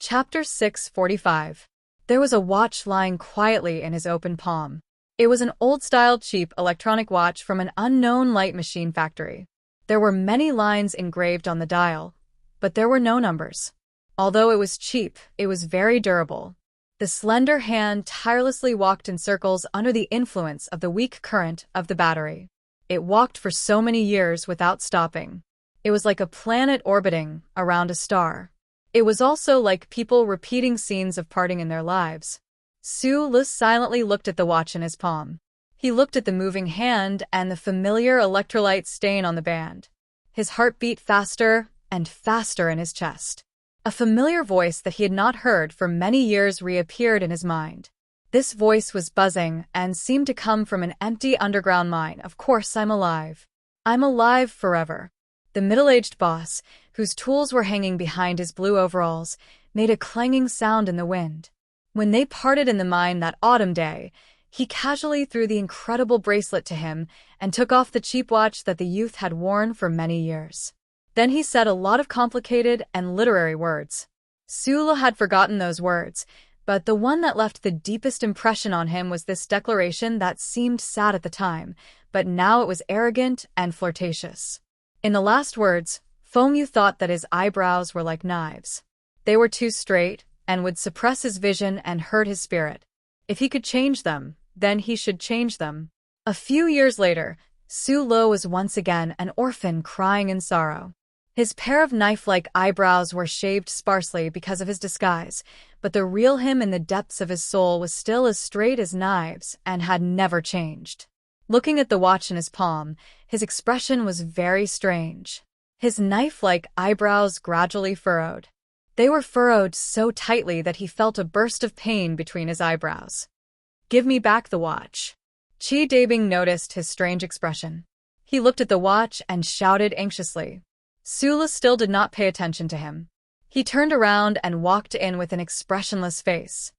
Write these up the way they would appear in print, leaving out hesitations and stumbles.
Chapter 645. There was a watch lying quietly in his open palm. It was an old-style cheap electronic watch from an unknown light machine factory. There were many lines engraved on the dial, but there were no numbers. Although it was cheap, it was very durable. The slender hand tirelessly walked in circles under the influence of the weak current of the battery. It walked for so many years without stopping. It was like a planet orbiting around a star. It was also like people repeating scenes of parting in their lives. Su silently looked at the watch in his palm. He looked at the moving hand and the familiar electrolyte stain on the band. His heart beat faster and faster in his chest. A familiar voice that he had not heard for many years reappeared in his mind. This voice was buzzing and seemed to come from an empty underground mine. Of course I'm alive. I'm alive forever. The middle-aged boss, whose tools were hanging behind his blue overalls, made a clanging sound in the wind. When they parted in the mine that autumn day, he casually threw the incredible bracelet to him and took off the cheap watch that the youth had worn for many years. Then he said a lot of complicated and literary words. Su had forgotten those words, but the one that left the deepest impression on him was this declaration that seemed sad at the time, but now it was arrogant and flirtatious. In the last words, Fengyu thought that his eyebrows were like knives. They were too straight and would suppress his vision and hurt his spirit. If he could change them, then he should change them. A few years later, Su was once again an orphan crying in sorrow. His pair of knife-like eyebrows were shaved sparsely because of his disguise, but the real him in the depths of his soul was still as straight as knives and had never changed. Looking at the watch in his palm, his expression was very strange. His knife-like eyebrows gradually furrowed. They were furrowed so tightly that he felt a burst of pain between his eyebrows. "Give me back the watch." Chi Dabing noticed his strange expression. He looked at the watch and shouted anxiously. Sula still did not pay attention to him. He turned around and walked in with an expressionless face.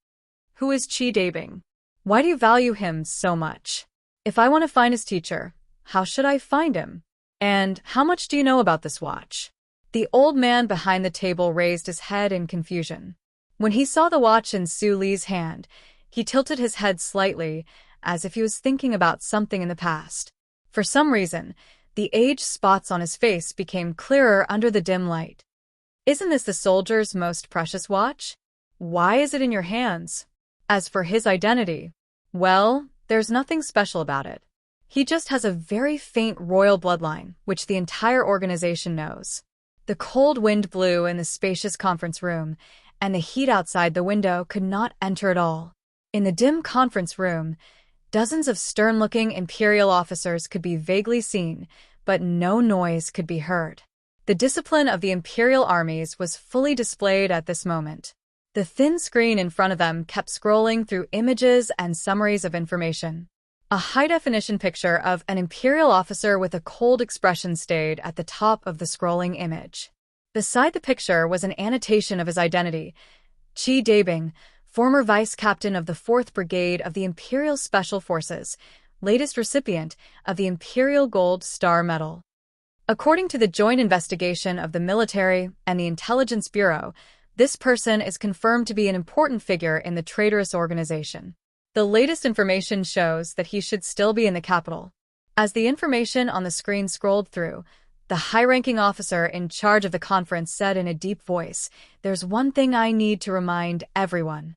"Who is Chi Dabing? Why do you value him so much? If I want to find his teacher, how should I find him? And how much do you know about this watch?" The old man behind the table raised his head in confusion. When he saw the watch in Su Li's hand, he tilted his head slightly, as if he was thinking about something in the past. For some reason, the age spots on his face became clearer under the dim light. "Isn't this the soldier's most precious watch? Why is it in your hands?" As for his identity, well, there's nothing special about it. He just has a very faint royal bloodline, which the entire organization knows. The cold wind blew in the spacious conference room, and the heat outside the window could not enter at all. In the dim conference room, dozens of stern-looking imperial officers could be vaguely seen, but no noise could be heard. The discipline of the imperial armies was fully displayed at this moment. The thin screen in front of them kept scrolling through images and summaries of information. A high-definition picture of an imperial officer with a cold expression stayed at the top of the scrolling image. Beside the picture was an annotation of his identity: Chi Dabing, former vice captain of the 4th Brigade of the Imperial Special Forces, latest recipient of the Imperial Gold Star Medal. According to the joint investigation of the military and the Intelligence Bureau, this person is confirmed to be an important figure in the traitorous organization. The latest information shows that he should still be in the capital. As the information on the screen scrolled through, the high-ranking officer in charge of the conference said in a deep voice, "There's one thing I need to remind everyone.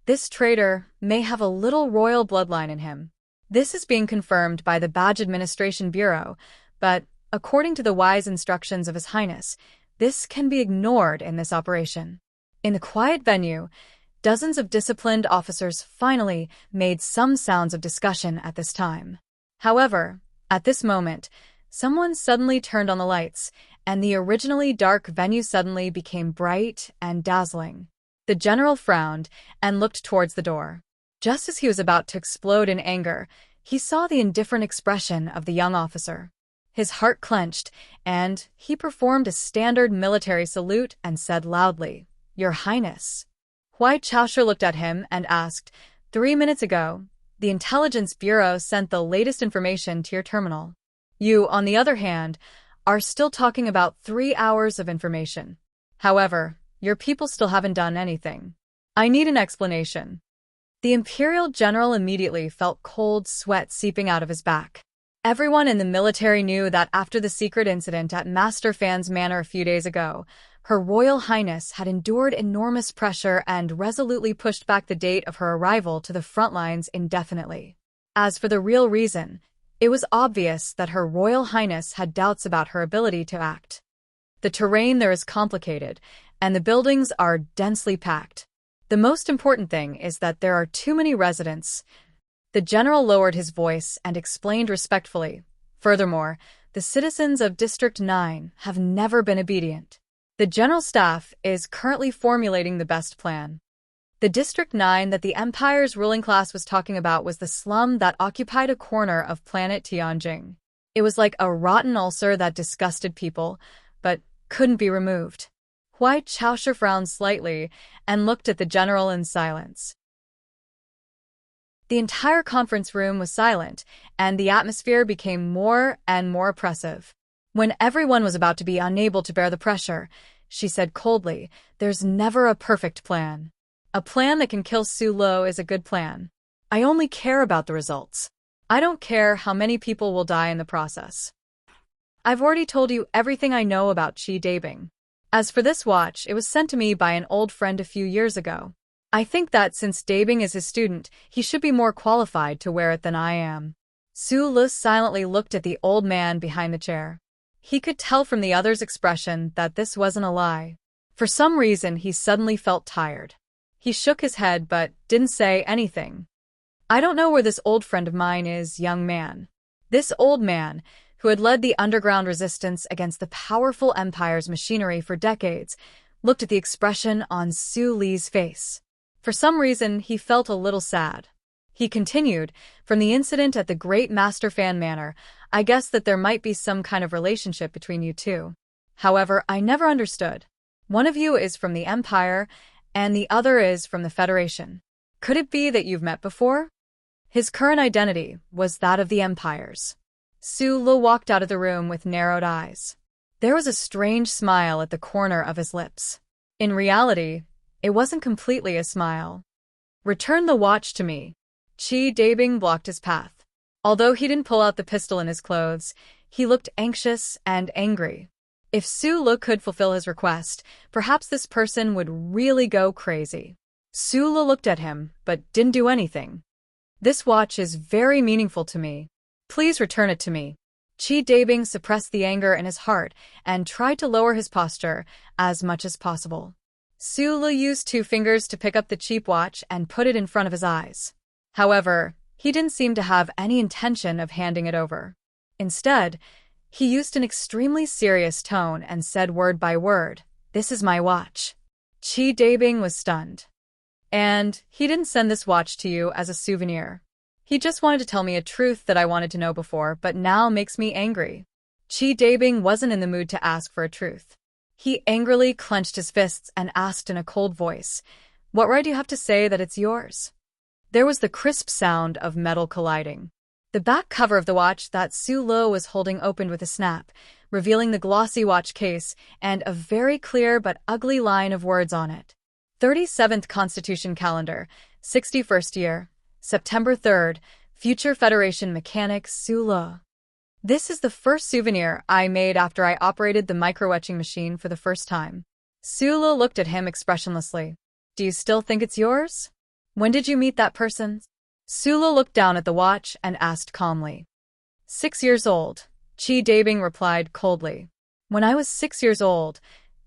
This traitor may have a little royal bloodline in him. This is being confirmed by the Badge Administration Bureau, but, according to the wise instructions of His Highness, this can be ignored in this operation." In the quiet venue, dozens of disciplined officers finally made some sounds of discussion at this time. However, at this moment, someone suddenly turned on the lights, and the originally dark venue suddenly became bright and dazzling. The general frowned and looked towards the door. Just as he was about to explode in anger, he saw the indifferent expression of the young officer. His heart clenched, and he performed a standard military salute and said loudly, "Your Highness." Huai Chaoshu looked at him and asked, 3 minutes ago, the Intelligence Bureau sent the latest information to your terminal. You, on the other hand, are still talking about 3 hours of information. However, your people still haven't done anything. I need an explanation. The Imperial General immediately felt cold sweat seeping out of his back. Everyone in the military knew that after the secret incident at Master Fan's manor a few days ago, Her Royal Highness had endured enormous pressure and resolutely pushed back the date of her arrival to the front lines indefinitely. As for the real reason, it was obvious that Her Royal Highness had doubts about her ability to act. The terrain there is complicated, and the buildings are densely packed. The most important thing is that there are too many residents. The general lowered his voice and explained respectfully. Furthermore, the citizens of District 9 have never been obedient. The General Staff is currently formulating the best plan. The District 9 that the Empire's ruling class was talking about was the slum that occupied a corner of planet Tianjing. It was like a rotten ulcer that disgusted people, but couldn't be removed. Huai Chaoshi frowned slightly and looked at the general in silence. The entire conference room was silent, and the atmosphere became more and more oppressive. When everyone was about to be unable to bear the pressure, she said coldly, "There's never a perfect plan. A plan that can kill Su Lo is a good plan. I only care about the results. I don't care how many people will die in the process. I've already told you everything I know about Qi Dabing. As for this watch, it was sent to me by an old friend a few years ago. I think that since Dabing is his student, he should be more qualified to wear it than I am." Su Lo silently looked at the old man behind the chair. He could tell from the other's expression that this wasn't a lie. For some reason, he suddenly felt tired. He shook his head but didn't say anything. "I don't know where this old friend of mine is, young man." This old man, who had led the underground resistance against the powerful Empire's machinery for decades, looked at the expression on Su Li's face. For some reason, he felt a little sad. He continued, "From the incident at the Great Master Fan Manor, I guess that there might be some kind of relationship between you two. However, I never understood. One of you is from the Empire, and the other is from the Federation. Could it be that you've met before?" His current identity was that of the Empire's. Su Lo walked out of the room with narrowed eyes. There was a strange smile at the corner of his lips. In reality, it wasn't completely a smile. "Return the watch to me." Qi Dabing blocked his path. Although he didn't pull out the pistol in his clothes, he looked anxious and angry. If Su Lo could fulfill his request, perhaps this person would really go crazy. Su Lo looked at him, but didn't do anything. "This watch is very meaningful to me. Please return it to me." Qi Dabing suppressed the anger in his heart and tried to lower his posture as much as possible. Su Lo used 2 fingers to pick up the cheap watch and put it in front of his eyes. However, he didn't seem to have any intention of handing it over. Instead, he used an extremely serious tone and said word by word, "This is my watch." Qi Dabing was stunned. "And he didn't send this watch to you as a souvenir. He just wanted to tell me a truth that I wanted to know before, but now makes me angry." Qi Dabing wasn't in the mood to ask for a truth. He angrily clenched his fists and asked in a cold voice, "What right do you have to say that it's yours?" There was the crisp sound of metal colliding. The back cover of the watch that Su Lo was holding opened with a snap, revealing the glossy watch case and a very clear but ugly line of words on it. 37th Constitution Calendar, 61st year, September 3rd, Future Federation Mechanic Su Lo. "This is the first souvenir I made after I operated the micro-etching machine for the first time." Su Lo looked at him expressionlessly. "Do you still think it's yours? When did you meet that person?" Su Lo looked down at the watch and asked calmly. 6 years old, Qi Dabing replied coldly. "When I was 6 years old,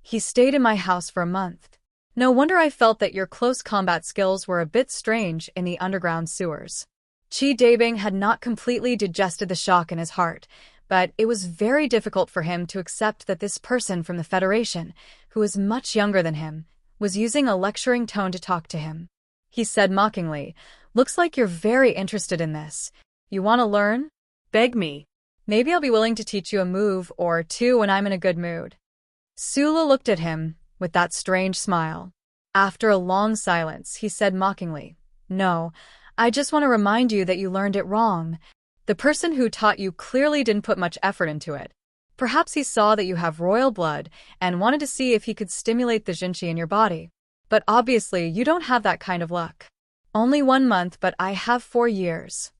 he stayed in my house for a month. No wonder I felt that your close combat skills were a bit strange in the underground sewers." Qi Dabing had not completely digested the shock in his heart, but it was very difficult for him to accept that this person from the Federation, who was much younger than him, was using a lecturing tone to talk to him. He said mockingly, "Looks like you're very interested in this. You want to learn? Beg me. Maybe I'll be willing to teach you a move or two when I'm in a good mood." Su Lo looked at him with that strange smile. After a long silence, he said mockingly, "No, I just want to remind you that you learned it wrong. The person who taught you clearly didn't put much effort into it. Perhaps he saw that you have royal blood and wanted to see if he could stimulate the Jinchi in your body. But obviously, you don't have that kind of luck. Only 1 month, but I have 4 years.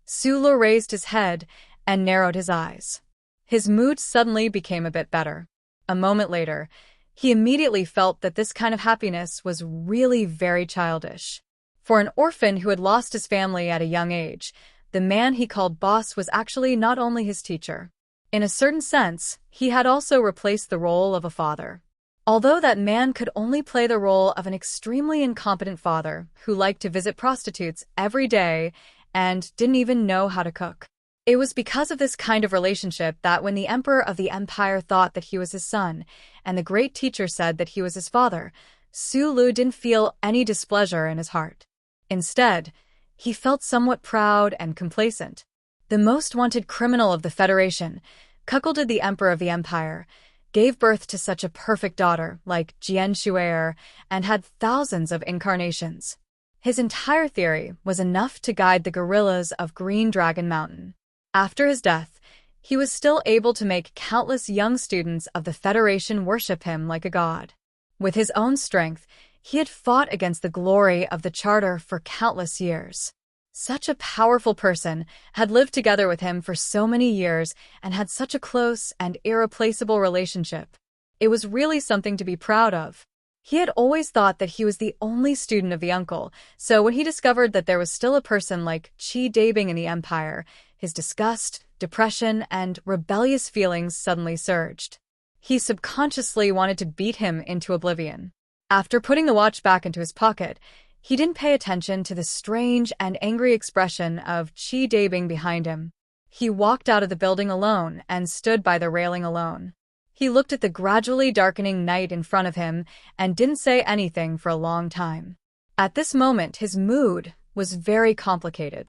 Su Lu raised his head and narrowed his eyes. His mood suddenly became a bit better. A moment later, he immediately felt that this kind of happiness was really very childish. For an orphan who had lost his family at a young age, the man he called boss was actually not only his teacher. In a certain sense, he had also replaced the role of a father. Although that man could only play the role of an extremely incompetent father who liked to visit prostitutes every day and didn't even know how to cook. It was because of this kind of relationship that when the emperor of the empire thought that he was his son, and the great teacher said that he was his father, Su Lu didn't feel any displeasure in his heart. Instead, he felt somewhat proud and complacent. The most wanted criminal of the Federation, cuckolded the emperor of the empire, gave birth to such a perfect daughter like Jian Shuer, and had thousands of incarnations. His entire theory was enough to guide the guerrillas of Green Dragon Mountain. After his death, he was still able to make countless young students of the Federation worship him like a god. With his own strength, he had fought against the glory of the Charter for countless years. Such a powerful person had lived together with him for so many years and had such a close and irreplaceable relationship. It was really something to be proud of. He had always thought that he was the only student of the uncle, so when he discovered that there was still a person like Qi Dabing in the empire, his disgust, depression, and rebellious feelings suddenly surged. He subconsciously wanted to beat him into oblivion. After putting the watch back into his pocket, he didn't pay attention to the strange and angry expression of Qi Dabing behind him. He walked out of the building alone and stood by the railing alone. He looked at the gradually darkening night in front of him and didn't say anything for a long time. At this moment, his mood was very complicated.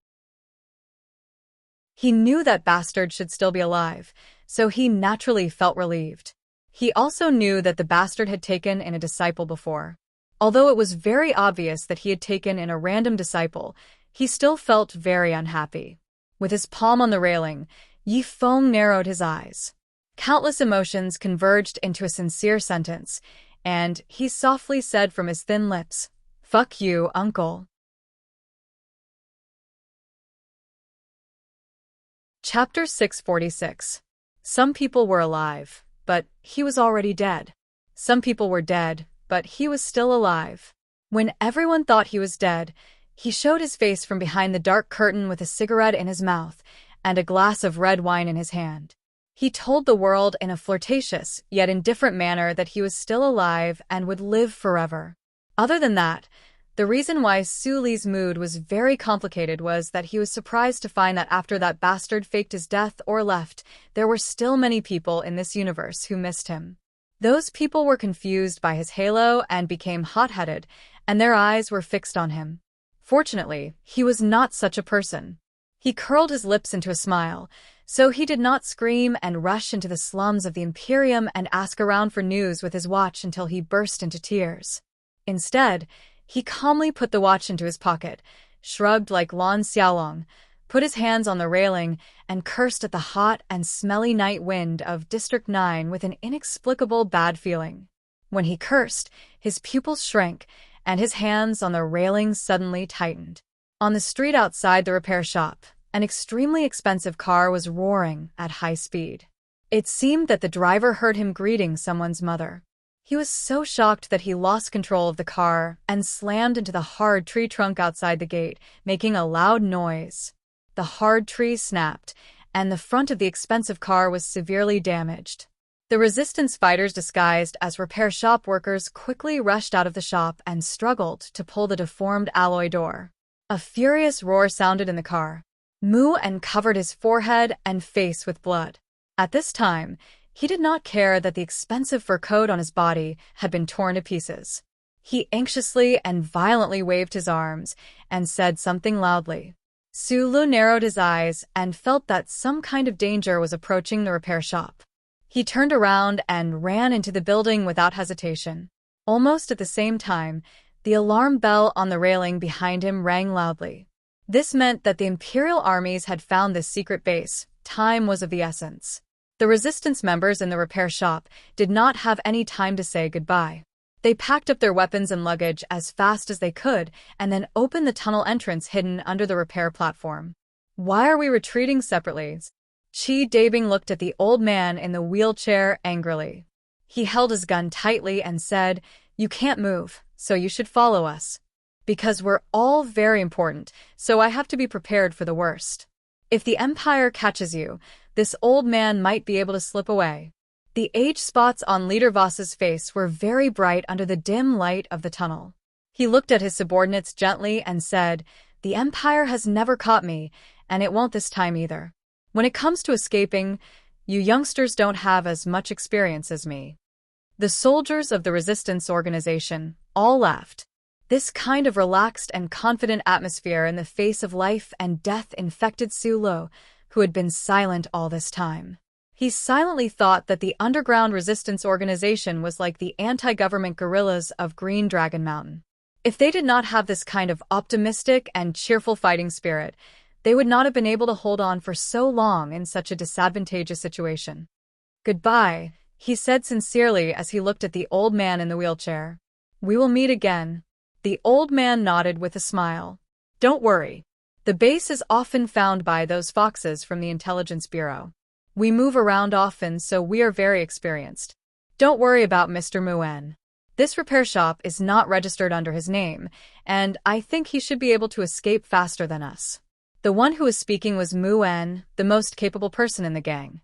He knew that bastard should still be alive, so he naturally felt relieved. He also knew that the bastard had taken in a disciple before. Although it was very obvious that he had taken in a random disciple, he still felt very unhappy. With his palm on the railing, Yi Feng narrowed his eyes. Countless emotions converged into a sincere sentence, and he softly said from his thin lips, "Fuck you, uncle." Chapter 646. Some people were alive, but he was already dead. Some people were dead, but he was still alive. When everyone thought he was dead, he showed his face from behind the dark curtain with a cigarette in his mouth and a glass of red wine in his hand. He told the world in a flirtatious yet indifferent manner that he was still alive and would live forever. Other than that, the reason why Su Li's mood was very complicated was that he was surprised to find that after that bastard faked his death or left, there were still many people in this universe who missed him. Those people were confused by his halo and became hot-headed, and their eyes were fixed on him. Fortunately, he was not such a person. He curled his lips into a smile, so he did not scream and rush into the slums of the Imperium and ask around for news with his watch until he burst into tears. Instead, he calmly put the watch into his pocket, shrugged like Lan Xiaolong, put his hands on the railing, and cursed at the hot and smelly night wind of District 9 with an inexplicable bad feeling. When he cursed, his pupils shrank, and his hands on the railing suddenly tightened. On the street outside the repair shop, an extremely expensive car was roaring at high speed. It seemed that the driver heard him greeting someone's mother. He was so shocked that he lost control of the car and slammed into the hard tree trunk outside the gate, making a loud noise. The hard tree snapped, and the front of the expensive car was severely damaged. The resistance fighters disguised as repair shop workers quickly rushed out of the shop and struggled to pull the deformed alloy door. A furious roar sounded in the car. Mu En covered his forehead and face with blood. At this time, he did not care that the expensive fur coat on his body had been torn to pieces. He anxiously and violently waved his arms and said something loudly. Su Lu narrowed his eyes and felt that some kind of danger was approaching the repair shop. He turned around and ran into the building without hesitation. Almost at the same time, the alarm bell on the railing behind him rang loudly. This meant that the Imperial armies had found this secret base. Time was of the essence. The resistance members in the repair shop did not have any time to say goodbye. They packed up their weapons and luggage as fast as they could and then opened the tunnel entrance hidden under the repair platform. Why are we retreating separately? Chi Dabing looked at the old man in the wheelchair angrily. He held his gun tightly and said, "You can't move, so you should follow us. Because we're all very important, so I have to be prepared for the worst. If the Empire catches you, this old man might be able to slip away." The age spots on Leader Voss's face were very bright under the dim light of the tunnel. He looked at his subordinates gently and said, "The Empire has never caught me, and it won't this time either. When it comes to escaping, you youngsters don't have as much experience as me." The soldiers of the resistance organization all laughed. This kind of relaxed and confident atmosphere in the face of life and death infected Sulo, who had been silent all this time. He silently thought that the underground resistance organization was like the anti-government guerrillas of Green Dragon Mountain. If they did not have this kind of optimistic and cheerful fighting spirit, they would not have been able to hold on for so long in such a disadvantageous situation. "Goodbye," he said sincerely as he looked at the old man in the wheelchair. "We will meet again." The old man nodded with a smile. "Don't worry. The base is often found by those foxes from the Intelligence Bureau. We move around often, so we are very experienced. Don't worry about Mr. Muen. This repair shop is not registered under his name, and I think he should be able to escape faster than us." The one who was speaking was Muen, the most capable person in the gang.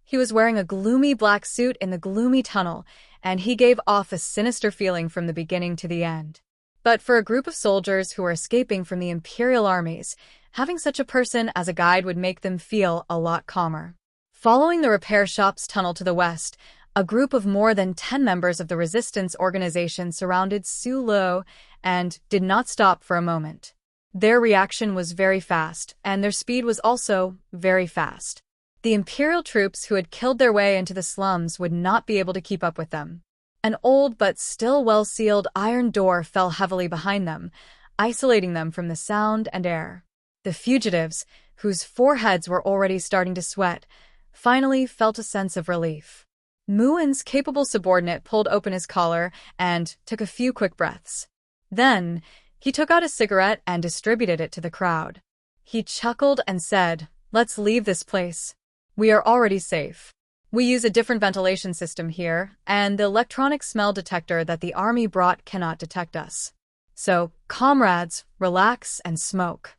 He was wearing a gloomy black suit in the gloomy tunnel, and he gave off a sinister feeling from the beginning to the end. But for a group of soldiers who were escaping from the Imperial armies, having such a person as a guide would make them feel a lot calmer. Following the repair shop's tunnel to the west, a group of more than 10 members of the resistance organization surrounded Sulo and did not stop for a moment. Their reaction was very fast, and their speed was also very fast. The Imperial troops who had killed their way into the slums would not be able to keep up with them. An old but still well-sealed iron door fell heavily behind them, isolating them from the sound and air. The fugitives, whose foreheads were already starting to sweat, finally felt a sense of relief. Muen's capable subordinate pulled open his collar and took a few quick breaths. Then, he took out a cigarette and distributed it to the crowd. He chuckled and said, "Let's leave this place. We are already safe. We use a different ventilation system here, and the electronic smell detector that the army brought cannot detect us. So, comrades, relax and smoke."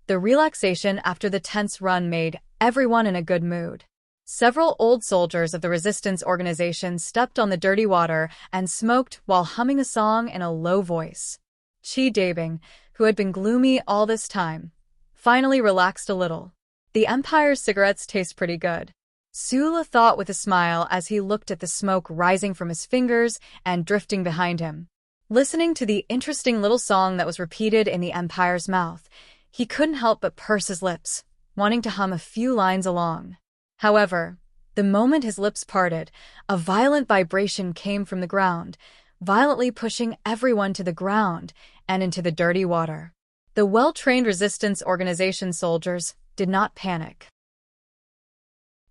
The relaxation after the tense run made everyone in a good mood. Several old soldiers of the resistance organization stepped on the dirty water and smoked while humming a song in a low voice. Chi Dabing, who had been gloomy all this time, finally relaxed a little. The Empire's cigarettes taste pretty good. Sula thought with a smile as he looked at the smoke rising from his fingers and drifting behind him. Listening to the interesting little song that was repeated in the Empire's mouth, he couldn't help but purse his lips, wanting to hum a few lines along. However, the moment his lips parted, a violent vibration came from the ground, violently pushing everyone to the ground and into the dirty water. The well-trained resistance organization soldiers did not panic.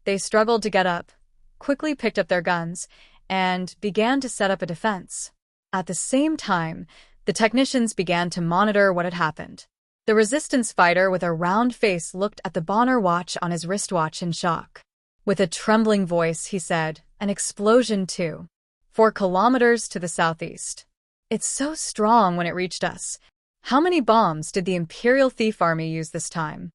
They struggled to get up, quickly picked up their guns, and began to set up a defense. At the same time, the technicians began to monitor what had happened. The resistance fighter with a round face looked at the Bonner watch on his wristwatch in shock. With a trembling voice, he said, "An explosion too. 4 kilometers to the southeast. It's so strong when it reached us. How many bombs did the Imperial Thief Army use this time?"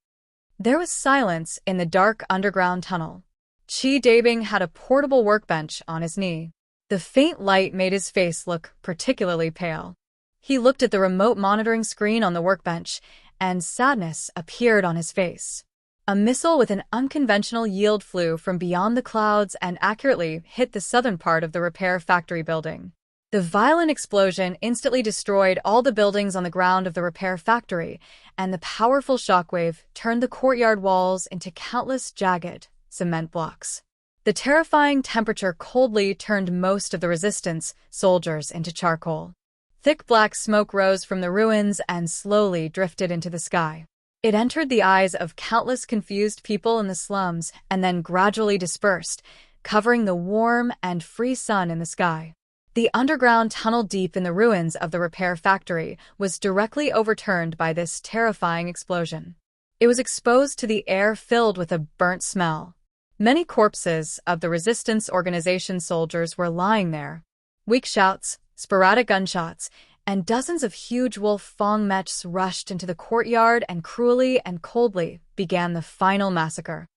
There was silence in the dark underground tunnel. Chi Dabing had a portable workbench on his knee. The faint light made his face look particularly pale. He looked at the remote monitoring screen on the workbench, and sadness appeared on his face. A missile with an unconventional yield flew from beyond the clouds and accurately hit the southern part of the repair factory building. The violent explosion instantly destroyed all the buildings on the ground of the repair factory, and the powerful shockwave turned the courtyard walls into countless jagged cement blocks. The terrifying temperature coldly turned most of the resistance soldiers into charcoal. Thick black smoke rose from the ruins and slowly drifted into the sky. It entered the eyes of countless confused people in the slums and then gradually dispersed, covering the warm and free sun in the sky. The underground tunnel deep in the ruins of the repair factory was directly overturned by this terrifying explosion. It was exposed to the air filled with a burnt smell. Many corpses of the resistance organization soldiers were lying there. Weak shouts, sporadic gunshots, and dozens of huge wolf fang mechs rushed into the courtyard and cruelly and coldly began the final massacre.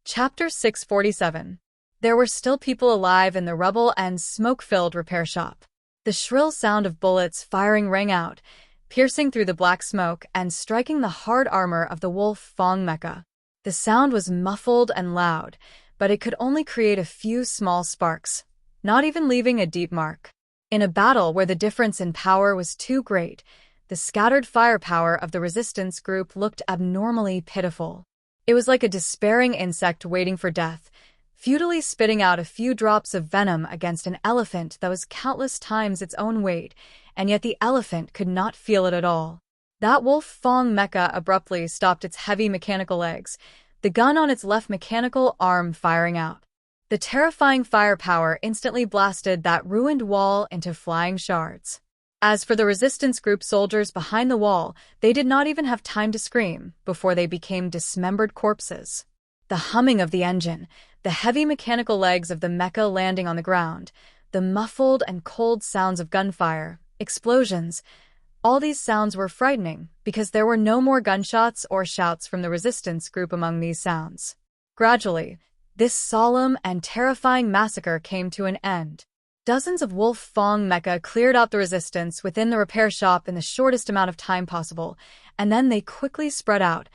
Chapter 647. There were still people alive in the rubble and smoke-filled repair shop. The shrill sound of bullets firing rang out, piercing through the black smoke and striking the hard armor of the wolf fang mecha. The sound was muffled and loud, but it could only create a few small sparks, not even leaving a deep mark. In a battle where the difference in power was too great, the scattered firepower of the resistance group looked abnormally pitiful. It was like a despairing insect waiting for death, futilely spitting out a few drops of venom against an elephant that was countless times its own weight, and yet the elephant could not feel it at all. That wolf fang mecha abruptly stopped its heavy mechanical legs, the gun on its left mechanical arm firing out. The terrifying firepower instantly blasted that ruined wall into flying shards. As for the resistance group soldiers behind the wall, they did not even have time to scream before they became dismembered corpses. The humming of the engine, the heavy mechanical legs of the mecha landing on the ground, the muffled and cold sounds of gunfire, explosions, all these sounds were frightening because there were no more gunshots or shouts from the resistance group among these sounds. Gradually, this solemn and terrifying massacre came to an end. Dozens of wolf fang mecha cleared out the resistance within the repair shop in the shortest amount of time possible, and then they quickly spread out,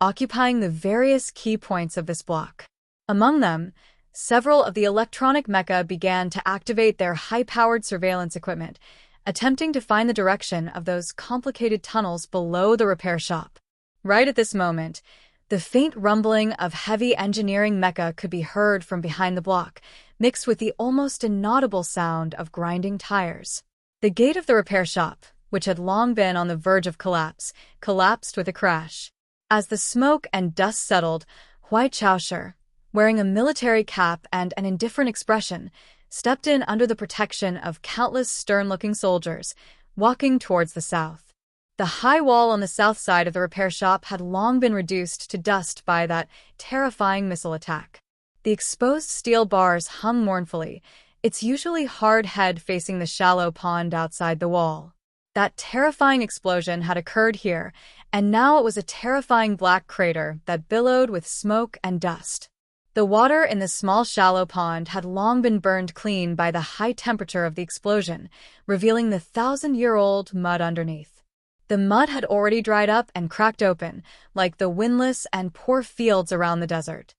occupying the various key points of this block. Among them, several of the electronic mecha began to activate their high-powered surveillance equipment, attempting to find the direction of those complicated tunnels below the repair shop. Right at this moment, the faint rumbling of heavy engineering mecha could be heard from behind the block, mixed with the almost inaudible sound of grinding tires. The gate of the repair shop, which had long been on the verge of collapse, collapsed with a crash. As the smoke and dust settled, Hui Chaosher, wearing a military cap and an indifferent expression, stepped in under the protection of countless stern-looking soldiers, walking towards the south. The high wall on the south side of the repair shop had long been reduced to dust by that terrifying missile attack. The exposed steel bars hung mournfully, its usually hard head facing the shallow pond outside the wall. That terrifying explosion had occurred here, and now it was a terrifying black crater that billowed with smoke and dust. The water in the small shallow pond had long been burned clean by the high temperature of the explosion, revealing the 1,000-year-old mud underneath. The mud had already dried up and cracked open, like the windless and poor fields around the desert.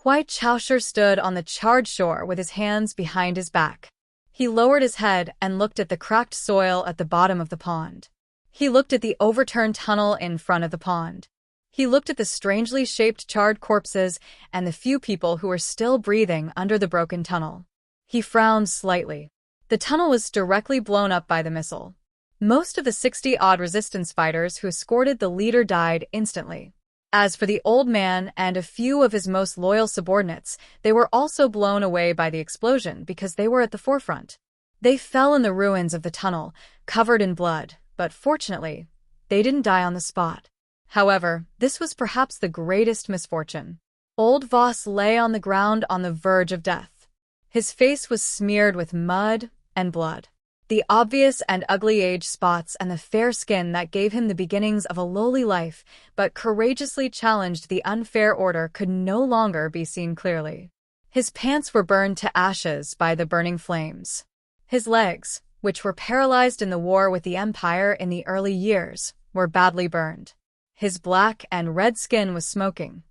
Hui Chaosher stood on the charred shore with his hands behind his back. He lowered his head and looked at the cracked soil at the bottom of the pond. He looked at the overturned tunnel in front of the pond. He looked at the strangely shaped charred corpses and the few people who were still breathing under the broken tunnel. He frowned slightly. The tunnel was directly blown up by the missile. Most of the 60-odd resistance fighters who escorted the leader died instantly. As for the old man and a few of his most loyal subordinates, they were also blown away by the explosion because they were at the forefront. They fell in the ruins of the tunnel, covered in blood, but fortunately, they didn't die on the spot. However, this was perhaps the greatest misfortune. Old Voss lay on the ground on the verge of death. His face was smeared with mud and blood. The obvious and ugly age spots and the fair skin that gave him the beginnings of a lowly life, but courageously challenged the unfair order, could no longer be seen clearly. His pants were burned to ashes by the burning flames. His legs, which were paralyzed in the war with the Empire in the early years, were badly burned. His black and red skin was smoking.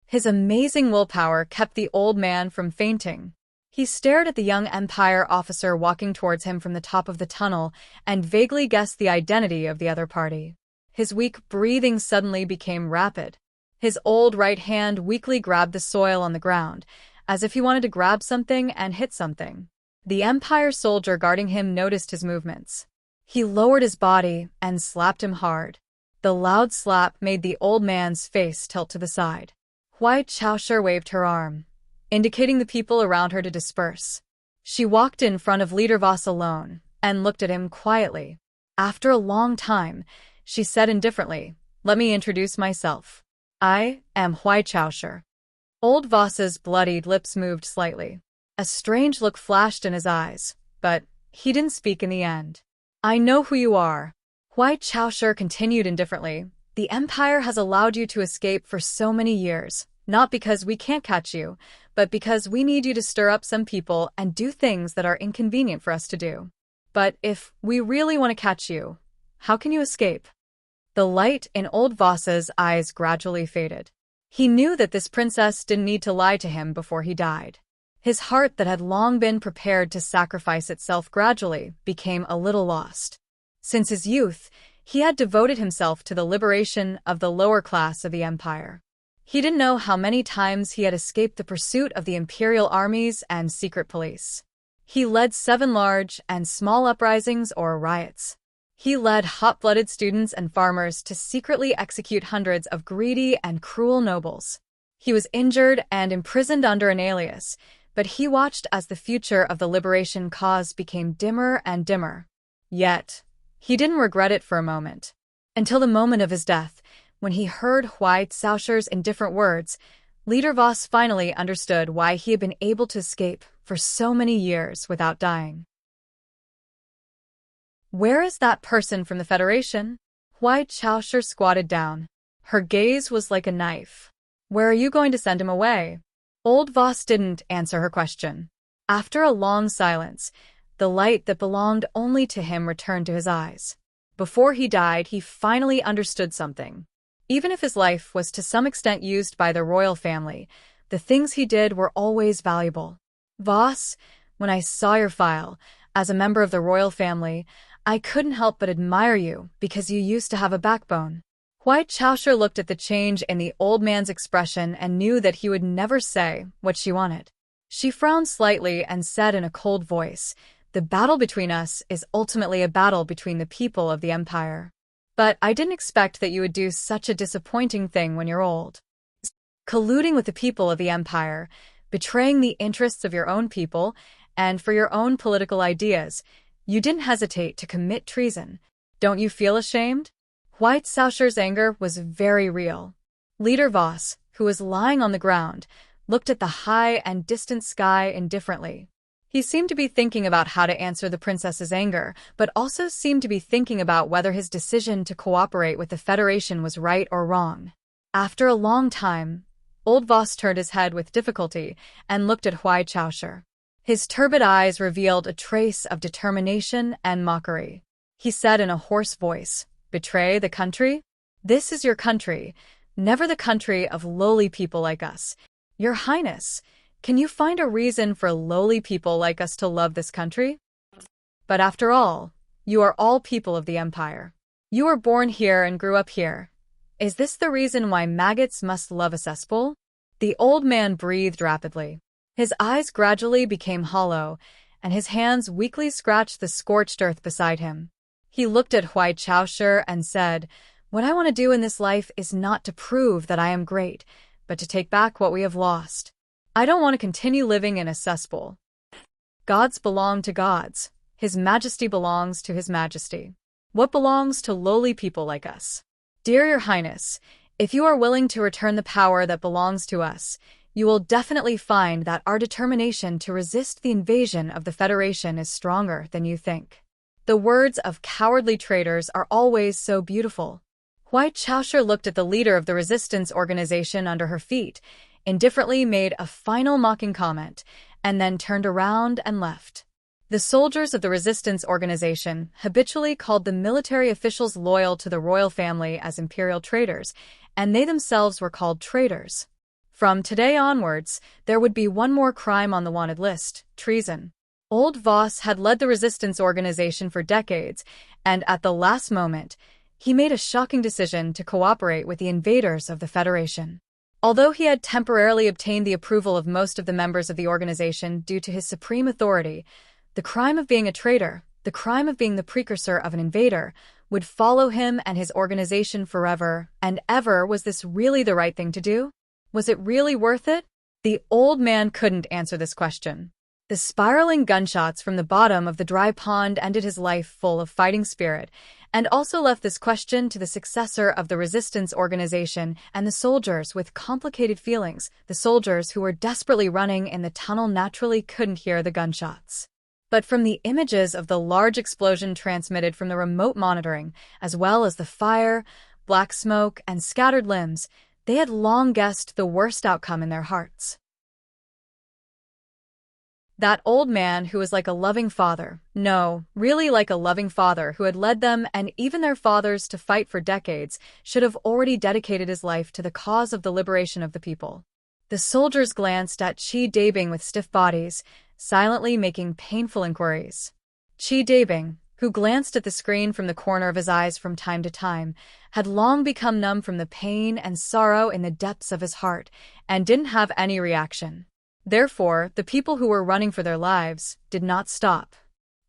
His amazing willpower kept the old man from fainting. He stared at the young Empire officer walking towards him from the top of the tunnel and vaguely guessed the identity of the other party. His weak breathing suddenly became rapid. His old right hand weakly grabbed the soil on the ground, as if he wanted to grab something and hit something. The Empire soldier guarding him noticed his movements. He lowered his body and slapped him hard. The loud slap made the old man's face tilt to the side. Huai Chaoshi waved her arm, indicating the people around her to disperse. She walked in front of Leader Voss alone and looked at him quietly. After a long time, she said indifferently, "Let me introduce myself. I am Huai Chaoshi." Old Voss's bloodied lips moved slightly. A strange look flashed in his eyes, but he didn't speak in the end. "I know who you are." Huai Chaoshi continued indifferently. "The Empire has allowed you to escape for so many years, not because we can't catch you, but because we need you to stir up some people and do things that are inconvenient for us to do. But if we really want to catch you, how can you escape?" The light in old Voss's eyes gradually faded. He knew that this princess didn't need to lie to him before he died. His heart that had long been prepared to sacrifice itself gradually became a little lost. Since his youth, he had devoted himself to the liberation of the lower class of the Empire. He didn't know how many times he had escaped the pursuit of the imperial armies and secret police. He led 7 large and small uprisings or riots. He led hot-blooded students and farmers to secretly execute hundreds of greedy and cruel nobles. He was injured and imprisoned under an alias, but he watched as the future of the liberation cause became dimmer and dimmer. Yet, he didn't regret it for a moment. Until the moment of his death, when he heard Huai Chaoshi's indifferent words, Leader Voss finally understood why he had been able to escape for so many years without dying. "Where is that person from the Federation?" Huai Chaoshi squatted down. Her gaze was like a knife. "Where are you going to send him away?" Old Voss didn't answer her question. After a long silence, the light that belonged only to him returned to his eyes. Before he died, he finally understood something. Even if his life was to some extent used by the royal family, the things he did were always valuable. "Voss, when I saw your file, as a member of the royal family, I couldn't help but admire you because you used to have a backbone." Huai Chaoshi looked at the change in the old man's expression and knew that he would never say what she wanted. She frowned slightly and said in a cold voice, "The battle between us is ultimately a battle between the people of the Empire. But I didn't expect that you would do such a disappointing thing when you're old. Colluding with the people of the Empire, betraying the interests of your own people, and for your own political ideas, you didn't hesitate to commit treason. Don't you feel ashamed?" Huai Chaoshi's anger was very real. Leader Voss, who was lying on the ground, looked at the high and distant sky indifferently. He seemed to be thinking about how to answer the princess's anger, but also seemed to be thinking about whether his decision to cooperate with the Federation was right or wrong. After a long time, old Voss turned his head with difficulty and looked at Huai Chaoshi. His turbid eyes revealed a trace of determination and mockery. He said in a hoarse voice, "Betray the country? This is your country, never the country of lowly people like us. Your Highness, can you find a reason for lowly people like us to love this country? But after all, you are all people of the Empire. You were born here and grew up here. Is this the reason why maggots must love a cesspool?" The old man breathed rapidly. His eyes gradually became hollow, and his hands weakly scratched the scorched earth beside him. He looked at Huai Chaoshi and said, "What I want to do in this life is not to prove that I am great, but to take back what we have lost. I don't want to continue living in a cesspool. Gods belong to gods. His Majesty belongs to His Majesty. What belongs to lowly people like us? Dear Your Highness, if you are willing to return the power that belongs to us, you will definitely find that our determination to resist the invasion of the Federation is stronger than you think. The words of cowardly traitors are always so beautiful." Huai Chaoshi looked at the leader of the resistance organization under her feet, indifferently made a final mocking comment, and then turned around and left. The soldiers of the resistance organization habitually called the military officials loyal to the royal family as imperial traitors, and they themselves were called traitors. From today onwards, there would be one more crime on the wanted list: treason. Old Voss had led the resistance organization for decades, and at the last moment, he made a shocking decision to cooperate with the invaders of the Federation. Although he had temporarily obtained the approval of most of the members of the organization due to his supreme authority, The crime of being a traitor, the crime of being the precursor of an invader, would follow him and his organization forever and ever. Was this really the right thing to do? Was it really worth it? The old man couldn't answer this question. The spiraling gunshots from the bottom of the dry pond ended his life full of fighting spirit, and also left this question to the successor of the resistance organization and the soldiers with complicated feelings. The soldiers who were desperately running in the tunnel naturally couldn't hear the gunshots. But from the images of the large explosion transmitted from the remote monitoring, as well as the fire, black smoke, and scattered limbs, they had long guessed the worst outcome in their hearts. That old man who was like a loving father, no, really like a loving father who had led them and even their fathers to fight for decades, should have already dedicated his life to the cause of the liberation of the people. The soldiers glanced at Chi Dabing with stiff bodies, silently making painful inquiries. Chi Dabing, who glanced at the screen from the corner of his eyes from time to time, had long become numb from the pain and sorrow in the depths of his heart, and didn't have any reaction. Therefore, the people who were running for their lives did not stop.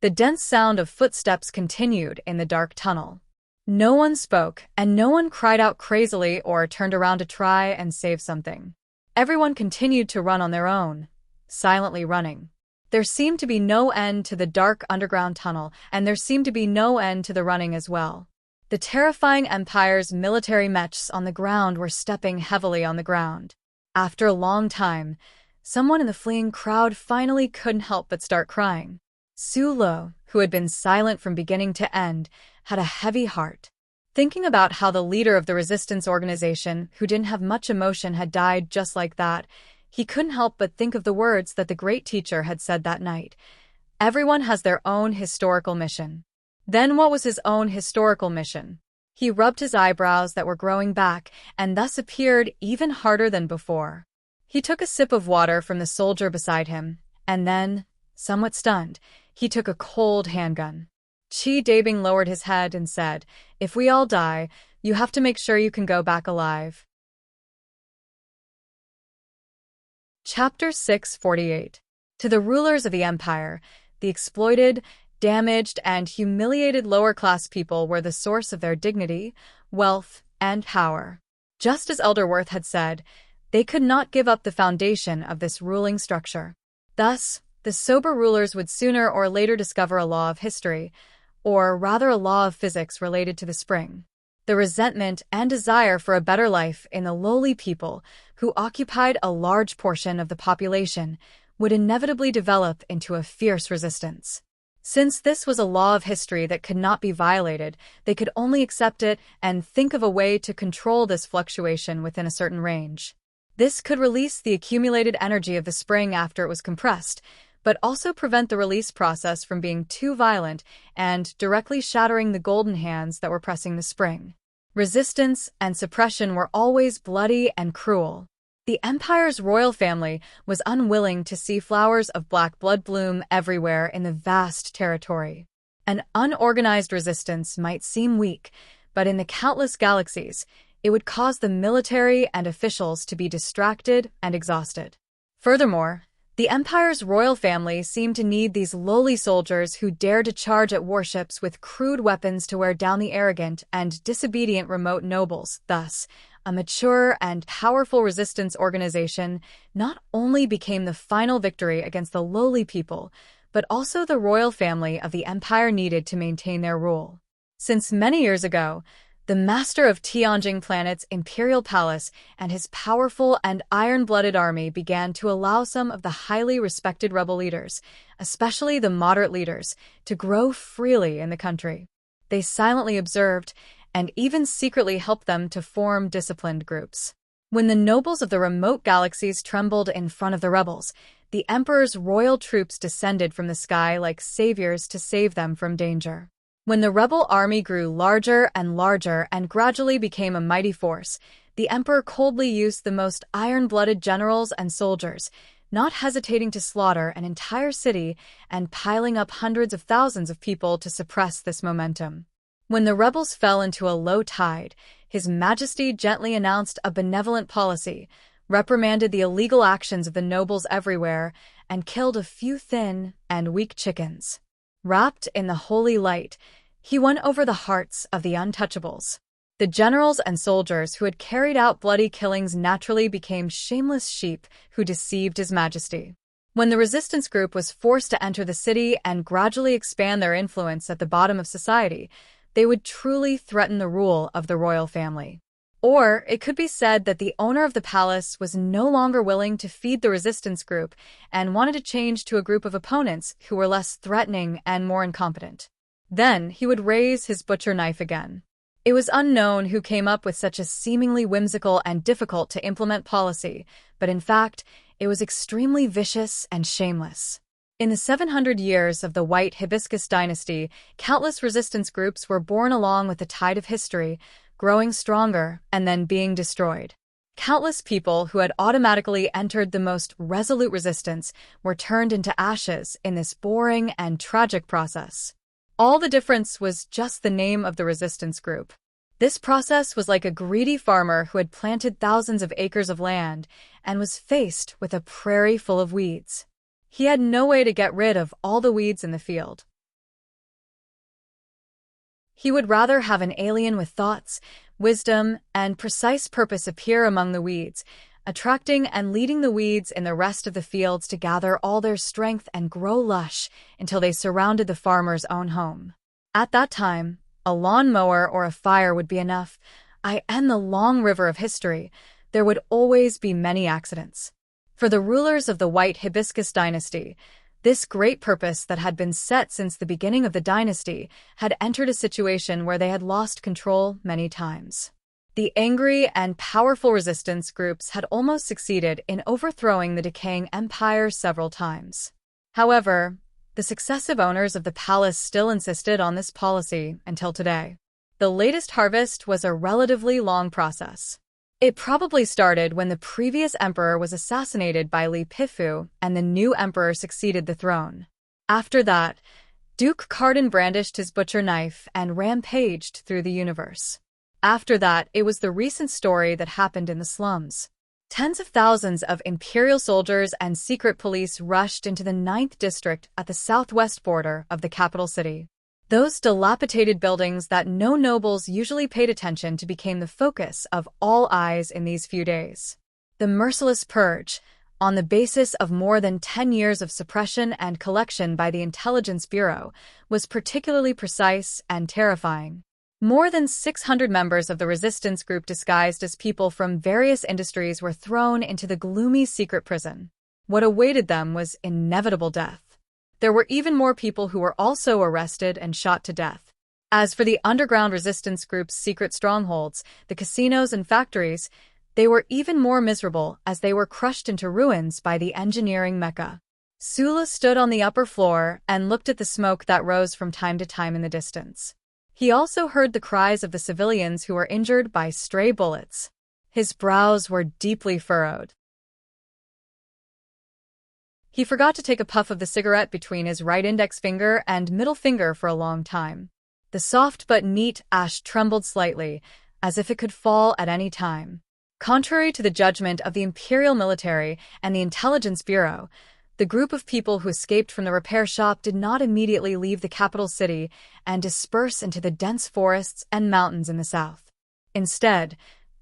The dense sound of footsteps continued in the dark tunnel. No one spoke, and no one cried out crazily or turned around to try and save something. Everyone continued to run on their own, silently running. There seemed to be no end to the dark underground tunnel, and there seemed to be no end to the running as well. The terrifying Empire's military mechs on the ground were stepping heavily on the ground. After a long time, someone in the fleeing crowd finally couldn't help but start crying. Su Lo, who had been silent from beginning to end, had a heavy heart. Thinking about how the leader of the resistance organization, who didn't have much emotion, had died just like that, he couldn't help but think of the words that the great teacher had said that night. Everyone has their own historical mission. Then what was his own historical mission? He rubbed his eyebrows that were growing back and thus appeared even harder than before. He took a sip of water from the soldier beside him, and then, somewhat stunned, he took a cold handgun. Chi Dabing lowered his head and said, "If we all die, you have to make sure you can go back alive." Chapter 648. To the rulers of the Empire, the exploited, damaged, and humiliated lower-class people were the source of their dignity, wealth, and power. Just as Elder Worth had said, they could not give up the foundation of this ruling structure. Thus, the sober rulers would sooner or later discover a law of history, or rather a law of physics related to the spring. The resentment and desire for a better life in the lowly people, who occupied a large portion of the population, would inevitably develop into a fierce resistance. Since this was a law of history that could not be violated, they could only accept it and think of a way to control this fluctuation within a certain range. This could release the accumulated energy of the spring after it was compressed, but also prevent the release process from being too violent and directly shattering the golden hands that were pressing the spring. Resistance and suppression were always bloody and cruel. The Empire's royal family was unwilling to see flowers of black blood bloom everywhere in the vast territory. An unorganized resistance might seem weak, but in the countless galaxies, it would cause the military and officials to be distracted and exhausted. Furthermore, the Empire's royal family seemed to need these lowly soldiers who dared to charge at warships with crude weapons to wear down the arrogant and disobedient remote nobles. Thus, a mature and powerful resistance organization not only became the final victory against the lowly people, but also the royal family of the Empire needed to maintain their rule. Since many years ago, the master of Tianjing Planet's imperial palace and his powerful and iron-blooded army began to allow some of the highly respected rebel leaders, especially the moderate leaders, to grow freely in the country. They silently observed and even secretly helped them to form disciplined groups. When the nobles of the remote galaxies trembled in front of the rebels, the Emperor's royal troops descended from the sky like saviors to save them from danger. When the rebel army grew larger and gradually became a mighty force, the Emperor coldly used the most iron-blooded generals and soldiers, not hesitating to slaughter an entire city and piling up hundreds of thousands of people to suppress this momentum. When the rebels fell into a low tide, His Majesty gently announced a benevolent policy, reprimanded the illegal actions of the nobles everywhere, and killed a few thin and weak chickens. Wrapped in the holy light, he won over the hearts of the untouchables. The generals and soldiers who had carried out bloody killings naturally became shameless sheep who deceived His Majesty. When the resistance group was forced to enter the city and gradually expand their influence at the bottom of society, they would truly threaten the rule of the royal family. Or it could be said that the owner of the palace was no longer willing to feed the resistance group and wanted to change to a group of opponents who were less threatening and more incompetent. Then he would raise his butcher knife again. It was unknown who came up with such a seemingly whimsical and difficult-to-implement policy, but in fact, it was extremely vicious and shameless. In the 700 years of the White Hibiscus dynasty, countless resistance groups were born along with the tide of history, growing stronger and then being destroyed. Countless people who had automatically entered the most resolute resistance were turned into ashes in this boring and tragic process. All the difference was just the name of the resistance group. This process was like a greedy farmer who had planted thousands of acres of land and was faced with a prairie full of weeds. He had no way to get rid of all the weeds in the field. He would rather have an alien with thoughts, wisdom, and precise purpose appear among the weeds, attracting and leading the weeds in the rest of the fields to gather all their strength and grow lush until they surrounded the farmer's own home. At that time, a lawn-mower or a fire would be enough. In the long river of history, there would always be many accidents. For the rulers of the White Hibiscus dynasty, this great purpose that had been set since the beginning of the dynasty had entered a situation where they had lost control many times. The angry and powerful resistance groups had almost succeeded in overthrowing the decaying empire several times. However, the successive owners of the palace still insisted on this policy until today. The latest harvest was a relatively long process. It probably started when the previous emperor was assassinated by Li Pifu and the new emperor succeeded the throne. After that, Duke Cardin brandished his butcher knife and rampaged through the universe. After that, it was the recent story that happened in the slums. Tens of thousands of imperial soldiers and secret police rushed into the 9th district at the southwest border of the capital city. Those dilapidated buildings that no nobles usually paid attention to became the focus of all eyes in these few days. The merciless purge, on the basis of more than 10 years of suppression and collection by the Intelligence Bureau, was particularly precise and terrifying. More than 600 members of the resistance group disguised as people from various industries were thrown into the gloomy secret prison. What awaited them was inevitable death. There were even more people who were also arrested and shot to death. As for the underground resistance group's secret strongholds, the casinos and factories, they were even more miserable as they were crushed into ruins by the engineering mecca. Sula stood on the upper floor and looked at the smoke that rose from time to time in the distance. He also heard the cries of the civilians who were injured by stray bullets. His brows were deeply furrowed. He forgot to take a puff of the cigarette between his right index finger and middle finger for a long time. The soft but neat ash trembled slightly, as if it could fall at any time. Contrary to the judgment of the Imperial Military and the Intelligence Bureau, the group of people who escaped from the repair shop did not immediately leave the capital city and disperse into the dense forests and mountains in the south. Instead,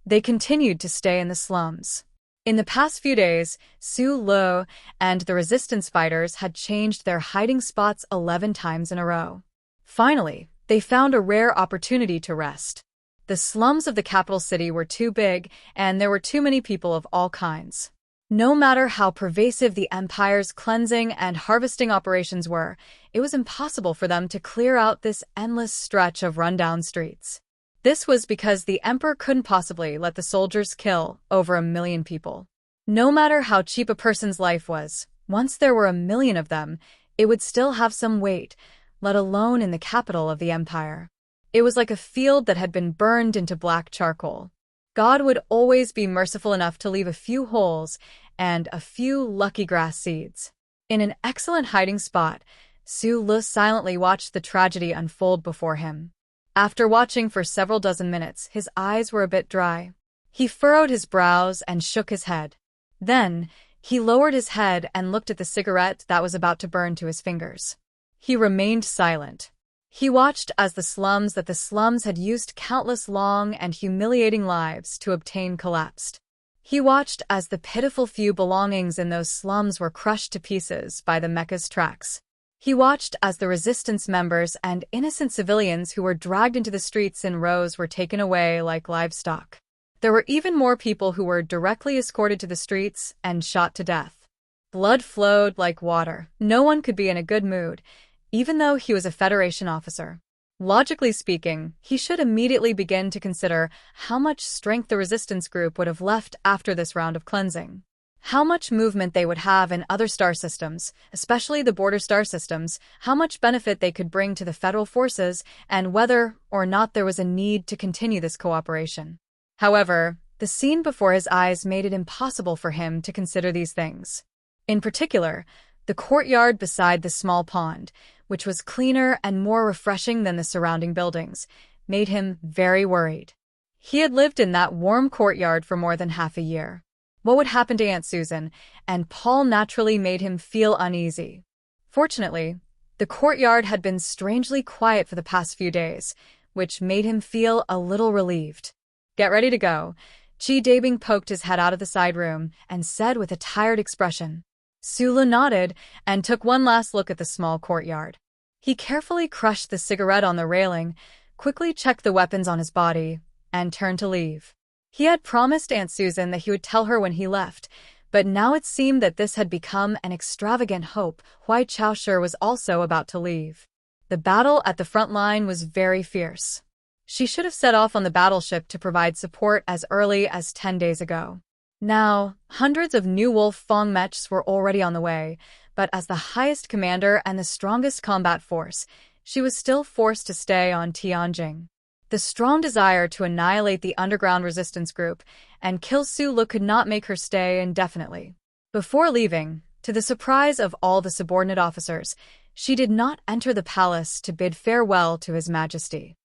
they continued to stay in the slums. In the past few days, Su Lo and the resistance fighters had changed their hiding spots 11 times in a row. Finally, they found a rare opportunity to rest. The slums of the capital city were too big, and there were too many people of all kinds. No matter how pervasive the empire's cleansing and harvesting operations were, it was impossible for them to clear out this endless stretch of rundown streets. This was because the emperor couldn't possibly let the soldiers kill over 1 million people. No matter how cheap a person's life was, once there were 1 million of them, it would still have some weight, let alone in the capital of the empire. It was like a field that had been burned into black charcoal. God would always be merciful enough to leave a few holes and a few lucky grass seeds. In an excellent hiding spot, Su Lu silently watched the tragedy unfold before him. After watching for several dozen minutes, his eyes were a bit dry. He furrowed his brows and shook his head. Then, He lowered his head and looked at the cigarette that was about to burn to his fingers. He remained silent. He watched as the slums had used countless long and humiliating lives to obtain collapsed. He watched as the pitiful few belongings in those slums were crushed to pieces by the mecha's tracks. He watched as the resistance members and innocent civilians who were dragged into the streets in rows were taken away like livestock. There were even more people who were directly escorted to the streets and shot to death. Blood flowed like water. No one could be in a good mood, even though he was a Federation officer. Logically speaking, he should immediately begin to consider how much strength the resistance group would have left after this round of cleansing. How much movement they would have in other star systems, especially the border star systems, how much benefit they could bring to the federal forces, and whether or not there was a need to continue this cooperation. However, the scene before his eyes made it impossible for him to consider these things. In particular, the courtyard beside the small pond, which was cleaner and more refreshing than the surrounding buildings, made him very worried. He had lived in that warm courtyard for more than half a year. What would happen to Aunt Susan? And Paul naturally made him feel uneasy. Fortunately, the courtyard had been strangely quiet for the past few days, which made him feel a little relieved. "Get ready to go." Chi Dabing poked his head out of the side room and said with a tired expression. Sulu nodded and took one last look at the small courtyard. He carefully crushed the cigarette on the railing, quickly checked the weapons on his body, and turned to leave. He had promised Aunt Susan that he would tell her when he left, but now it seemed that this had become an extravagant hope. Huai Chaoshi was also about to leave. The battle at the front line was very fierce. She should have set off on the battleship to provide support as early as 10 days ago. Now, hundreds of new Wolf Fong mechs were already on the way, but as the highest commander and the strongest combat force, she was still forced to stay on Tianjing. The strong desire to annihilate the underground resistance group and kill Sulu could not make her stay indefinitely. Before leaving, to the surprise of all the subordinate officers, she did not enter the palace to bid farewell to His Majesty.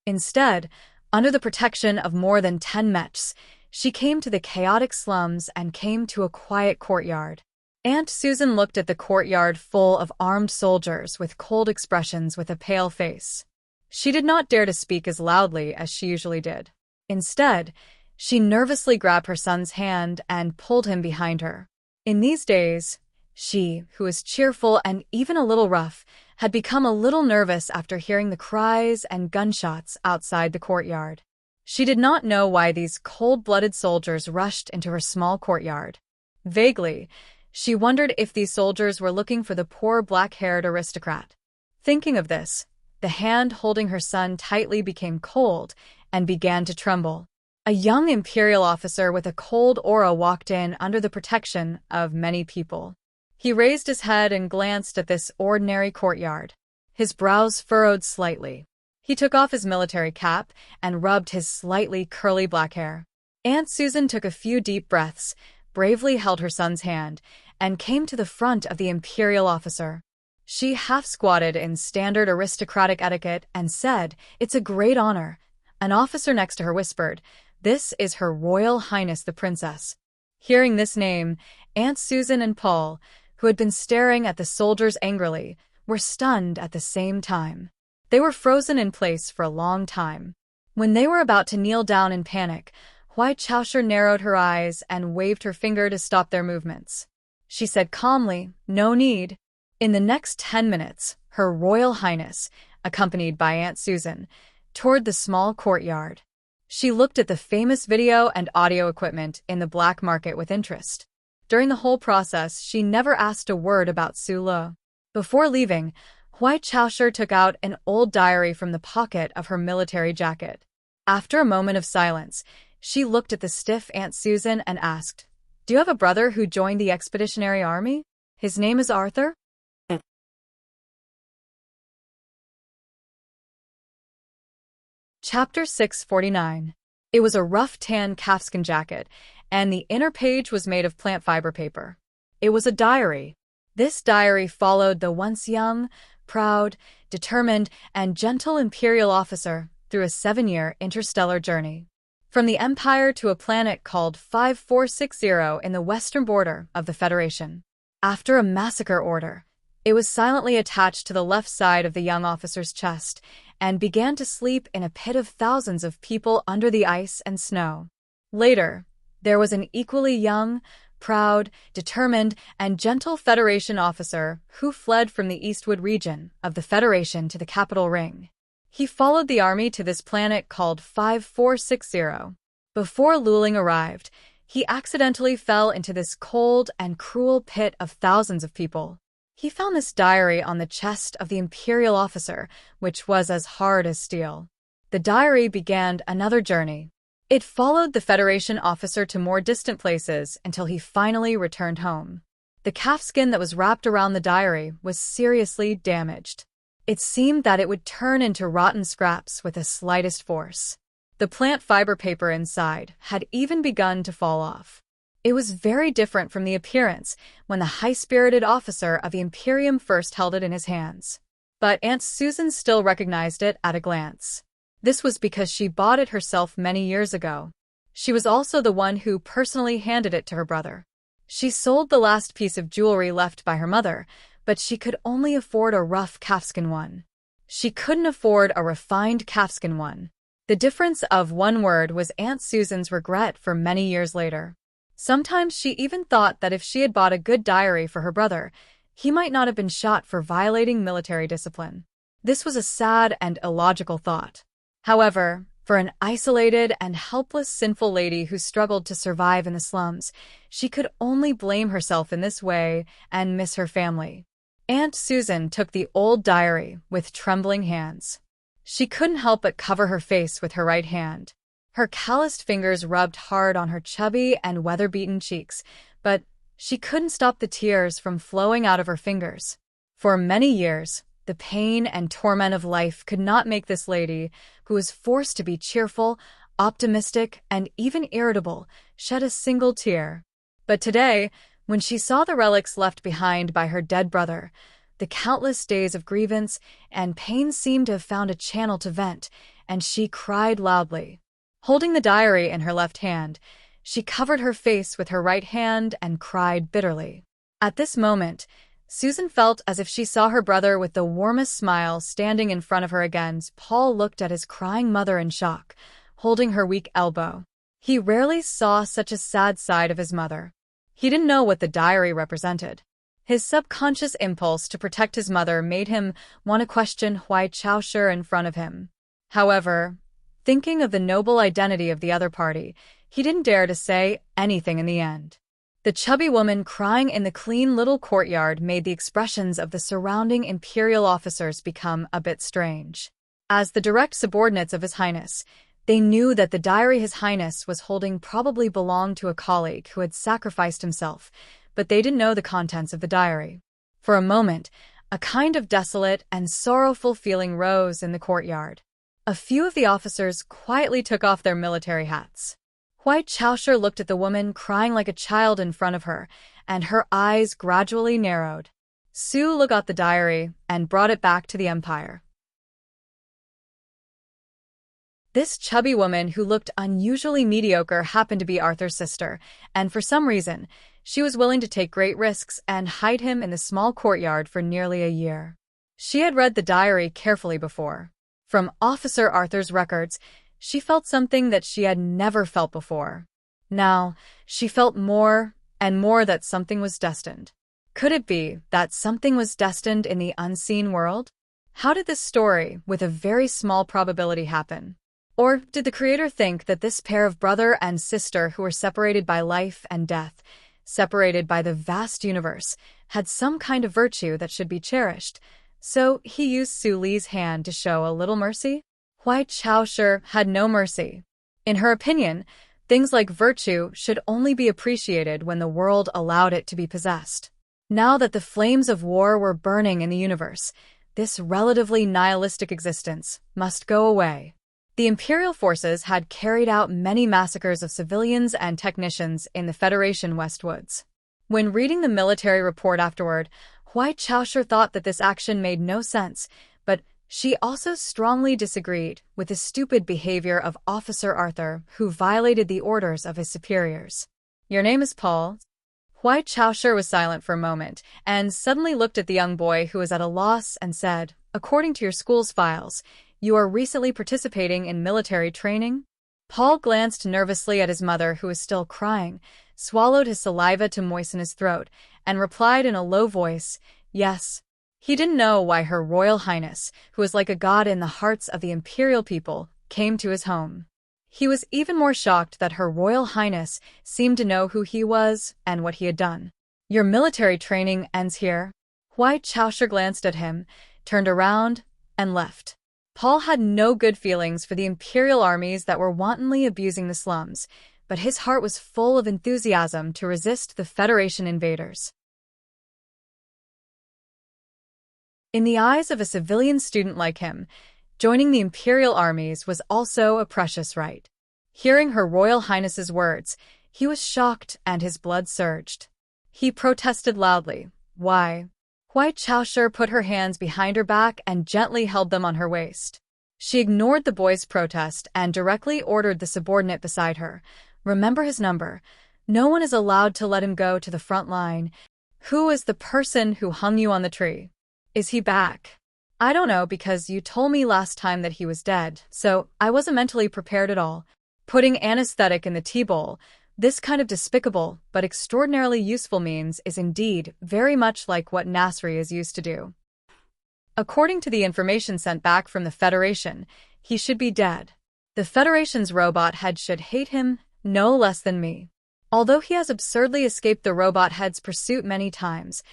Instead, under the protection of more than 10 mechs, she came to the chaotic slums and came to a quiet courtyard. Aunt Susan looked at the courtyard full of armed soldiers with cold expressions with a pale face. She did not dare to speak as loudly as she usually did. Instead, she nervously grabbed her son's hand and pulled him behind her. In these days, she, who was cheerful and even a little rough, had become a little nervous after hearing the cries and gunshots outside the courtyard. She did not know why these cold-blooded soldiers rushed into her small courtyard. Vaguely, she wondered if these soldiers were looking for the poor black-haired aristocrat. Thinking of this, the hand holding her son tightly became cold and began to tremble. A young imperial officer with a cold aura walked in under the protection of many people. He raised his head and glanced at this ordinary courtyard. His brows furrowed slightly. He took off his military cap and rubbed his slightly curly black hair. Aunt Susan took a few deep breaths, bravely held her son's hand, and came to the front of the imperial officer. She half-squatted in standard aristocratic etiquette and said, "It's a great honor." An officer next to her whispered, "This is Her Royal Highness the Princess." Hearing this name, Aunt Susan and Paul, who had been staring at the soldiers angrily, were stunned at the same time. They were frozen in place for a long time. When they were about to kneel down in panic, Huai Chaoshi narrowed her eyes and waved her finger to stop their movements. She said calmly, "No need." In the next 10 minutes, Her Royal Highness, accompanied by Aunt Susan, toured the small courtyard. She looked at the famous video and audio equipment in the black market with interest. During the whole process, she never asked a word about Sulu. Before leaving, Huai Chaoshi took out an old diary from the pocket of her military jacket. After a moment of silence, she looked at the stiff Aunt Susan and asked, "Do you have a brother who joined the Expeditionary Army? His name is Arthur?" Chapter 649. It was a rough tan calfskin jacket, and the inner page was made of plant fiber paper. It was a diary. This diary followed the once young, proud, determined, and gentle imperial officer through a 7-year interstellar journey. from the Empire to a planet called 5460 in the western border of the Federation. After a massacre order, it was silently attached to the left side of the young officer's chest and began to sleep in a pit of thousands of people under the ice and snow. Later, there was an equally young, proud, determined, and gentle Federation officer who fled from the Eastwood region of the Federation to the Capital Ring. He followed the army to this planet called 5460. Before Luling arrived, he accidentally fell into this cold and cruel pit of thousands of people. He found this diary on the chest of the Imperial officer, which was as hard as steel. The diary began another journey. It followed the Federation officer to more distant places until he finally returned home. The calfskin that was wrapped around the diary was seriously damaged. It seemed that it would turn into rotten scraps with the slightest force. The plant fiber paper inside had even begun to fall off. It was very different from the appearance when the high-spirited officer of the Imperium first held it in his hands. But Aunt Susan still recognized it at a glance. This was because she bought it herself many years ago. She was also the one who personally handed it to her brother. She sold the last piece of jewelry left by her mother, but she could only afford a rough calfskin one. She couldn't afford a refined calfskin one. The difference of one word was Aunt Susan's regret for many years later. Sometimes she even thought that if she had bought a good diary for her brother, he might not have been shot for violating military discipline. This was a sad and illogical thought. However, for an isolated and helpless sinful lady who struggled to survive in the slums, she could only blame herself in this way and miss her family. Aunt Susan took the old diary with trembling hands. She couldn't help but cover her face with her right hand. Her calloused fingers rubbed hard on her chubby and weather-beaten cheeks, but she couldn't stop the tears from flowing out of her fingers. For many years, the pain and torment of life could not make this lady, who was forced to be cheerful, optimistic, and even irritable, shed a single tear. But today, when she saw the relics left behind by her dead brother, the countless days of grievance and pain seemed to have found a channel to vent, and she cried loudly. Holding the diary in her left hand, she covered her face with her right hand and cried bitterly. At this moment, Susan felt as if she saw her brother with the warmest smile standing in front of her again. Paul looked at his crying mother in shock, holding her weak elbow. He rarely saw such a sad side of his mother. He didn't know what the diary represented. His subconscious impulse to protect his mother made him want to question Hui Chaoshi in front of him. However, thinking of the noble identity of the other party, he didn't dare to say anything in the end. The chubby woman crying in the clean little courtyard made the expressions of the surrounding imperial officers become a bit strange. As the direct subordinates of His Highness, they knew that the diary His Highness was holding probably belonged to a colleague who had sacrificed himself, but they didn't know the contents of the diary. For a moment, a kind of desolate and sorrowful feeling rose in the courtyard. A few of the officers quietly took off their military hats. Hui Chaoshi looked at the woman crying like a child in front of her, and her eyes gradually narrowed. Su got the diary and brought it back to the Empire. This chubby woman who looked unusually mediocre happened to be Arthur's sister, and for some reason, she was willing to take great risks and hide him in the small courtyard for nearly a year. She had read the diary carefully before. From Officer Arthur's records, she felt something that she had never felt before. Now, she felt more and more that something was destined. Could it be that something was destined in the unseen world? How did this story, with a very small probability, happen? Or did the creator think that this pair of brother and sister who were separated by life and death, separated by the vast universe, had some kind of virtue that should be cherished? So he used Su Li's hand to show a little mercy? Hui Chaoshi had no mercy. In her opinion, things like virtue should only be appreciated when the world allowed it to be possessed. Now that the flames of war were burning in the universe, this relatively nihilistic existence must go away. The Imperial forces had carried out many massacres of civilians and technicians in the Federation Westwoods. When reading the military report afterward, Hui Chaoshi thought that this action made no sense, but She also strongly disagreed with the stupid behavior of Officer Arthur, who violated the orders of his superiors. "Your name is Paul?" Huai Chaosher was silent for a moment, and suddenly looked at the young boy who was at a loss and said, "According to your school's files, you are recently participating in military training?" Paul glanced nervously at his mother, who was still crying, swallowed his saliva to moisten his throat, and replied in a low voice, "Yes." He didn't know why Her Royal Highness, who was like a god in the hearts of the imperial people, came to his home. He was even more shocked that Her Royal Highness seemed to know who he was and what he had done. "Your military training ends here?" Huai Chaosher glanced at him, turned around, and left. Paul had no good feelings for the imperial armies that were wantonly abusing the slums, but his heart was full of enthusiasm to resist the Federation invaders. In the eyes of a civilian student like him, joining the imperial armies was also a precious right. Hearing Her Royal Highness's words, he was shocked and his blood surged. He protested loudly. "Why?" Huai Chaosher put her hands behind her back and gently held them on her waist. She ignored the boy's protest and directly ordered the subordinate beside her, "Remember his number. No one is allowed to let him go to the front line. Who is the person who hung you on the tree? Is he back?" "I don't know, because you told me last time that he was dead, so I wasn't mentally prepared at all." Putting anesthetic in the tea bowl, this kind of despicable but extraordinarily useful means is indeed very much like what Nasri is used to do. According to the information sent back from the Federation, he should be dead. The Federation's robot head should hate him no less than me. Although he has absurdly escaped the robot head's pursuit many times,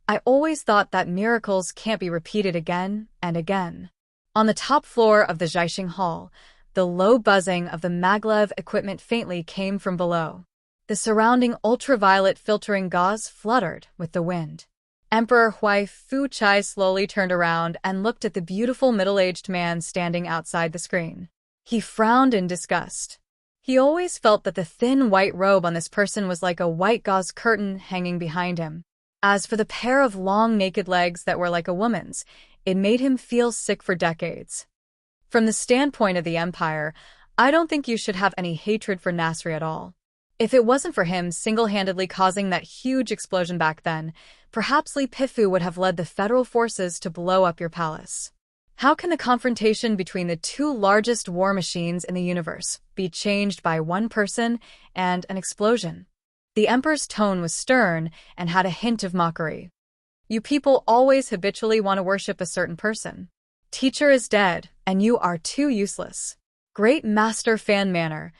I always thought that miracles can't be repeated again and again. On the top floor of the Zhaixing Hall, the low buzzing of the maglev equipment faintly came from below. The surrounding ultraviolet filtering gauze fluttered with the wind. Emperor Huai Fuchai slowly turned around and looked at the beautiful middle-aged man standing outside the screen. He frowned in disgust. He always felt that the thin white robe on this person was like a white gauze curtain hanging behind him. As for the pair of long naked legs that were like a woman's, it made him feel sick for decades. From the standpoint of the Empire, I don't think you should have any hatred for Nasri at all. If it wasn't for him single-handedly causing that huge explosion back then, perhaps Li Pifu would have led the federal forces to blow up your palace. How can the confrontation between the two largest war machines in the universe be changed by one person and an explosion? The Emperor's tone was stern and had a hint of mockery. "You people always habitually want to worship a certain person. Teacher is dead, and you are too useless. Great Master Fan Manor,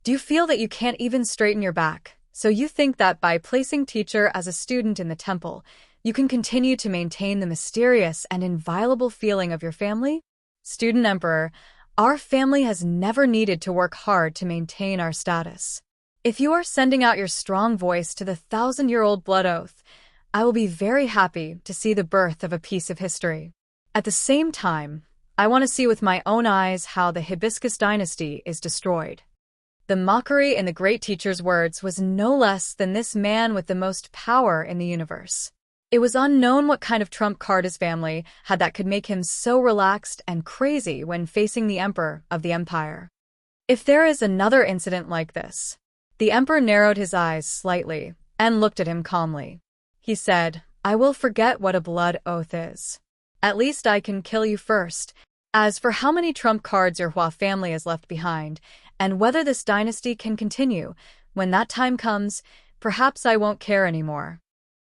do you feel that you can't even straighten your back, so you think that by placing Teacher as a student in the temple, you can continue to maintain the mysterious and inviolable feeling of your family? Student Emperor, our family has never needed to work hard to maintain our status. If you are sending out your strong voice to the 1,000-year-old blood oath, I will be very happy to see the birth of a piece of history. At the same time, I want to see with my own eyes how the Hibiscus dynasty is destroyed." The mockery in the great teacher's words was no less than this man with the most power in the universe. It was unknown what kind of trump card his family had that could make him so relaxed and crazy when facing the Emperor of the Empire. If there is another incident like this... The Emperor narrowed his eyes slightly and looked at him calmly. He said, "I will forget what a blood oath is. At least I can kill you first. As for how many trump cards your Hua family has left behind, and whether this dynasty can continue, when that time comes, perhaps I won't care anymore."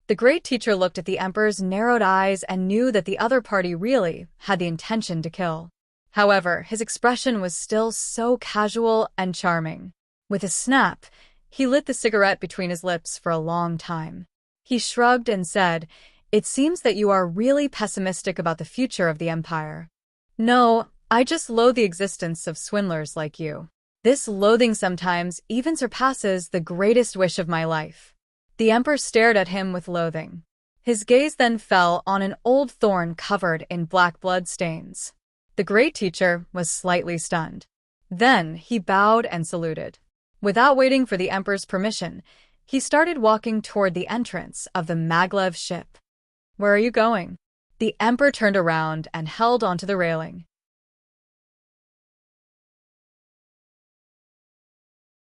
The great teacher looked at the Emperor's narrowed eyes and knew that the other party really had the intention to kill. However, his expression was still so casual and charming. With a snap, he lit the cigarette between his lips for a long time. He shrugged and said, "It seems that you are really pessimistic about the future of the Empire." "No, I just loathe the existence of swindlers like you. This loathing sometimes even surpasses the greatest wish of my life." The Emperor stared at him with loathing. His gaze then fell on an old thorn covered in black blood stains. The great teacher was slightly stunned. Then he bowed and saluted. Without waiting for the Emperor's permission, he started walking toward the entrance of the maglev ship. "Where are you going?" The emperor turned around and held onto the railing.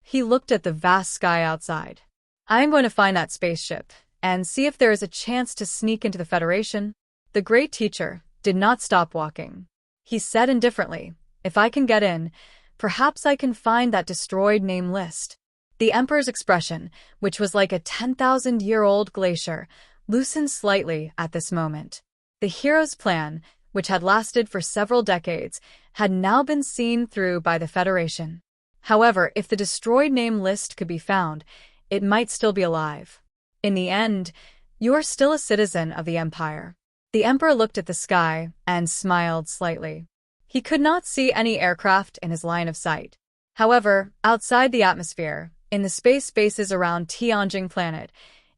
He looked at the vast sky outside. "I'm going to find that spaceship and see if there is a chance to sneak into the Federation." The great teacher did not stop walking. He said indifferently, "If I can get in, perhaps I can find that destroyed name list." The emperor's expression, which was like a 10,000-year-old glacier, loosened slightly at this moment. The hero's plan, which had lasted for several decades, had now been seen through by the Federation. However, if the destroyed name list could be found, it might still be alive. In the end, you are still a citizen of the Empire. The emperor looked at the sky and smiled slightly. He could not see any aircraft in his line of sight. However, outside the atmosphere, in the space bases around Enchanting planet,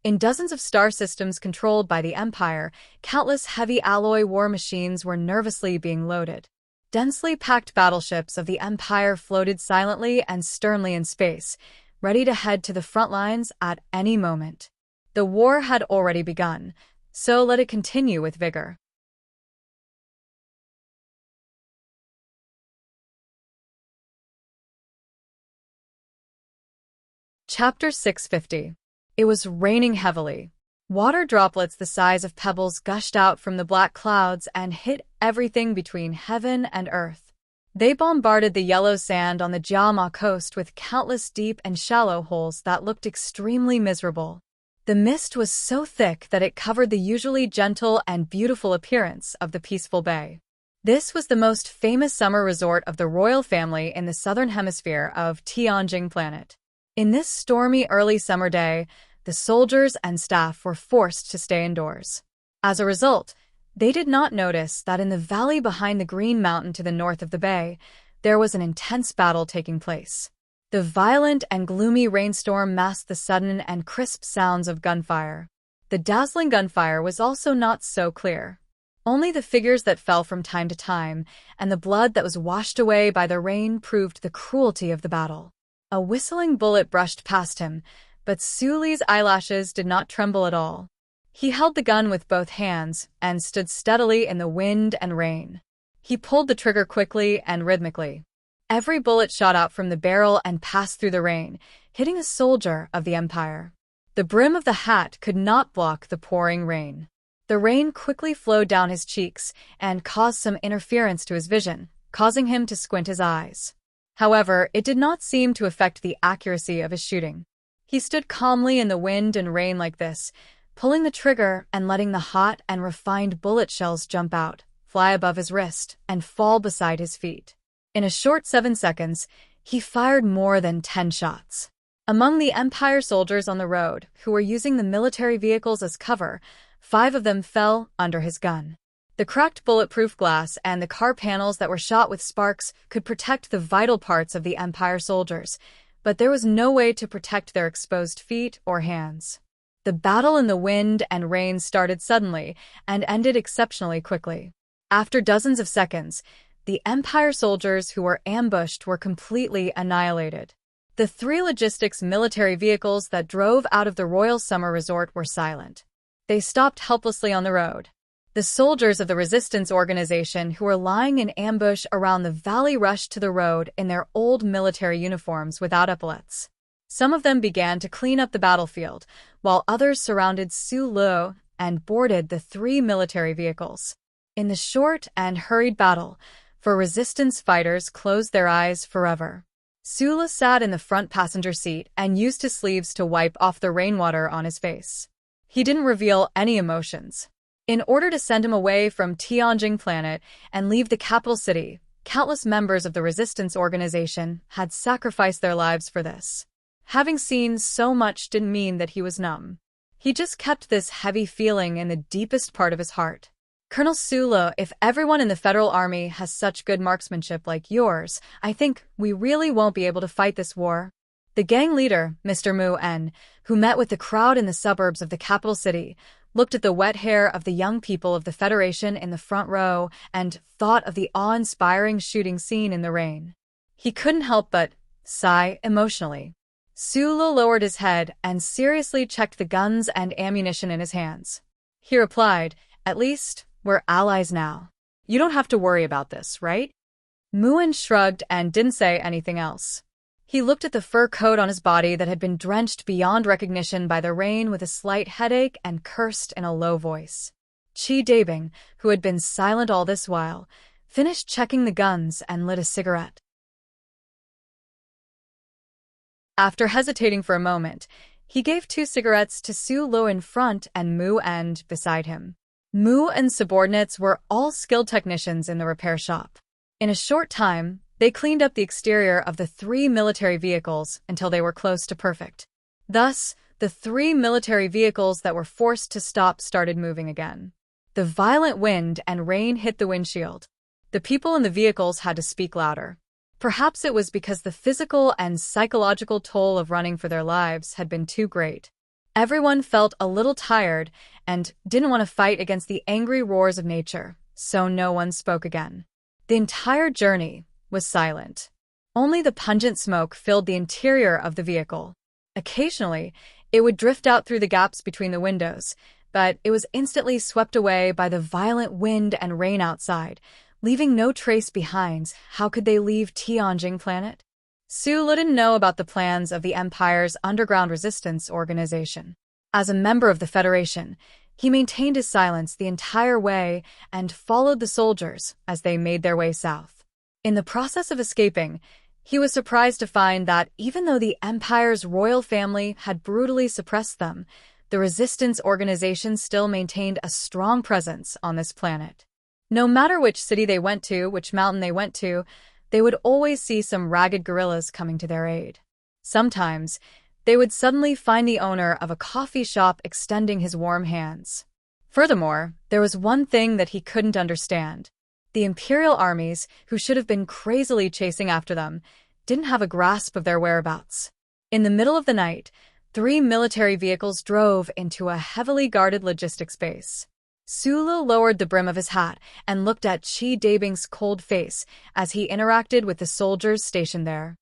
in dozens of star systems controlled by the Empire, countless heavy alloy war machines were nervously being loaded. Densely packed battleships of the Empire floated silently and sternly in space, ready to head to the front lines at any moment. The war had already begun, so let it continue with vigor. Chapter 650. It was raining heavily. Water droplets the size of pebbles gushed out from the black clouds and hit everything between heaven and earth. They bombarded the yellow sand on the Jama coast with countless deep and shallow holes that looked extremely miserable. The mist was so thick that it covered the usually gentle and beautiful appearance of the peaceful bay. This was the most famous summer resort of the royal family in the southern hemisphere of Enchanting planet. In this stormy early summer day, the soldiers and staff were forced to stay indoors. As a result, they did not notice that in the valley behind the Green Mountain to the north of the bay, there was an intense battle taking place. The violent and gloomy rainstorm masked the sudden and crisp sounds of gunfire. The dazzling gunfire was also not so clear. Only the figures that fell from time to time and the blood that was washed away by the rain proved the cruelty of the battle. A whistling bullet brushed past him, but Suli's eyelashes did not tremble at all. He held the gun with both hands and stood steadily in the wind and rain. He pulled the trigger quickly and rhythmically. Every bullet shot out from the barrel and passed through the rain, hitting a soldier of the Empire. The brim of the hat could not block the pouring rain. The rain quickly flowed down his cheeks and caused some interference to his vision, causing him to squint his eyes. However, it did not seem to affect the accuracy of his shooting. He stood calmly in the wind and rain like this, pulling the trigger and letting the hot and refined bullet shells jump out, fly above his wrist, and fall beside his feet. In a short 7 seconds, he fired more than 10 shots. Among the Empire soldiers on the road, who were using the military vehicles as cover, 5 of them fell under his gun. The cracked bulletproof glass and the car panels that were shot with sparks could protect the vital parts of the Empire soldiers, but there was no way to protect their exposed feet or hands. The battle in the wind and rain started suddenly and ended exceptionally quickly. After dozens of seconds, the Empire soldiers who were ambushed were completely annihilated. The 3 logistics military vehicles that drove out of the Royal Summer Resort were silent. They stopped helplessly on the road. The soldiers of the resistance organization who were lying in ambush around the valley rushed to the road in their old military uniforms without epaulets. Some of them began to clean up the battlefield, while others surrounded Sulu and boarded the 3 military vehicles. In the short and hurried battle, for resistance fighters closed their eyes forever. Sulu sat in the front passenger seat and used his sleeves to wipe off the rainwater on his face. He didn't reveal any emotions. In order to send him away from Enchanting planet and leave the capital city, countless members of the resistance organization had sacrificed their lives for this. Having seen so much didn't mean that he was numb. He just kept this heavy feeling in the deepest part of his heart. Colonel Sulu, if everyone in the Federal Army has such good marksmanship like yours, I think we really won't be able to fight this war. The gang leader, Mr. Mu En, who met with the crowd in the suburbs of the capital city, looked at the wet hair of the young people of the Federation in the front row and thought of the awe-inspiring shooting scene in the rain. He couldn't help but sigh emotionally. Sulu lowered his head and seriously checked the guns and ammunition in his hands. He replied, "At least, We're allies now. You don't have to worry about this, right? Muin shrugged and didn't say anything else. He looked at the fur coat on his body that had been drenched beyond recognition by the rain with a slight headache and cursed in a low voice. Chi Dabing, who had been silent all this while, finished checking the guns and lit a cigarette. After hesitating for a moment, he gave 2 cigarettes to Su Lo in front and Mu En beside him. Mu En's subordinates were all skilled technicians in the repair shop. In a short time, they cleaned up the exterior of the 3 military vehicles until they were close to perfect. Thus, the 3 military vehicles that were forced to stop started moving again. The violent wind and rain hit the windshield. The people in the vehicles had to speak louder. Perhaps it was because the physical and psychological toll of running for their lives had been too great. Everyone felt a little tired and didn't want to fight against the angry roars of nature, so no one spoke again. The entire journey was silent. Only the pungent smoke filled the interior of the vehicle. Occasionally, it would drift out through the gaps between the windows, but it was instantly swept away by the violent wind and rain outside, leaving no trace behind. How could they leave Tianjing planet? Su Lo didn't know about the plans of the Empire's underground resistance organization. As a member of the Federation, he maintained his silence the entire way and followed the soldiers as they made their way south. In the process of escaping, he was surprised to find that even though the Empire's royal family had brutally suppressed them, the resistance organization still maintained a strong presence on this planet. No matter which city they went to, which mountain they went to, they would always see some ragged guerrillas coming to their aid. Sometimes, they would suddenly find the owner of a coffee shop extending his warm hands. Furthermore, there was one thing that he couldn't understand. The Imperial armies, who should have been crazily chasing after them, didn't have a grasp of their whereabouts. In the middle of the night, 3 military vehicles drove into a heavily guarded logistics base. Su Lo lowered the brim of his hat and looked at Chi Dabing's cold face as he interacted with the soldiers stationed there.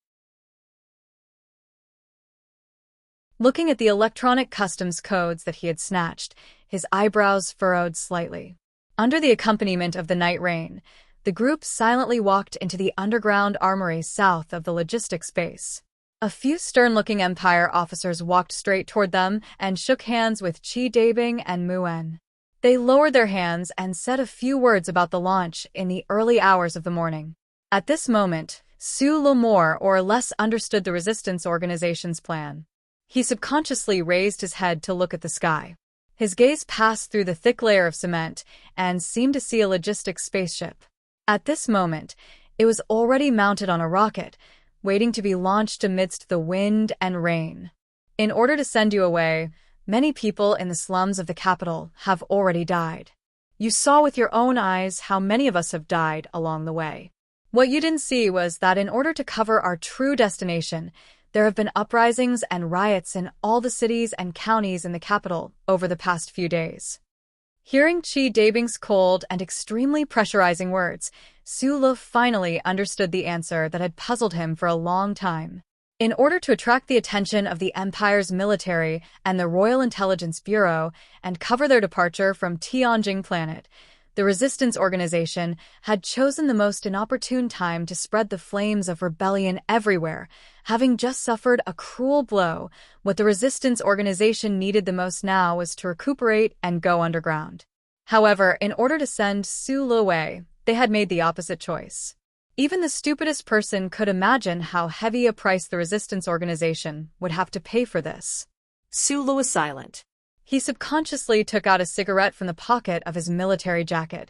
Looking at the electronic customs codes that he had snatched, his eyebrows furrowed slightly. Under the accompaniment of the night rain, the group silently walked into the underground armory south of the logistics base. A few stern-looking Empire officers walked straight toward them and shook hands with Chi Dabing and Mu En. They lowered their hands and said a few words about the launch in the early hours of the morning. At this moment, Su Lo more or less understood the resistance organization's plan. He subconsciously raised his head to look at the sky. His gaze passed through the thick layer of cement and seemed to see a logistics spaceship. At this moment, it was already mounted on a rocket, waiting to be launched amidst the wind and rain. In order to send you away, many people in the slums of the capital have already died. You saw with your own eyes how many of us have died along the way. What you didn't see was that in order to cover our true destination, there have been uprisings and riots in all the cities and counties in the capital over the past few days. Hearing Chi Dabing's cold and extremely pressurizing words, Su Lo finally understood the answer that had puzzled him for a long time. In order to attract the attention of the Empire's military and the Royal Intelligence Bureau and cover their departure from Tianjing planet, the resistance organization had chosen the most inopportune time to spread the flames of rebellion everywhere. Having just suffered a cruel blow, what the resistance organization needed the most now was to recuperate and go underground. However, in order to send Su Lo away, they had made the opposite choice. Even the stupidest person could imagine how heavy a price the resistance organization would have to pay for this. Su Lo was silent. He subconsciously took out a cigarette from the pocket of his military jacket,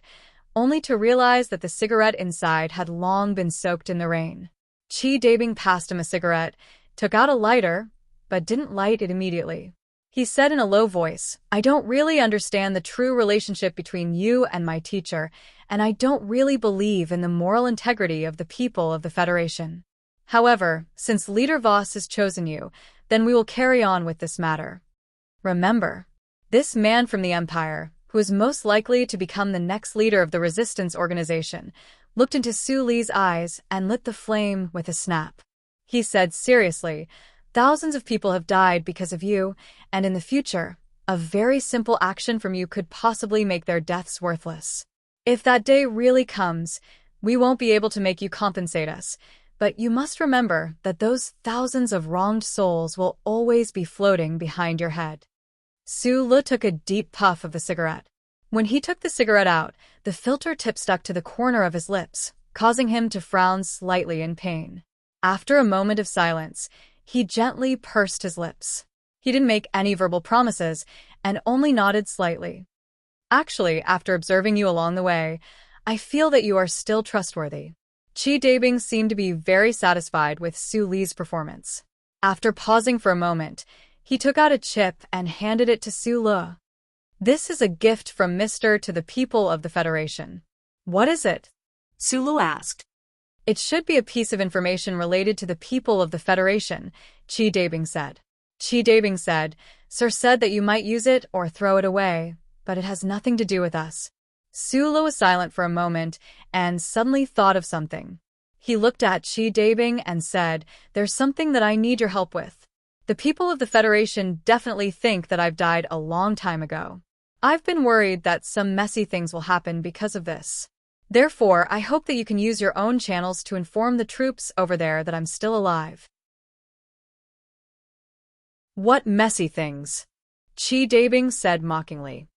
only to realize that the cigarette inside had long been soaked in the rain. Chi Dabing passed him a cigarette, took out a lighter, but didn't light it immediately. He said in a low voice, "I don't really understand the true relationship between you and my teacher, and I don't really believe in the moral integrity of the people of the Federation. However, since Leader Voss has chosen you, then we will carry on with this matter. Remember, this man from the Empire, who is most likely to become the next leader of the resistance organization, looked into Su Li's eyes and lit the flame with a snap. He said seriously, "Thousands of people have died because of you, and in the future, A very simple action from you could possibly make their deaths worthless. If that day really comes, we won't be able to make you compensate us, but you must remember that those thousands of wronged souls will always be floating behind your head. Su Le took a deep puff of the cigarette. When he took the cigarette out, the filter tip stuck to the corner of his lips, causing him to frown slightly in pain. After a moment of silence, he gently pursed his lips. He didn't make any verbal promises and only nodded slightly. Actually, after observing you along the way, I feel that you are still trustworthy. Chi Dabing seemed to be very satisfied with Su Le's performance. After pausing for a moment, he took out a chip and handed it to Su Le. This is a gift from Mr. to the people of the Federation. What is it? Su Le asked. It should be a piece of information related to the people of the Federation, Chi Dabing said. Chi Dabing said, Sir said that you might use it or throw it away, but it has nothing to do with us. Su Le was silent for a moment and suddenly thought of something. He looked at Chi Dabing and said, There's something that I need your help with. The people of the Federation definitely think that I've died a long time ago. I've been worried that some messy things will happen because of this. Therefore, I hope that you can use your own channels to inform the troops over there that I'm still alive. What messy things? Chi Dabing said mockingly.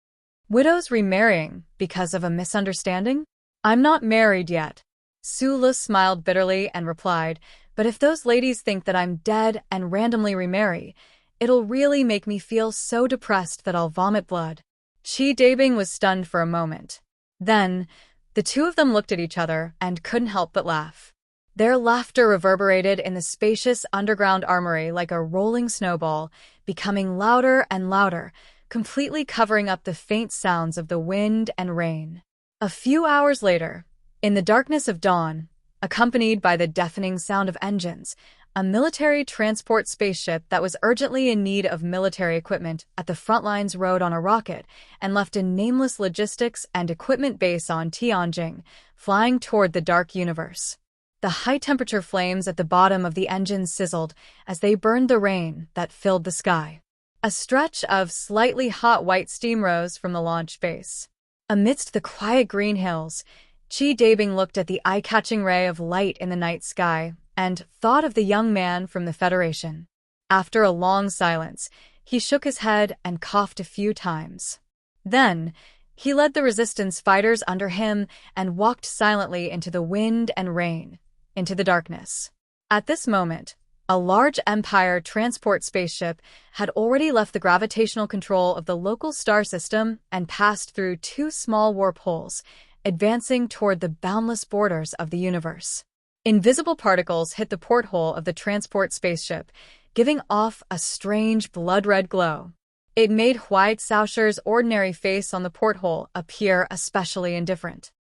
Widows remarrying because of a misunderstanding? I'm not married yet. Su Le smiled bitterly and replied, But if those ladies think that I'm dead and randomly remarry, it'll really make me feel so depressed that I'll vomit blood. Chi Dabing was stunned for a moment. Then, the two of them looked at each other and couldn't help but laugh. Their laughter reverberated in the spacious underground armory like a rolling snowball, becoming louder and louder, completely covering up the faint sounds of the wind and rain. A few hours later, in the darkness of dawn, accompanied by the deafening sound of engines, a military transport spaceship that was urgently in need of military equipment at the front lines rode on a rocket and left a nameless logistics and equipment base on Tianjing, flying toward the dark universe. The high-temperature flames at the bottom of the engine sizzled as they burned the rain that filled the sky. A stretch of slightly hot white steam rose from the launch base. Amidst the quiet green hills, Chi Dabing looked at the eye-catching ray of light in the night sky and thought of the young man from the Federation. After a long silence, he shook his head and coughed a few times. Then, he led the resistance fighters under him and walked silently into the wind and rain, into the darkness. At this moment, a large Empire transport spaceship had already left the gravitational control of the local star system and passed through two small warp holes, advancing toward the boundless borders of the universe. Invisible particles hit the porthole of the transport spaceship, giving off a strange blood-red glow. It made Huai Caoshi's ordinary face on the porthole appear especially indifferent.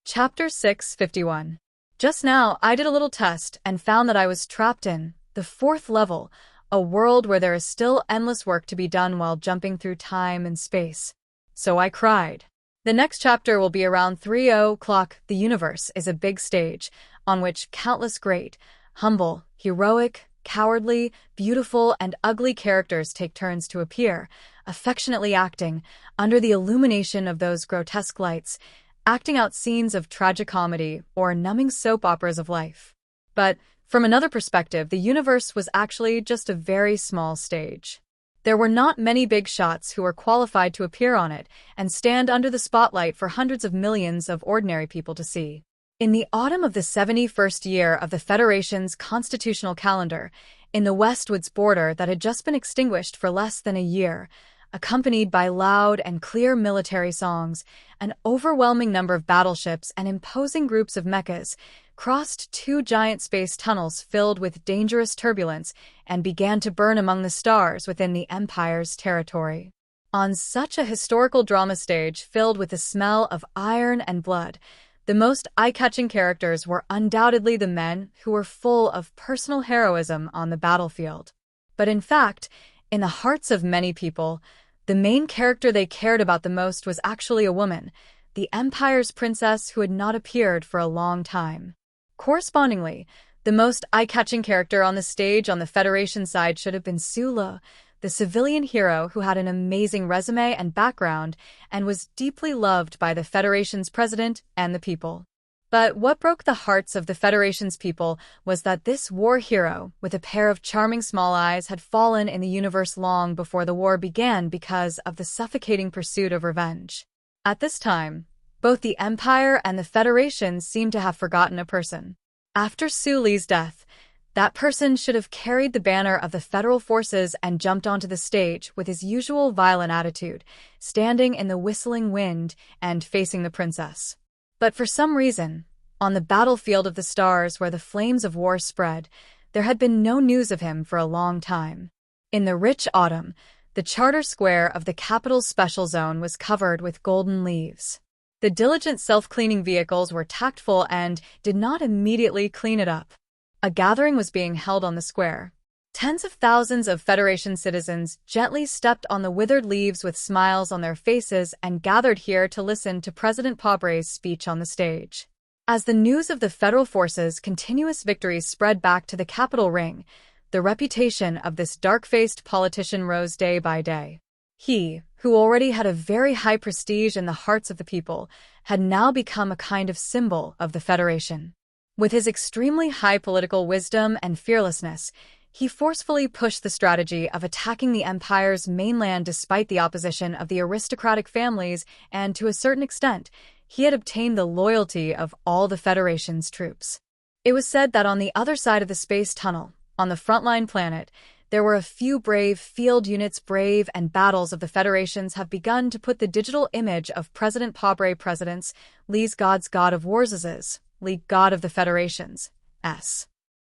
Chapter 651. Just now, I did a little test and found that I was trapped in the fourth level, a world where there is still endless work to be done while jumping through time and space. So I cried. The next chapter will be around 3:00. The universe is a big stage, on which countless great, humble, heroic, cowardly, beautiful, and ugly characters take turns to appear, affectionately acting, under the illumination of those grotesque lights, acting out scenes of tragicomedy or numbing soap operas of life. But, from another perspective, the universe was actually just a very small stage. There were not many big shots who were qualified to appear on it and stand under the spotlight for hundreds of millions of ordinary people to see. In the autumn of the 71st year of the Federation's constitutional calendar, in the Westwoods border that had just been extinguished for less than a year, accompanied by loud and clear military songs, an overwhelming number of battleships and imposing groups of mechas crossed two giant space tunnels filled with dangerous turbulence and began to burn among the stars within the Empire's territory. On such a historical drama stage filled with the smell of iron and blood, the most eye-catching characters were undoubtedly the men who were full of personal heroism on the battlefield. But in fact, in the hearts of many people, the main character they cared about the most was actually a woman, the Empire's princess who had not appeared for a long time. Correspondingly, The most eye-catching character on the stage on the Federation side should have been Sulu, the civilian hero who had an amazing resume and background and was deeply loved by the Federation's president and the people. But what broke the hearts of the Federation's people was that this war hero, with a pair of charming small eyes, had fallen in the universe long before the war began because of the suffocating pursuit of revenge. At this time, both the Empire and the Federation seemed to have forgotten a person. After Suli's death, that person should have carried the banner of the Federal forces and jumped onto the stage with his usual violent attitude, standing in the whistling wind and facing the princess. But for some reason, on the battlefield of the stars where the flames of war spread, there had been no news of him for a long time. In the rich autumn, the charter square of the capital's special zone was covered with golden leaves. The diligent self-cleaning vehicles were tactful and did not immediately clean it up. A gathering was being held on the square. Tens of thousands of Federation citizens gently stepped on the withered leaves with smiles on their faces and gathered here to listen to President Pobre's speech on the stage. As the news of the Federal forces' continuous victories spread back to the Capitol ring, the reputation of this dark-faced politician rose day by day. He, who already had a very high prestige in the hearts of the people, had now become a kind of symbol of the Federation. With his extremely high political wisdom and fearlessness, he forcefully pushed the strategy of attacking the Empire's mainland despite the opposition of the aristocratic families, and to a certain extent, he had obtained the loyalty of all the Federation's troops. It was said that on the other side of the space tunnel, on the frontline planet, there were a few brave field units. Brave and battles of the Federations have begun to put the digital image of President Pobre President's, Lee's God's God of Wars's, Lee God of the Federations, S.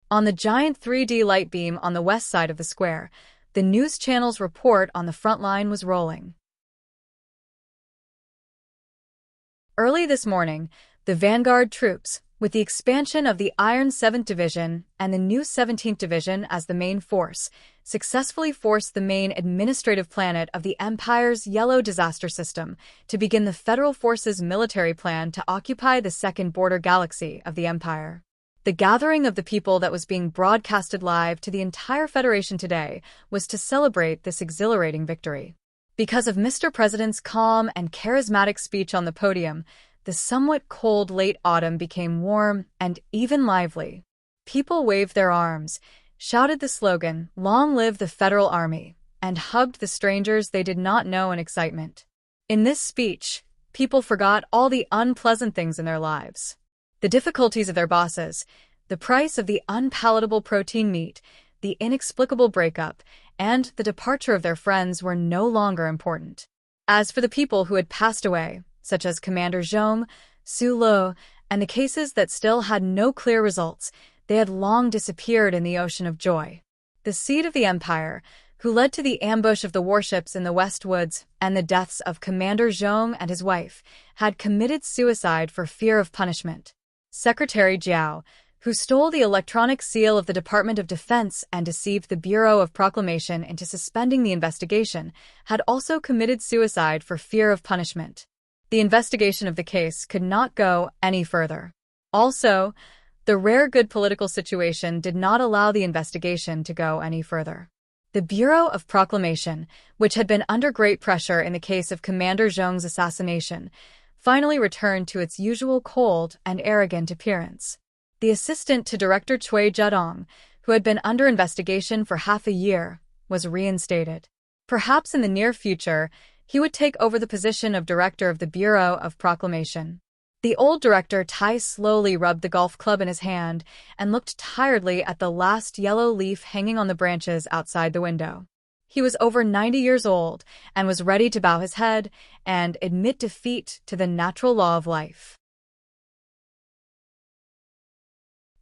On the giant 3D light beam on the west side of the square, the news channel's report on the front line was rolling. Early this morning, the vanguard troops, with the expansion of the Iron 7th Division and the new 17th Division as the main force, successfully forced the main administrative planet of the Empire's Yellow Disaster System to begin the Federal Forces' military plan to occupy the second border galaxy of the Empire. The gathering of the people that was being broadcasted live to the entire Federation today was to celebrate this exhilarating victory. Because of Mr. President's calm and charismatic speech on the podium, the somewhat cold late autumn became warm and even lively. People waved their arms, shouted the slogan, "Long live the Federal Army," and hugged the strangers they did not know in excitement. In this speech, people forgot all the unpleasant things in their lives. The difficulties of their bosses, the price of the unpalatable protein meat, the inexplicable breakup, and the departure of their friends were no longer important. As for the people who had passed away, such as Commander Zhong, Sulu, and the cases that still had no clear results, they had long disappeared in the ocean of joy. The seed of the Empire, who led to the ambush of the warships in the West Woods and the deaths of Commander Zhong and his wife, had committed suicide for fear of punishment. Secretary Jiao, who stole the electronic seal of the Department of Defense and deceived the Bureau of Proclamation into suspending the investigation, had also committed suicide for fear of punishment. The investigation of the case could not go any further. Also, the rare good political situation did not allow the investigation to go any further. The Bureau of Proclamation, which had been under great pressure in the case of Commander Zhong's assassination, finally returned to its usual cold and arrogant appearance. The assistant to Director Cui Zhedong, who had been under investigation for half a year, was reinstated. Perhaps in the near future, he would take over the position of director of the Bureau of Proclamation. The old director Tai slowly rubbed the golf club in his hand and looked tiredly at the last yellow leaf hanging on the branches outside the window. He was over 90 years old and was ready to bow his head and admit defeat to the natural law of life.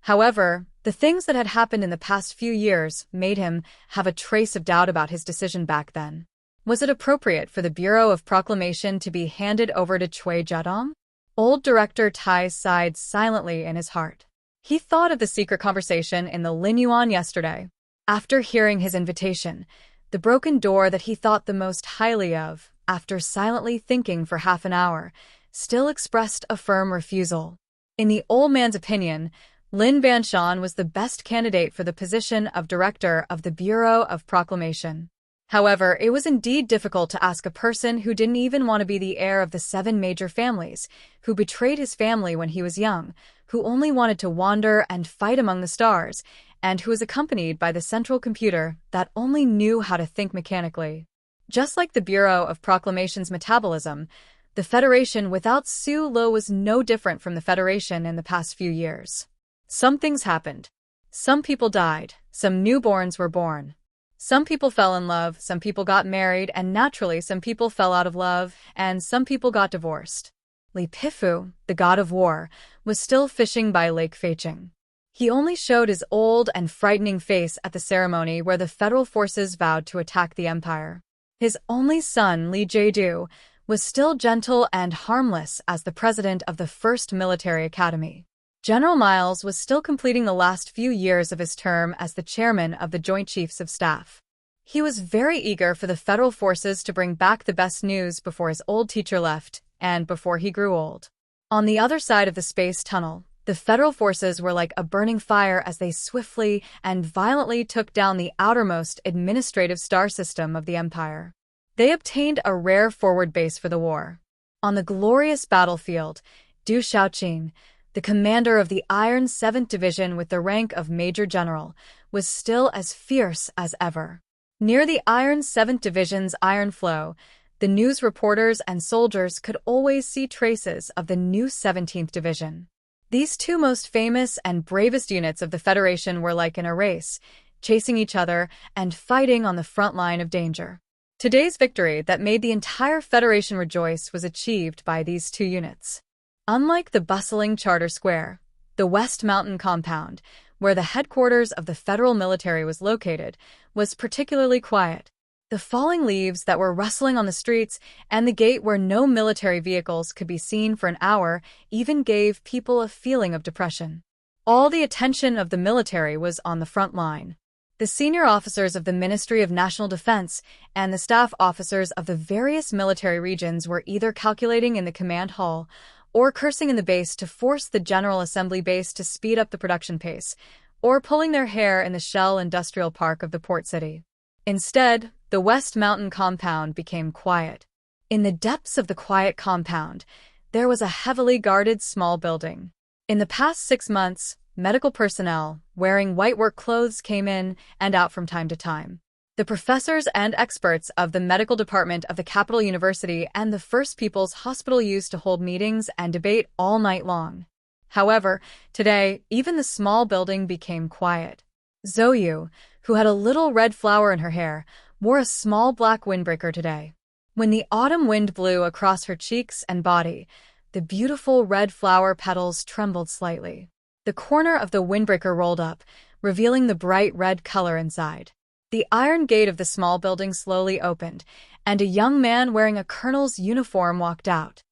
However, the things that had happened in the past few years made him have a trace of doubt about his decision back then. Was it appropriate for the Bureau of Proclamation to be handed over to Cui Zhedong? Old Director Tai sighed silently in his heart. He thought of the secret conversation in the Lin Yuan yesterday. After hearing his invitation, the broken door that he thought the most highly of, after silently thinking for half an hour, still expressed a firm refusal. In the old man's opinion, Lin Banshan was the best candidate for the position of director of the Bureau of Proclamation. However, it was indeed difficult to ask a person who didn't even want to be the heir of the 7 major families, who betrayed his family when he was young, who only wanted to wander and fight among the stars, and who was accompanied by the central computer that only knew how to think mechanically. Just like the Bureau of Proclamation's metabolism, the Federation without Su Lo was no different from the Federation in the past few years. Some things happened. Some people died, some newborns were born. Some people fell in love, some people got married, and naturally some people fell out of love, and some people got divorced. Li Pifu, the god of war, was still fishing by Lake Feiqing. He only showed his old and frightening face at the ceremony where the federal forces vowed to attack the empire. His only son, Li Jiedu, was still gentle and harmless as the president of the First Military Academy. General Miles was still completing the last few years of his term as the chairman of the Joint Chiefs of Staff. He was very eager for the federal forces to bring back the best news before his old teacher left and before he grew old. On the other side of the space tunnel, the federal forces were like a burning fire as they swiftly and violently took down the outermost administrative star system of the empire. They obtained a rare forward base for the war. On the glorious battlefield, Du Xiaoqin, the commander of the Iron 7th Division with the rank of Major General, was still as fierce as ever. Near the Iron 7th Division's iron flow, the news reporters and soldiers could always see traces of the new 17th Division. These 2 most famous and bravest units of the Federation were like in a race, chasing each other and fighting on the front line of danger. Today's victory that made the entire Federation rejoice was achieved by these 2 units. Unlike the bustling Charter Square, the West Mountain Compound, where the headquarters of the federal military was located, was particularly quiet. The falling leaves that were rustling on the streets and the gate where no military vehicles could be seen for an hour even gave people a feeling of depression. All the attention of the military was on the front line. The senior officers of the Ministry of National Defense and the staff officers of the various military regions were either calculating in the command hall or cursing in the base to force the General Assembly base to speed up the production pace, or pulling their hair in the Shell Industrial Park of the port city. Instead, the West Mountain Compound became quiet. In the depths of the quiet compound, there was a heavily guarded small building. In the past 6 months, medical personnel, wearing white work clothes, came in and out from time to time. The professors and experts of the medical department of the Capital University and the First People's Hospital used to hold meetings and debate all night long. However, today, even the small building became quiet. Zhou, who had a little red flower in her hair, wore a small black windbreaker today. When the autumn wind blew across her cheeks and body, the beautiful red flower petals trembled slightly. The corner of the windbreaker rolled up, revealing the bright red color inside. The iron gate of the small building slowly opened, and a young man wearing a colonel's uniform walked out.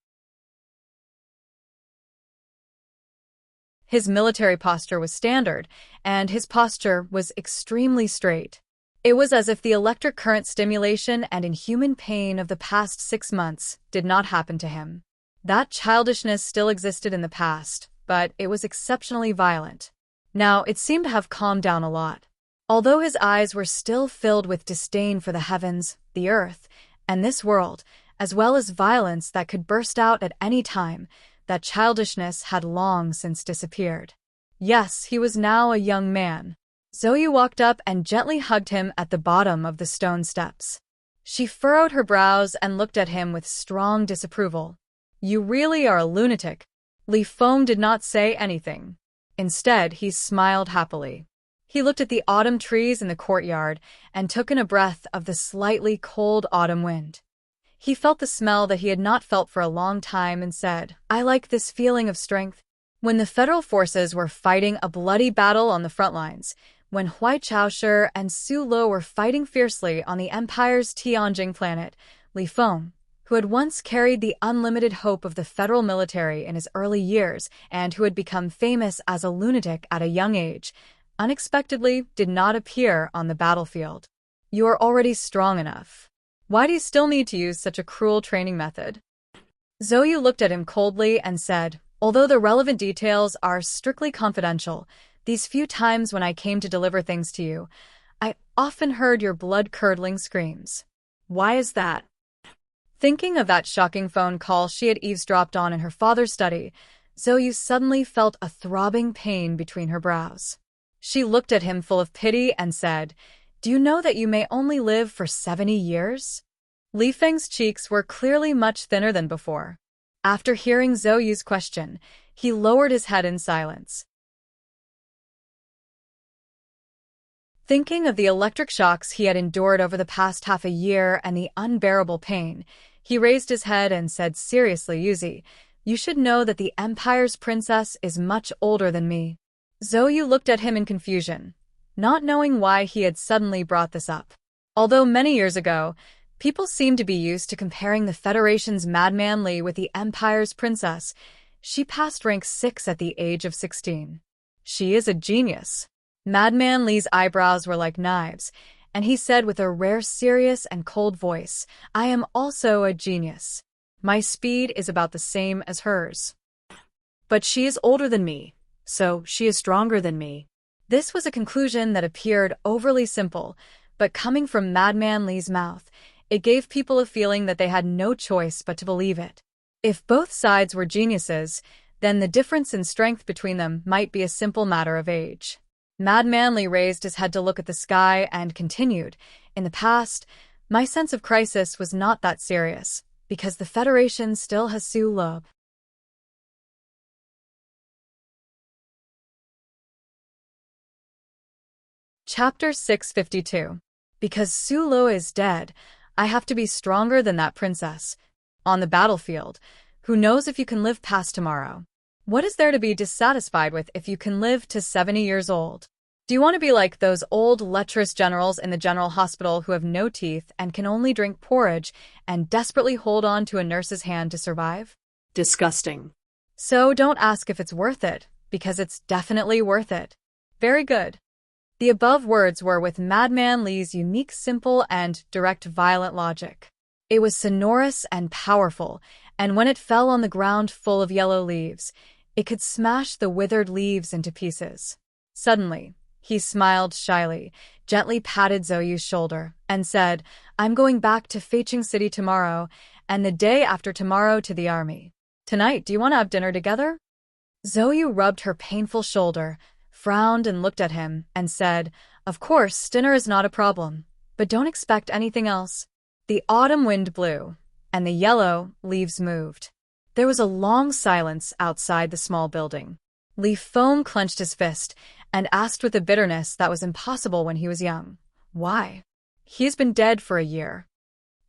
His military posture was standard, and his posture was extremely straight. It was as if the electric current stimulation and inhuman pain of the past 6 months did not happen to him. That childishness still existed in the past, but it was exceptionally violent. Now it seemed to have calmed down a lot. Although his eyes were still filled with disdain for the heavens, the earth, and this world, as well as violence that could burst out at any time, that childishness had long since disappeared. Yes, he was now a young man. Zhou walked up and gently hugged him at the bottom of the stone steps. She furrowed her brows and looked at him with strong disapproval. "You really are a lunatic." Li Feng did not say anything. Instead, he smiled happily. He looked at the autumn trees in the courtyard and took in a breath of the slightly cold autumn wind. He felt the smell that he had not felt for a long time and said, "I like this feeling of strength." When the federal forces were fighting a bloody battle on the front lines, when Huai Chaoshi and Su Lo were fighting fiercely on the Empire's Tianjing planet, Li Feng, who had once carried the unlimited hope of the federal military in his early years and who had become famous as a lunatic at a young age, unexpectedly did not appear on the battlefield. "You are already strong enough. Why do you still need to use such a cruel training method?" Zhou looked at him coldly and said, Although the relevant details are strictly confidential, these few times when I came to deliver things to you, I often heard your blood-curdling screams. Why is that? Thinking of that shocking phone call she had eavesdropped on in her father's study, Zoe suddenly felt a throbbing pain between her brows. She looked at him full of pity and said, "Do you know that you may only live for 70 years? Li Feng's cheeks were clearly much thinner than before. After hearing Zhou Yu's question, he lowered his head in silence. Thinking of the electric shocks he had endured over the past half a year and the unbearable pain, he raised his head and said seriously, "Yuzi, you should know that the Empire's princess is much older than me." Zhou Yu looked at him in confusion, not knowing why he had suddenly brought this up. Although many years ago, people seemed to be used to comparing the Federation's Madman Li with the Empire's princess, she passed rank 6 at the age of 16. She is a genius. Madman Li's eyebrows were like knives, and he said with a rare serious and cold voice, "I am also a genius. My speed is about the same as hers. But she is older than me, so she is stronger than me." This was a conclusion that appeared overly simple, but coming from Madman Li's mouth, it gave people a feeling that they had no choice but to believe it. If both sides were geniuses, then the difference in strength between them might be a simple matter of age. Madman Li raised his head to look at the sky and continued, "In the past, my sense of crisis was not that serious, because the Federation still has Su Lub." Chapter 652. Because Su Lo is dead, I have to be stronger than that princess. On the battlefield, who knows if you can live past tomorrow? What is there to be dissatisfied with if you can live to 70 years old? Do you want to be like those old, lecherous generals in the general hospital who have no teeth and can only drink porridge and desperately hold on to a nurse's hand to survive? Disgusting. So don't ask if it's worth it, because it's definitely worth it. Very good. The above words were with Madman Li's unique simple and direct violent logic. It was sonorous and powerful, and when it fell on the ground full of yellow leaves, it could smash the withered leaves into pieces. Suddenly, he smiled shyly, gently patted Zhou Yu's shoulder, and said, "I'm going back to Feiqing City tomorrow, and the day after tomorrow to the army. Tonight, do you want to have dinner together?" Zhou Yu rubbed her painful shoulder, frowned and looked at him, and said, "Of course, dinner is not a problem, but don't expect anything else." The autumn wind blew, and the yellow leaves moved. There was a long silence outside the small building. Li Feng clenched his fist and asked with a bitterness that was impossible when he was young, "Why? He's been dead for a year."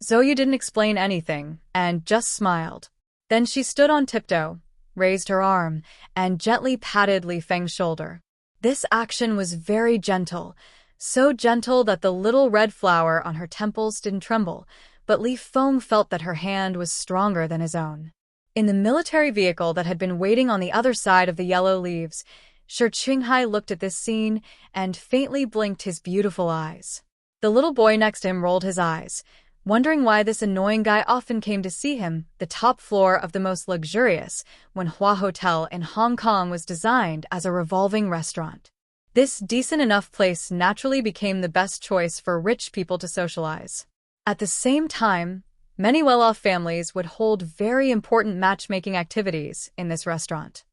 Zhou Yu didn't explain anything and just smiled. Then she stood on tiptoe, raised her arm, and gently patted Li Feng's shoulder. This action was very gentle, so gentle that the little red flower on her temples didn't tremble, but Li Feng felt that her hand was stronger than his own. In the military vehicle that had been waiting on the other side of the yellow leaves, Shi Qinghai looked at this scene and faintly blinked his beautiful eyes. The little boy next to him rolled his eyes, wondering why this annoying guy often came to see him. The top floor of the most luxurious Wenhua Hotel in Hong Kong was designed as a revolving restaurant. This decent enough place naturally became the best choice for rich people to socialize. At the same time, many well-off families would hold very important matchmaking activities in this restaurant.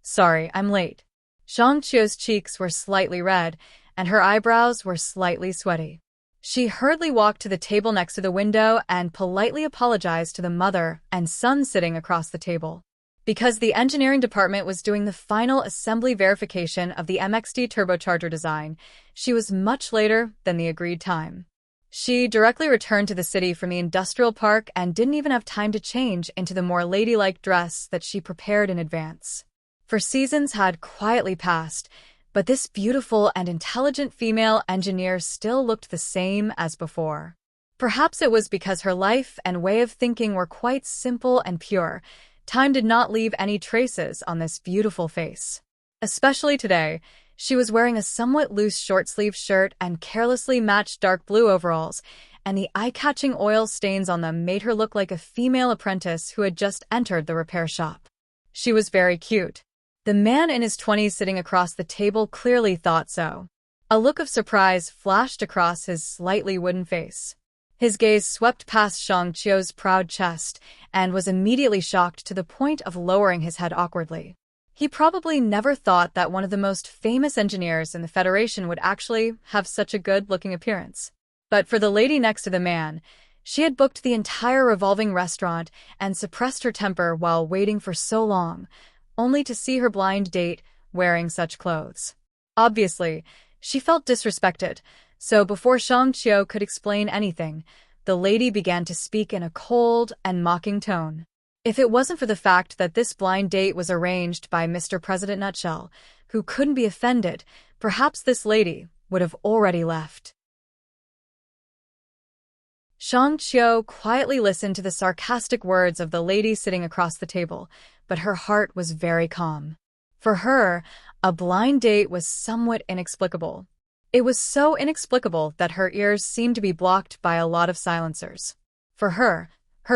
"Sorry, I'm late." Zhang Qiu's cheeks were slightly red, and her eyebrows were slightly sweaty. She hurriedly walked to the table next to the window and politely apologized to the mother and son sitting across the table. Because the engineering department was doing the final assembly verification of the MXT turbocharger design, she was much later than the agreed time. She directly returned to the city from the industrial park and didn't even have time to change into the more ladylike dress that she prepared in advance. For seasons had quietly passed, but this beautiful and intelligent female engineer still looked the same as before. Perhaps it was because her life and way of thinking were quite simple and pure. Time did not leave any traces on this beautiful face. Especially today, she was wearing a somewhat loose short-sleeved shirt and carelessly matched dark blue overalls, and the eye-catching oil stains on them made her look like a female apprentice who had just entered the repair shop. She was very cute. The man in his 20s sitting across the table clearly thought so. A look of surprise flashed across his slightly wooden face. His gaze swept past Shang Qiu's proud chest and was immediately shocked to the point of lowering his head awkwardly. He probably never thought that one of the most famous engineers in the Federation would actually have such a good-looking appearance. But for the lady next to the man, she had booked the entire revolving restaurant and suppressed her temper while waiting for so long, only to see her blind date wearing such clothes. Obviously, she felt disrespected, so before Shang Qiu could explain anything, the lady began to speak in a cold and mocking tone. If it wasn't for the fact that this blind date was arranged by Mr. President Nutshell, who couldn't be offended, perhaps this lady would have already left. Shang Qiu quietly listened to the sarcastic words of the lady sitting across the table, but her heart was very calm. For her, a blind date was somewhat inexplicable. It was so inexplicable that her ears seemed to be blocked by a lot of silencers. For her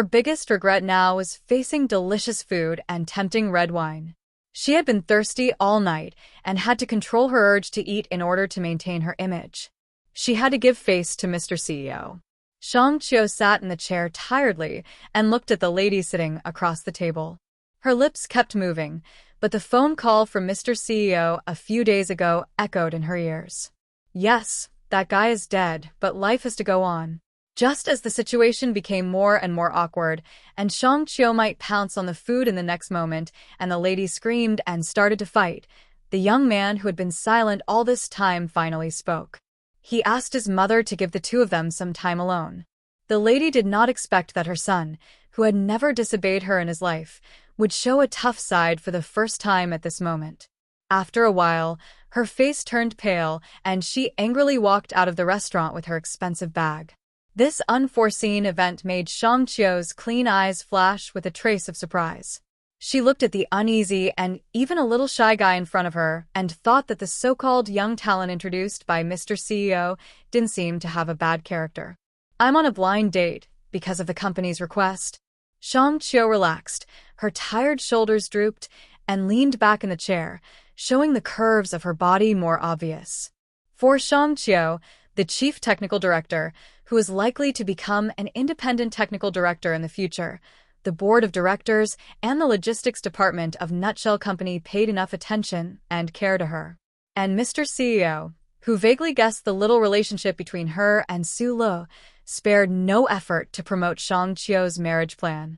biggest regret now was facing delicious food and tempting red wine. She had been thirsty all night and had to control her urge to eat in order to maintain her image. She had to give face to Mr. CEO. Shang Qiu sat in the chair tiredly and looked at the lady sitting across the table. Her lips kept moving, but the phone call from Mr. CEO a few days ago echoed in her ears. Yes, that guy is dead, but life has to go on. Just as the situation became more and more awkward, and Shang Qiu might pounce on the food in the next moment, and the lady screamed and started to fight, the young man who had been silent all this time finally spoke. He asked his mother to give the two of them some time alone. The lady did not expect that her son, who had never disobeyed her in his life, would show a tough side for the first time at this moment. After a while, her face turned pale, and she angrily walked out of the restaurant with her expensive bag. This unforeseen event made Shang Qiu's clean eyes flash with a trace of surprise. She looked at the uneasy and even a little shy guy in front of her and thought that the so-called young talent introduced by Mr. CEO didn't seem to have a bad character. I'm on a blind date because of the company's request. Shang Qiu relaxed, her tired shoulders drooped, and leaned back in the chair, showing the curves of her body more obvious. For Shang Qiu, the chief technical director, who is likely to become an independent technical director in the future, the board of directors and the logistics department of Nutshell Company paid enough attention and care to her. And Mr. CEO, who vaguely guessed the little relationship between her and Su Lo, spared no effort to promote Shang Qiu's marriage plan.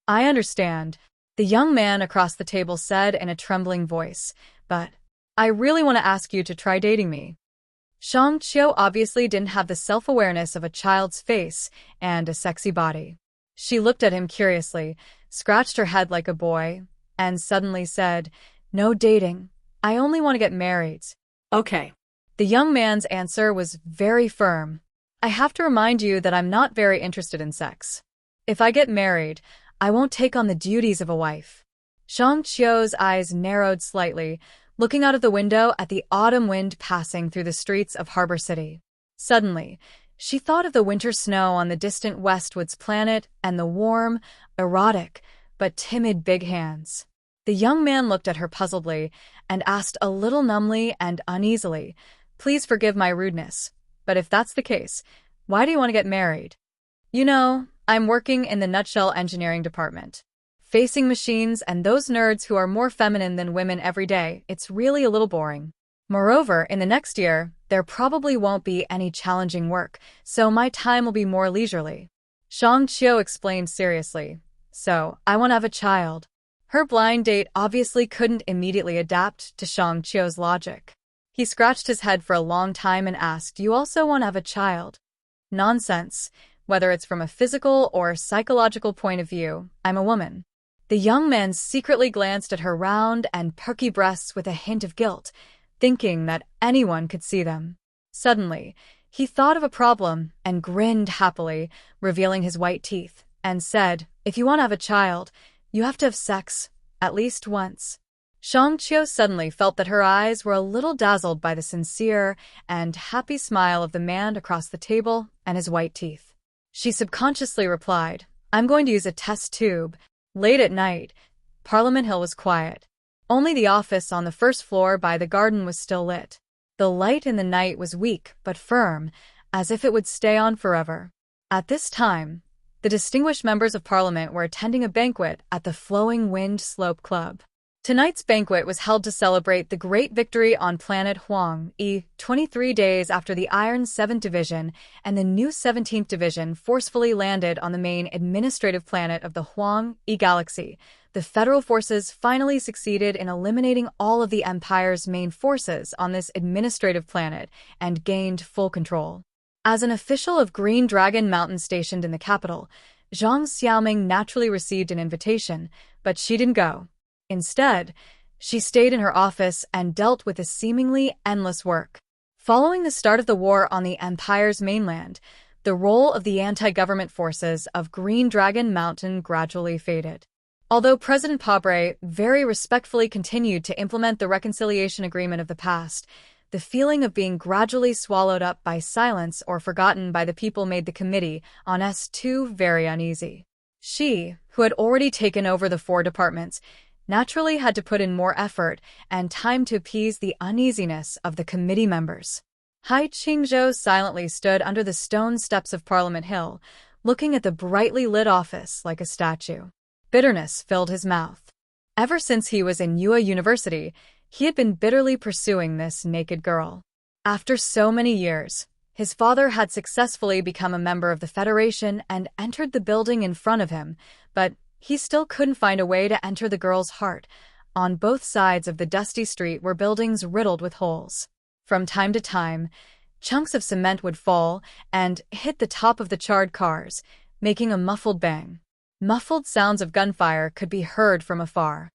I understand, the young man across the table said in a trembling voice, but I really want to ask you to try dating me. Shang Qiu obviously didn't have the self-awareness of a child's face and a sexy body. She looked at him curiously, scratched her head like a boy, and suddenly said, "No dating. I only want to get married." Okay. The young man's answer was very firm. I have to remind you that I'm not very interested in sex. If I get married, I won't take on the duties of a wife. Shang Qiu's eyes narrowed slightly, looking out of the window at the autumn wind passing through the streets of Harbor City. Suddenly, she thought of the winter snow on the distant Westwoods planet and the warm, erotic, but timid big hands. The young man looked at her puzzledly and asked a little numbly and uneasily, "Please forgive my rudeness, but if that's the case, why do you want to get married?" "You know, I'm working in the Nutshell engineering department. Facing machines and those nerds who are more feminine than women every day, it's really a little boring. Moreover, in the next year, there probably won't be any challenging work, so my time will be more leisurely." Shang Qiu explained seriously, "So, I want to have a child." Her blind date obviously couldn't immediately adapt to Shang Qiu's logic. He scratched his head for a long time and asked, "You also want to have a child?" "Nonsense. Whether it's from a physical or psychological point of view, I'm a woman." The young man secretly glanced at her round and perky breasts with a hint of guilt, thinking that anyone could see them. Suddenly, he thought of a problem and grinned happily, revealing his white teeth, and said, "If you want to have a child, you have to have sex, at least once." Shang Qiu suddenly felt that her eyes were a little dazzled by the sincere and happy smile of the man across the table and his white teeth. She subconsciously replied, I'm going to use a test tube. Late at night, Parliament Hill was quiet. Only the office on the first floor by the garden was still lit. The light in the night was weak but firm, as if it would stay on forever. At this time, the distinguished members of Parliament were attending a banquet at the Flowing Wind Slope Club. Tonight's banquet was held to celebrate the great victory on planet Huang, 23 days after the Iron 7th Division and the new 17th Division forcefully landed on the main administrative planet of the Huang galaxy. The Federal forces finally succeeded in eliminating all of the Empire's main forces on this administrative planet and gained full control. As an official of Green Dragon Mountain stationed in the capital, Zhang Xiaoming naturally received an invitation, but she didn't go. Instead, she stayed in her office and dealt with a seemingly endless work. Following the start of the war on the Empire's mainland, the role of the anti-government forces of Green Dragon Mountain gradually faded. Although President Pabre very respectfully continued to implement the reconciliation agreement of the past, the feeling of being gradually swallowed up by silence or forgotten by the people made the Committee on S2 very uneasy. She, who had already taken over the 4 departments, naturally had to put in more effort and time to appease the uneasiness of the committee members. Hai Qingzhou silently stood under the stone steps of Parliament Hill, looking at the brightly lit office like a statue. Bitterness filled his mouth. Ever since he was in Yue University, he had been bitterly pursuing this naked girl. After so many years, his father had successfully become a member of the Federation and entered the building in front of him, but he still couldn't find a way to enter the girl's heart. On both sides of the dusty street were buildings riddled with holes. From time to time, chunks of cement would fall and hit the top of the charred cars, making a muffled bang. Muffled sounds of gunfire could be heard from afar.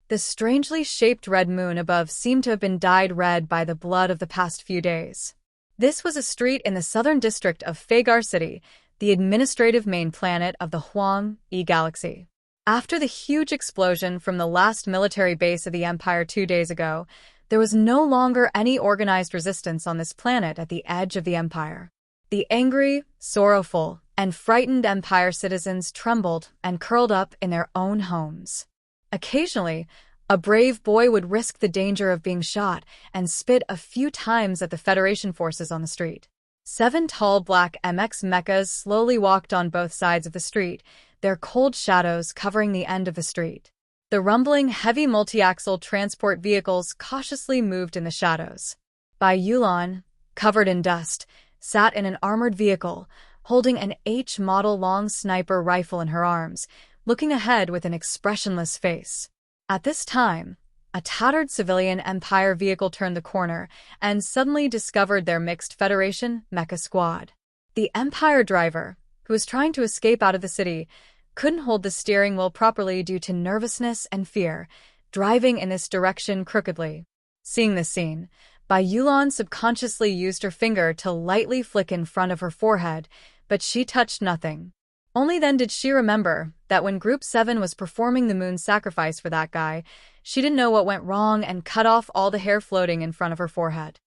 The strangely shaped red moon above seemed to have been dyed red by the blood of the past few days. This was a street in the southern district of Feigar City, the administrative main planet of the Huang galaxy. After the huge explosion from the last military base of the Empire 2 days ago, there was no longer any organized resistance on this planet at the edge of the Empire. The angry, sorrowful, and frightened Empire citizens trembled and curled up in their own homes. Occasionally, a brave boy would risk the danger of being shot and spit a few times at the Federation forces on the street. 7 tall black MX mechas slowly walked on both sides of the street, their cold shadows covering the end of the street. The rumbling, heavy multi-axle transport vehicles cautiously moved in the shadows. Bai Yulan, covered in dust, sat in an armored vehicle, holding an H-model long sniper rifle in her arms, looking ahead with an expressionless face. At this time, a tattered civilian Empire vehicle turned the corner and suddenly discovered their mixed Federation mecha squad. The Empire driver, who was trying to escape out of the city, couldn't hold the steering wheel properly due to nervousness and fear, driving in this direction crookedly. Seeing this scene, Bai Yulan subconsciously used her finger to lightly flick in front of her forehead, but she touched nothing. Only then did she remember that when Group 7 was performing the moon sacrifice for that guy, she didn't know what went wrong and cut off all the hair floating in front of her forehead.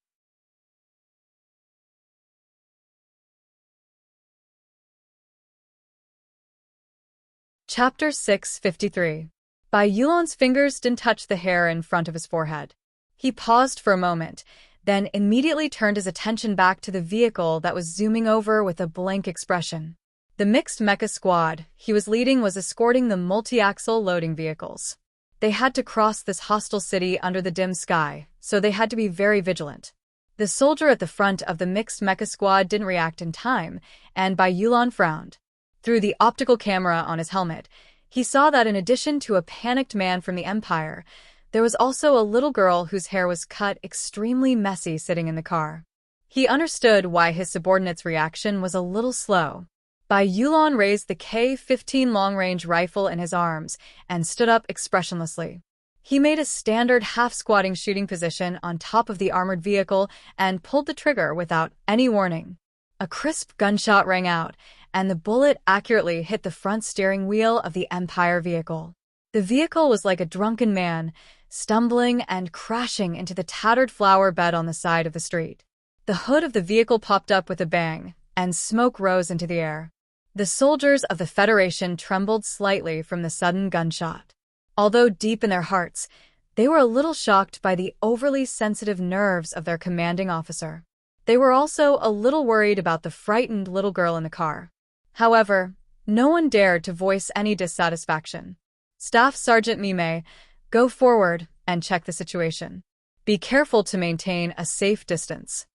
Chapter 653. Bai Yulan's fingers didn't touch the hair in front of his forehead. He paused for a moment, then immediately turned his attention back to the vehicle that was zooming over with a blank expression. The mixed mecha squad he was leading was escorting the multi-axle loading vehicles. They had to cross this hostile city under the dim sky, so they had to be very vigilant. The soldier at the front of the mixed mecha squad didn't react in time, and Bai Yulan frowned. Through the optical camera on his helmet, he saw that in addition to a panicked man from the Empire, there was also a little girl whose hair was cut extremely messy sitting in the car. He understood why his subordinate's reaction was a little slow. Bai Yulan raised the K-15 long-range rifle in his arms and stood up expressionlessly. He made a standard half-squatting shooting position on top of the armored vehicle and pulled the trigger without any warning. A crisp gunshot rang out, and the bullet accurately hit the front steering wheel of the Empire vehicle. The vehicle was like a drunken man, stumbling and crashing into the tattered flower bed on the side of the street. The hood of the vehicle popped up with a bang, and smoke rose into the air. The soldiers of the Federation trembled slightly from the sudden gunshot. Although deep in their hearts, they were a little shocked by the overly sensitive nerves of their commanding officer. They were also a little worried about the frightened little girl in the car. However, no one dared to voice any dissatisfaction. Staff Sergeant Mime, go forward and check the situation. Be careful to maintain a safe distance.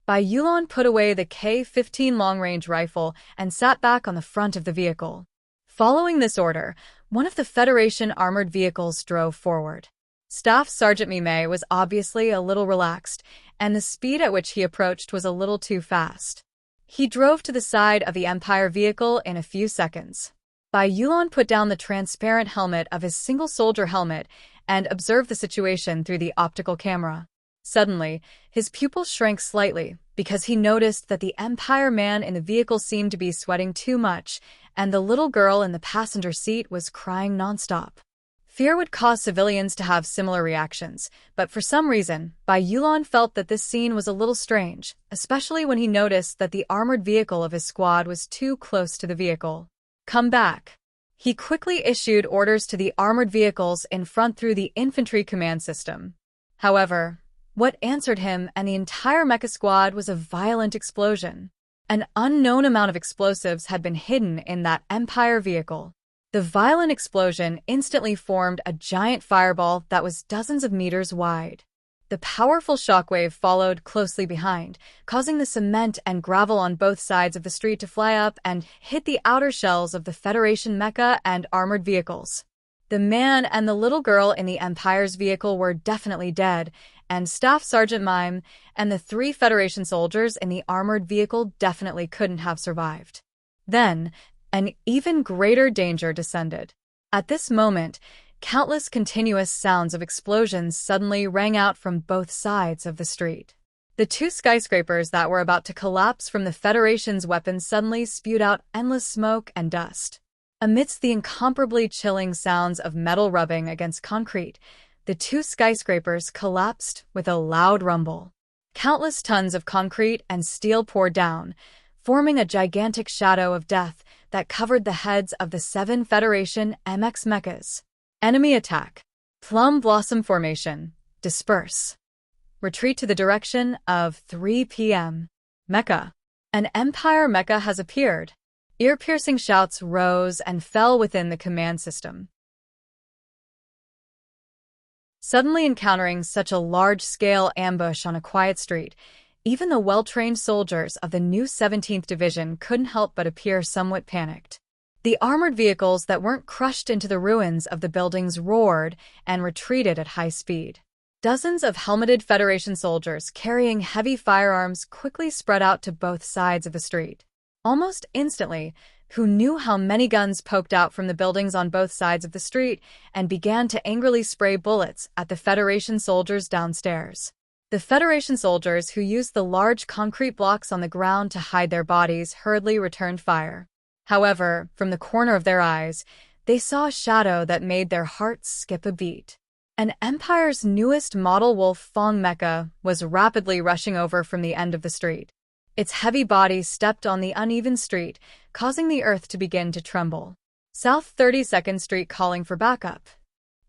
Bai Yulon put away the K-15 long-range rifle and sat back on the front of the vehicle. Following this order, one of the Federation armored vehicles drove forward. Staff Sergeant Mime was obviously a little relaxed, and the speed at which he approached was a little too fast. He drove to the side of the Empire vehicle in a few seconds. Bai Yulon put down the transparent helmet of his single-soldier helmet and observed the situation through the optical camera. Suddenly, his pupils shrank slightly because he noticed that the Empire man in the vehicle seemed to be sweating too much, and the little girl in the passenger seat was crying nonstop. Fear would cause civilians to have similar reactions, but for some reason, Bai Yulon felt that this scene was a little strange, especially when he noticed that the armored vehicle of his squad was too close to the vehicle. Come back. He quickly issued orders to the armored vehicles in front through the infantry command system. However, what answered him and the entire mecha squad was a violent explosion. An unknown amount of explosives had been hidden in that Empire vehicle. The violent explosion instantly formed a giant fireball that was dozens of meters wide. The powerful shockwave followed closely behind, causing the cement and gravel on both sides of the street to fly up and hit the outer shells of the Federation mecha and armored vehicles. The man and the little girl in the Empire's vehicle were definitely dead, and Staff Sergeant Mime and the 3 Federation soldiers in the armored vehicle definitely couldn't have survived. Then, an even greater danger descended. At this moment, countless continuous sounds of explosions suddenly rang out from both sides of the street. The 2 skyscrapers that were about to collapse from the Federation's weapons suddenly spewed out endless smoke and dust. Amidst the incomparably chilling sounds of metal rubbing against concrete, the 2 skyscrapers collapsed with a loud rumble. Countless tons of concrete and steel poured down, forming a gigantic shadow of death that covered the heads of the 7 Federation MX mechas. Enemy attack. Plum Blossom Formation. Disperse. Retreat to the direction of 3 p.m. Mecha. An Empire mecha has appeared. Ear-piercing shouts rose and fell within the command system. Suddenly encountering such a large-scale ambush on a quiet street, even the well-trained soldiers of the new 17th Division couldn't help but appear somewhat panicked. The armored vehicles that weren't crushed into the ruins of the buildings roared and retreated at high speed. Dozens of helmeted Federation soldiers carrying heavy firearms quickly spread out to both sides of the street. Almost instantly, who knew how many guns poked out from the buildings on both sides of the street and began to angrily spray bullets at the Federation soldiers downstairs. The Federation soldiers who used the large concrete blocks on the ground to hide their bodies hurriedly returned fire. However, from the corner of their eyes, they saw a shadow that made their hearts skip a beat. An Empire's newest model Wolf Fong mecha was rapidly rushing over from the end of the street. Its heavy body stepped on the uneven street, causing the earth to begin to tremble. South 32nd Street calling for backup.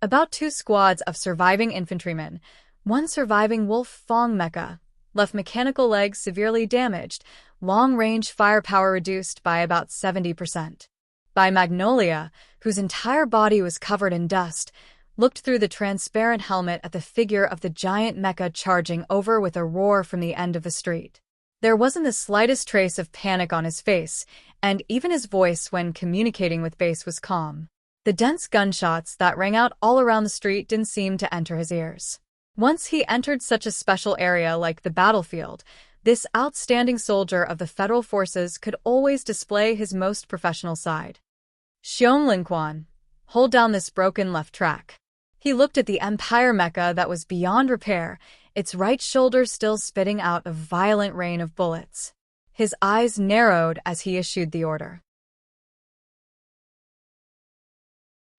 About 2 squads of surviving infantrymen, 1 surviving Wolf Fong mecha, left mechanical legs severely damaged, long-range firepower reduced by about 70%. By Magnolia, whose entire body was covered in dust, looked through the transparent helmet at the figure of the giant mecha charging over with a roar from the end of the street. There wasn't the slightest trace of panic on his face, and even his voice when communicating with base was calm. The dense gunshots that rang out all around the street didn't seem to enter his ears. Once he entered such a special area like the battlefield, this outstanding soldier of the Federal Forces could always display his most professional side. Xiong Linquan, hold down this broken left track. He looked at the Empire mecha that was beyond repair, its right shoulder still spitting out a violent rain of bullets. His eyes narrowed as he issued the order.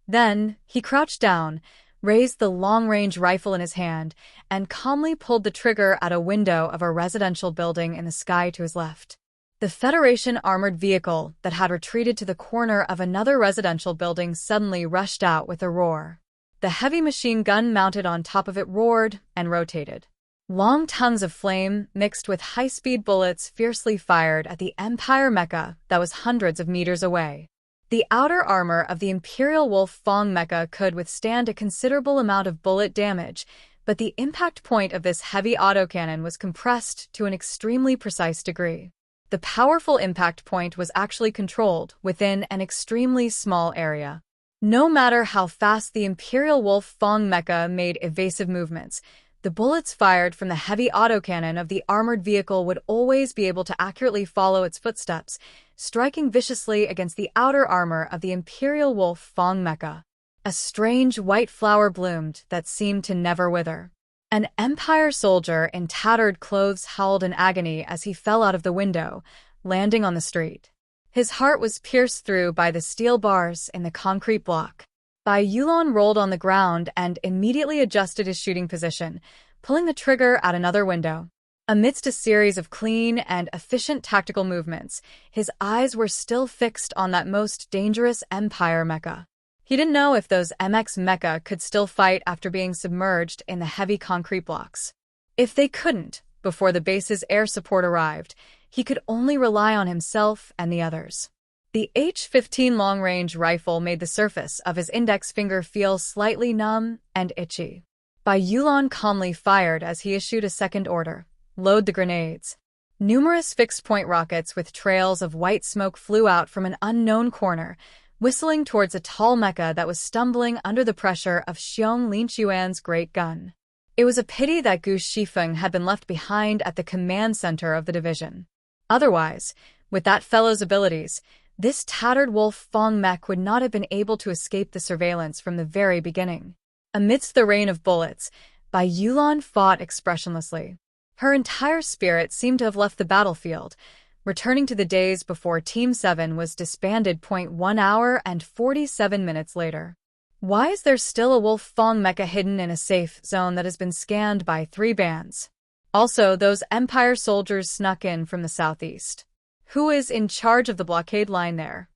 Then, he crouched down, raised the long-range rifle in his hand, and calmly pulled the trigger at a window of a residential building in the sky to his left. The Federation armored vehicle that had retreated to the corner of another residential building suddenly rushed out with a roar. The heavy machine gun mounted on top of it roared and rotated. Long tongues of flame mixed with high-speed bullets fiercely fired at the Empire mecha that was hundreds of meters away. The outer armor of the Imperial Wolf Fong mecha could withstand a considerable amount of bullet damage, but the impact point of this heavy autocannon was compressed to an extremely precise degree. The powerful impact point was actually controlled within an extremely small area. No matter how fast the Imperial Wolf Fong mecha made evasive movements, the bullets fired from the heavy autocannon of the armored vehicle would always be able to accurately follow its footsteps, striking viciously against the outer armor of the Imperial Wolf Fong mecha. A strange white flower bloomed that seemed to never wither. An Empire soldier in tattered clothes howled in agony as he fell out of the window, landing on the street. His heart was pierced through by the steel bars in the concrete block. Bai Yulon rolled on the ground and immediately adjusted his shooting position, pulling the trigger at another window. Amidst a series of clean and efficient tactical movements, his eyes were still fixed on that most dangerous Empire mecha. He didn't know if those MX mecha could still fight after being submerged in the heavy concrete blocks. If they couldn't, before the base's air support arrived, he could only rely on himself and the others. The H-15 long-range rifle made the surface of his index finger feel slightly numb and itchy. Bai Yulon calmly fired as he issued a second order. Load the grenades. Numerous fixed-point rockets with trails of white smoke flew out from an unknown corner, whistling towards a tall mecha that was stumbling under the pressure of Xiong Linchuan's great gun. It was a pity that Gu Shifeng had been left behind at the command center of the division. Otherwise, with that fellow's abilities, this tattered Wolf Fong mech would not have been able to escape the surveillance from the very beginning. Amidst the rain of bullets, Bai Yulon fought expressionlessly. Her entire spirit seemed to have left the battlefield, returning to the days before Team 7 was disbanded. 1 hour and 47 minutes later. Why is there still a Wolf Fong mecha hidden in a safe zone that has been scanned by 3 bands? Also, those Empire soldiers snuck in from the southeast. Who is in charge of the blockade line there?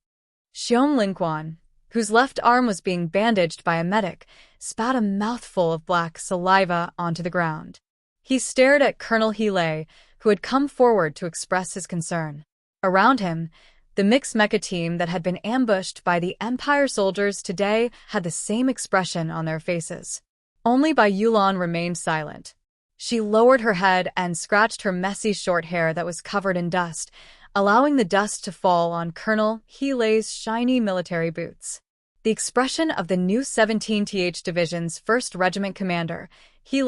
Xiong Linquan, whose left arm was being bandaged by a medic, spat a mouthful of black saliva onto the ground. He stared at Colonel He, who had come forward to express his concern. Around him, the mixed mecha team that had been ambushed by the Empire soldiers today had the same expression on their faces. Only Bai Yulon remained silent. She lowered her head and scratched her messy short hair that was covered in dust, allowing the dust to fall on Colonel He's shiny military boots. The expression of the new 17th Division's 1st Regiment commander, He,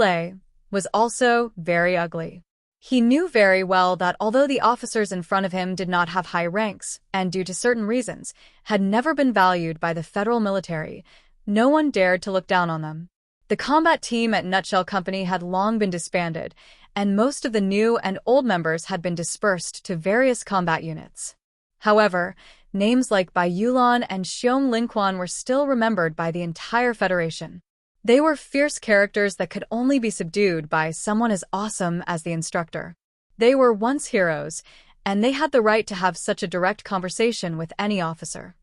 was also very ugly. He knew very well that although the officers in front of him did not have high ranks, and due to certain reasons, had never been valued by the federal military, no one dared to look down on them. The combat team at Nutshell Company had long been disbanded, and most of the new and old members had been dispersed to various combat units. However, names like Bai Yulon and Xiong Linquan were still remembered by the entire Federation. They were fierce characters that could only be subdued by someone as awesome as the instructor. They were once heroes, and they had the right to have such a direct conversation with any officer.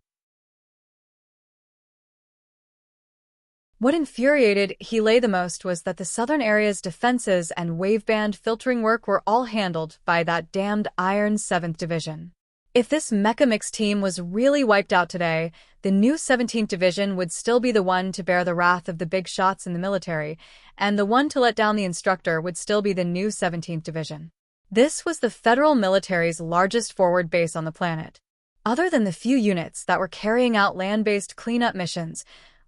What infuriated He the most was that the southern area's defenses and waveband filtering work were all handled by that damned Iron 7th Division. If this Mecha Mix team was really wiped out today, the new 17th Division would still be the one to bear the wrath of the big shots in the military, and the one to let down the instructor would still be the new 17th Division. This was the federal military's largest forward base on the planet. Other than the few units that were carrying out land-based cleanup missions,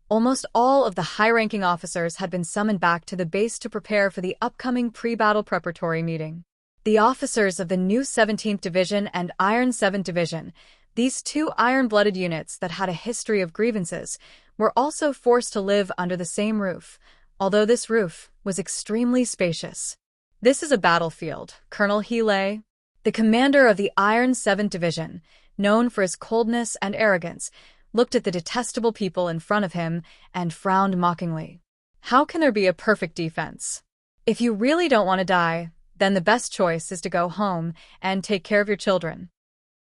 almost all of the high-ranking officers had been summoned back to the base to prepare for the upcoming pre-battle preparatory meeting. The officers of the new 17th Division and Iron 7th Division, these two iron-blooded units that had a history of grievances, were also forced to live under the same roof, although this roof was extremely spacious. This is a battlefield, Colonel He, the commander of the Iron 7th Division, known for his coldness and arrogance, looked at the detestable people in front of him and frowned mockingly. How can there be a perfect defense? If you really don't want to die, then the best choice is to go home and take care of your children.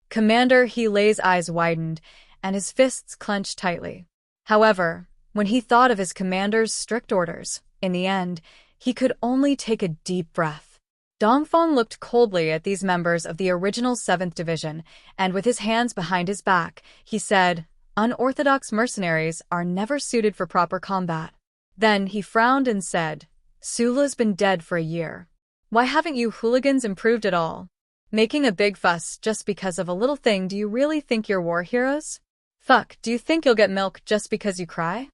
Commander He Lei's eyes widened, and his fists clenched tightly. However, when he thought of his commander's strict orders, in the end, he could only take a deep breath. Dongfeng looked coldly at these members of the original 7th Division, and with his hands behind his back, he said, "Unorthodox mercenaries are never suited for proper combat." Then he frowned and said, "Sula's been dead for a year. Why haven't you hooligans improved at all? Making a big fuss just because of a little thing, do you really think you're war heroes? Fuck, do you think you'll get milk just because you cry?"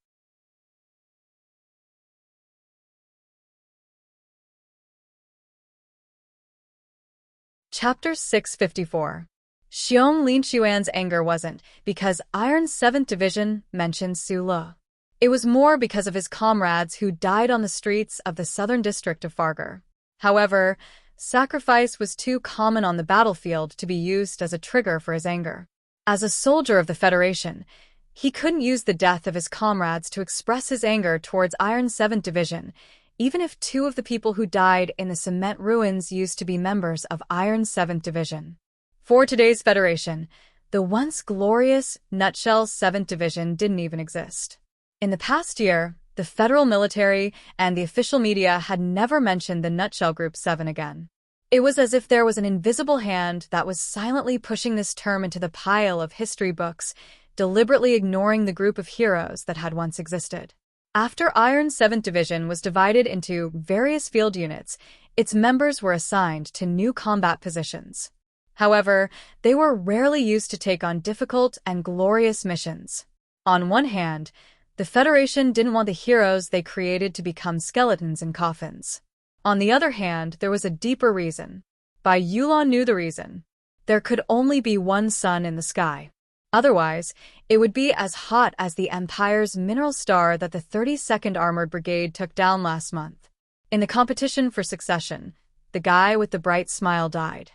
Chapter 654. Xiong Linxuan's anger wasn't because Iron 7th Division mentioned Sula. It was more because of his comrades who died on the streets of the southern district of Fargar. However, sacrifice was too common on the battlefield to be used as a trigger for his anger. As a soldier of the Federation, he couldn't use the death of his comrades to express his anger towards Iron 7th Division, even if 2 of the people who died in the cement ruins used to be members of Iron 7th Division. For today's Federation, the once glorious Nutshell 7th Division didn't even exist. In the past year, the federal military and the official media had never mentioned the Nutshell Group 7 again. It was as if there was an invisible hand that was silently pushing this term into the pile of history books, deliberately ignoring the group of heroes that had once existed. After Iron 7th Division was divided into various field units, its members were assigned to new combat positions. However, they were rarely used to take on difficult and glorious missions. On one hand, the Federation didn't want the heroes they created to become skeletons in coffins. On the other hand, there was a deeper reason. Bai Yulan knew the reason. There could only be one sun in the sky. Otherwise, it would be as hot as the Empire's mineral star that the 32nd Armored Brigade took down last month. In the competition for succession, the guy with the bright smile died.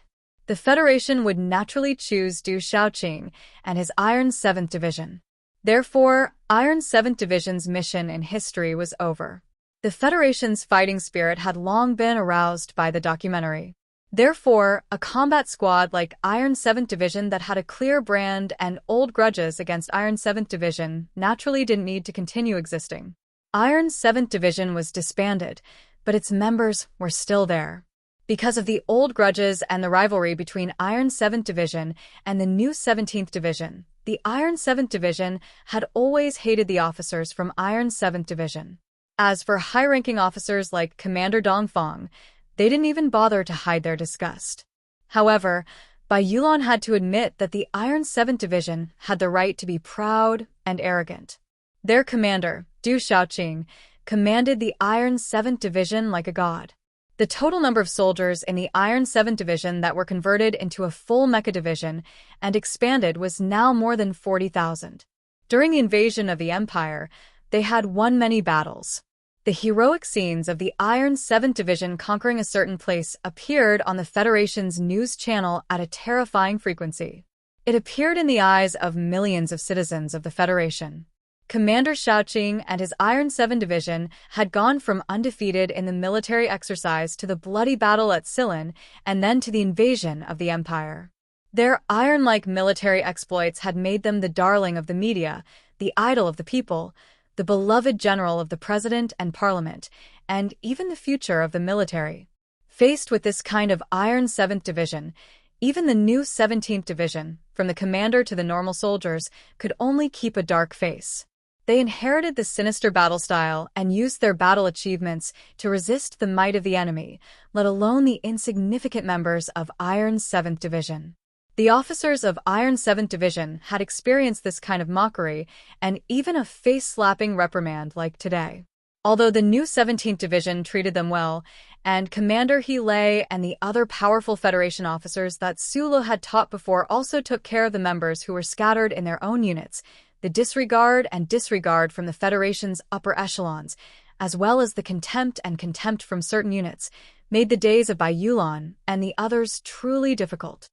The Federation would naturally choose Du Shaoqing and his Iron 7th Division. Therefore, Iron 7th Division's mission in history was over. The Federation's fighting spirit had long been aroused by the documentary. Therefore, a combat squad like Iron 7th Division that had a clear brand and old grudges against Iron 7th Division naturally didn't need to continue existing. Iron 7th Division was disbanded, but its members were still there. Because of the old grudges and the rivalry between Iron 7th Division and the new 17th Division, the Iron 7th Division had always hated the officers from Iron 7th Division. As for high-ranking officers like Commander Dongfeng, they didn't even bother to hide their disgust. However, Bai Yulan had to admit that the Iron 7th Division had the right to be proud and arrogant. Their commander, Du Shaoqing, commanded the Iron 7th Division like a god. The total number of soldiers in the Iron 7th Division that were converted into a full mecha division and expanded was now more than 40,000. During the invasion of the Empire, they had won many battles. The heroic scenes of the Iron 7th Division conquering a certain place appeared on the Federation's news channel at a terrifying frequency. It appeared in the eyes of millions of citizens of the Federation. Commander Shaoqing and his Iron 7th Division had gone from undefeated in the military exercise to the bloody battle at Silin and then to the invasion of the Empire. Their iron-like military exploits had made them the darling of the media, the idol of the people, the beloved general of the president and parliament, and even the future of the military. Faced with this kind of Iron 7th Division, even the new 17th Division, from the commander to the normal soldiers, could only keep a dark face. They inherited the sinister battle style and used their battle achievements to resist the might of the enemy, let alone the insignificant members of Iron 7th Division. The officers of Iron 7th Division had experienced this kind of mockery and even a face-slapping reprimand like today. Although the new 17th Division treated them well, and Commander He Lei and the other powerful Federation officers that Sulu had taught before also took care of the members who were scattered in their own units, the disregard from the Federation's upper echelons, as well as the contempt from certain units, made the days of Bai Yulan and the others truly difficult.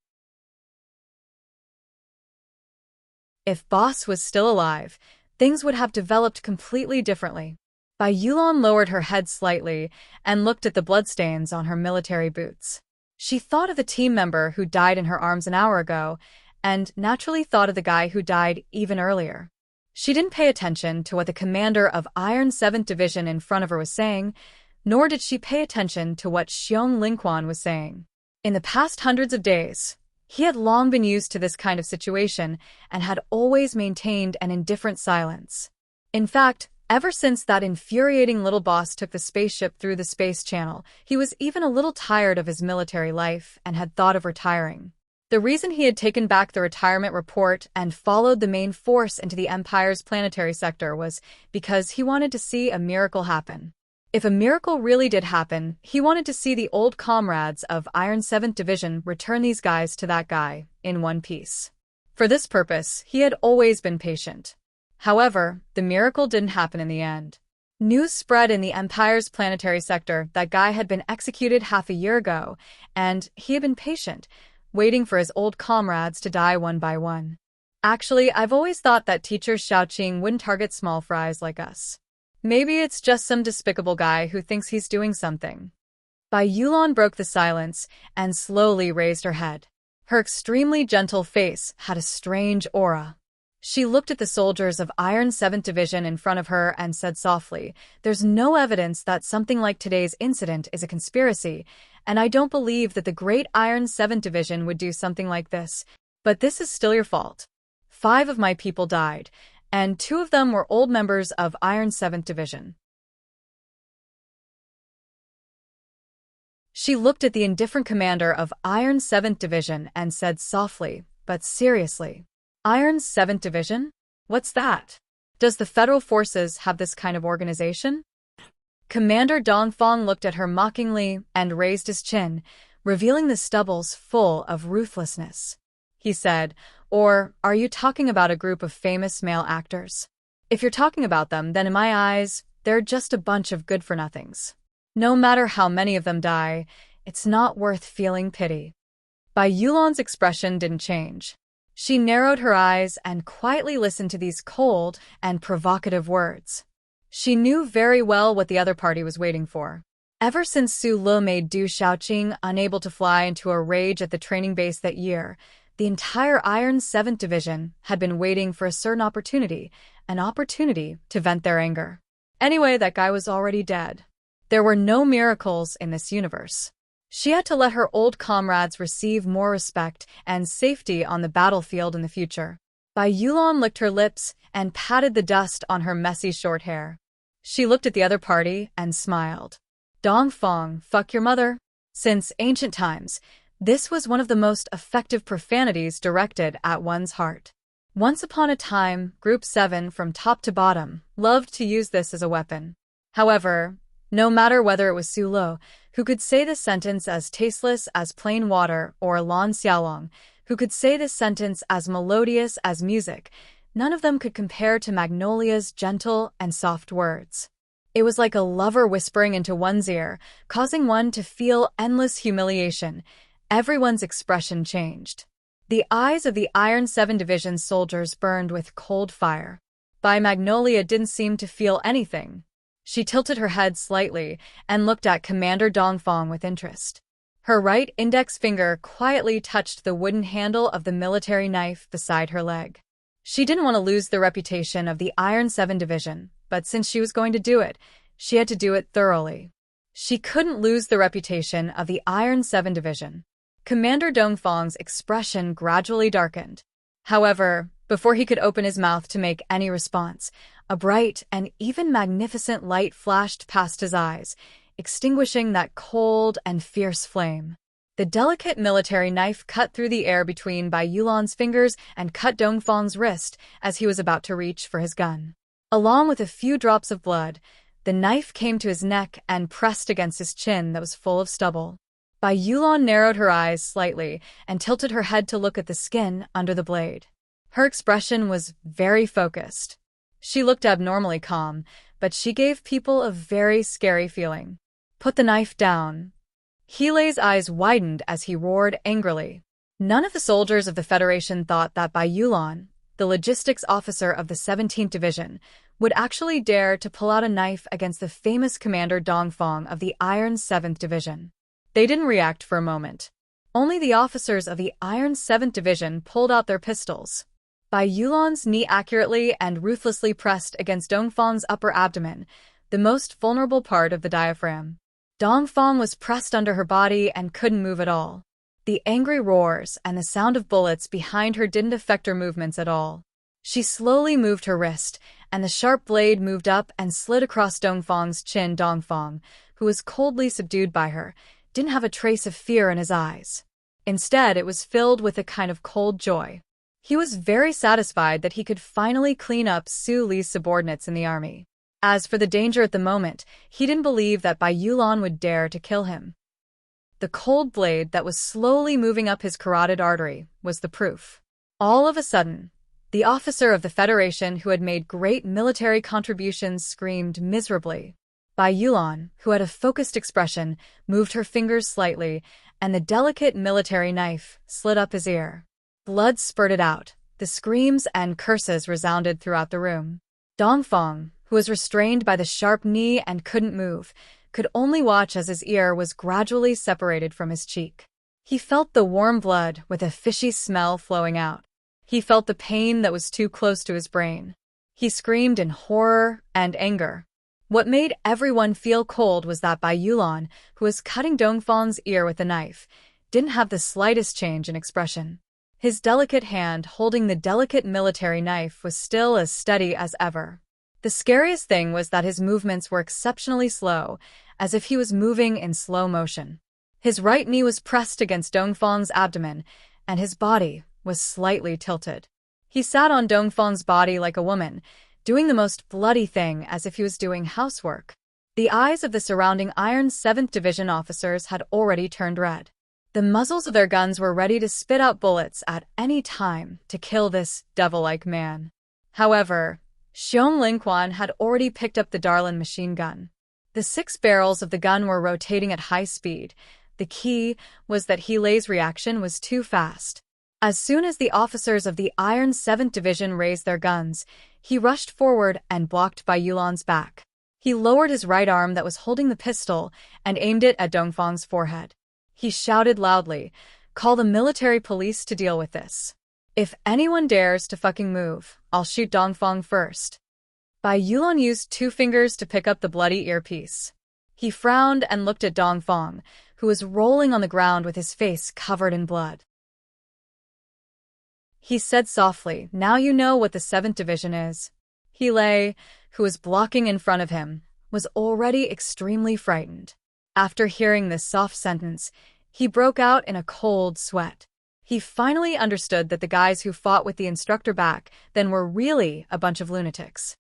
If Boss was still alive, things would have developed completely differently. Bai Yulan lowered her head slightly and looked at the bloodstains on her military boots. She thought of the team member who died in her arms an hour ago, and naturally thought of the guy who died even earlier. She didn't pay attention to what the commander of Iron's 7th Division in front of her was saying, nor did she pay attention to what Xiong Lingquan was saying. In the past hundreds of days, he had long been used to this kind of situation and had always maintained an indifferent silence. In fact, ever since that infuriating little boss took the spaceship through the space channel, he was even a little tired of his military life and had thought of retiring. The reason he had taken back the retirement report and followed the main force into the Empire's planetary sector was because he wanted to see a miracle happen. If a miracle really did happen, he wanted to see the old comrades of Iron's 7th Division return these guys to that guy in one piece. For this purpose, he had always been patient. However, the miracle didn't happen in the end. News spread in the Empire's planetary sector that guy had been executed half a year ago, and he had been patient, waiting for his old comrades to die one by one. Actually, I've always thought that teacher Xiaoqing wouldn't target small fries like us. Maybe it's just some despicable guy who thinks he's doing something. Bai Yulan broke the silence and slowly raised her head. Her extremely gentle face had a strange aura. She looked at the soldiers of Iron's 7th Division in front of her and said softly, "There's no evidence that something like today's incident is a conspiracy, and I don't believe that the great Iron's 7th Division would do something like this. But this is still your fault. 5 of my people died, and 2 of them were old members of Iron's 7th Division." She looked at the indifferent commander of Iron's 7th Division and said softly, but seriously, "Iron's 7th Division? What's that? Does the Federal Forces have this kind of organization?" Commander Dongfang looked at her mockingly and raised his chin, revealing the stubbles full of ruthlessness. He said, "Or are you talking about a group of famous male actors? If you're talking about them, then in my eyes, they're just a bunch of good-for-nothings. No matter how many of them die, it's not worth feeling pity." Bai Yulan's expression didn't change. She narrowed her eyes and quietly listened to these cold and provocative words. She knew very well what the other party was waiting for. Ever since Su Le made Du Xiaoqing unable to fly into a rage at the training base that year, the entire Iron's 7th Division had been waiting for a certain opportunity, an opportunity to vent their anger. Anyway, that guy was already dead. There were no miracles in this universe. She had to let her old comrades receive more respect and safety on the battlefield in the future. Bai Yulan licked her lips and patted the dust on her messy short hair. She looked at the other party and smiled. "Dongfang, fuck your mother." Since ancient times, this was one of the most effective profanities directed at one's heart. Once upon a time, Group 7 from top to bottom loved to use this as a weapon. However, no matter whether it was Su Le, who could say this sentence as tasteless as plain water, or Lan Xiaolong, who could say this sentence as melodious as music, none of them could compare to Magnolia's gentle and soft words. It was like a lover whispering into one's ear, causing one to feel endless humiliation. Everyone's expression changed. The eyes of the Iron 7 Division soldiers burned with cold fire. Bai Magnolia didn't seem to feel anything. She tilted her head slightly and looked at Commander Dongfang with interest. Her right index finger quietly touched the wooden handle of the military knife beside her leg. She didn't want to lose the reputation of the Iron 7 Division, but since she was going to do it, she had to do it thoroughly. She couldn't lose the reputation of the Iron 7 Division. Commander Dongfang's expression gradually darkened. However, before he could open his mouth to make any response, a bright and even magnificent light flashed past his eyes, extinguishing that cold and fierce flame. The delicate military knife cut through the air between Bai Yulan's fingers and cut Dongfang's wrist as he was about to reach for his gun. Along with a few drops of blood, the knife came to his neck and pressed against his chin that was full of stubble. Bai Yulan narrowed her eyes slightly and tilted her head to look at the skin under the blade. Her expression was very focused. She looked abnormally calm, but she gave people a very scary feeling. "Put the knife down." Heelai's eyes widened as he roared angrily. None of the soldiers of the Federation thought that Bai Yulan, the logistics officer of the 17th Division, would actually dare to pull out a knife against the famous Commander Dongfang of the Iron 7th Division. They didn't react for a moment. Only the officers of the Iron 7th Division pulled out their pistols. Bai Yulan's knee accurately and ruthlessly pressed against Dongfang's upper abdomen, the most vulnerable part of the diaphragm. Dongfang was pressed under her body and couldn't move at all. The angry roars and the sound of bullets behind her didn't affect her movements at all. She slowly moved her wrist, and the sharp blade moved up and slid across Dongfang's chin. Dongfang, who was coldly subdued by her, didn't have a trace of fear in his eyes. Instead, it was filled with a kind of cold joy. He was very satisfied that he could finally clean up Su Li's subordinates in the army. As for the danger at the moment, he didn't believe that Bai Yulan would dare to kill him. The cold blade that was slowly moving up his carotid artery was the proof. All of a sudden, the officer of the Federation who had made great military contributions screamed miserably. Bai Yulan, who had a focused expression, moved her fingers slightly, and the delicate military knife slid up his ear. Blood spurted out. The screams and curses resounded throughout the room. Dongfang, who was restrained by the sharp knee and couldn't move, could only watch as his ear was gradually separated from his cheek. He felt the warm blood with a fishy smell flowing out. He felt the pain that was too close to his brain. He screamed in horror and anger. What made everyone feel cold was that Bai Yulan, who was cutting Dongfang's ear with a knife, didn't have the slightest change in expression. His delicate hand holding the delicate military knife was still as steady as ever. The scariest thing was that his movements were exceptionally slow, as if he was moving in slow motion. His right knee was pressed against Dongfang's abdomen, and his body was slightly tilted. He sat on Dongfang's body like a woman, doing the most bloody thing as if he was doing housework. The eyes of the surrounding Iron 7th Division officers had already turned red. The muzzles of their guns were ready to spit out bullets at any time to kill this devil-like man. However, Xiong Lingquan had already picked up the Darlin machine gun. The 6 barrels of the gun were rotating at high speed. The key was that He Lei's reaction was too fast. As soon as the officers of the Iron 7th Division raised their guns, he rushed forward and blocked Bai Yulan's back. He lowered his right arm that was holding the pistol and aimed it at Dongfang's forehead. He shouted loudly, "Call the military police to deal with this. If anyone dares to fucking move, I'll shoot Dongfang first." Bai Yulan used 2 fingers to pick up the bloody earpiece. He frowned and looked at Dongfang, who was rolling on the ground with his face covered in blood. He said softly, "Now you know what the 7th Division is." He Lei, who was blocking in front of him, was already extremely frightened. After hearing this soft sentence, he broke out in a cold sweat. He finally understood that the guys who fought with the instructor back then were really a bunch of lunatics.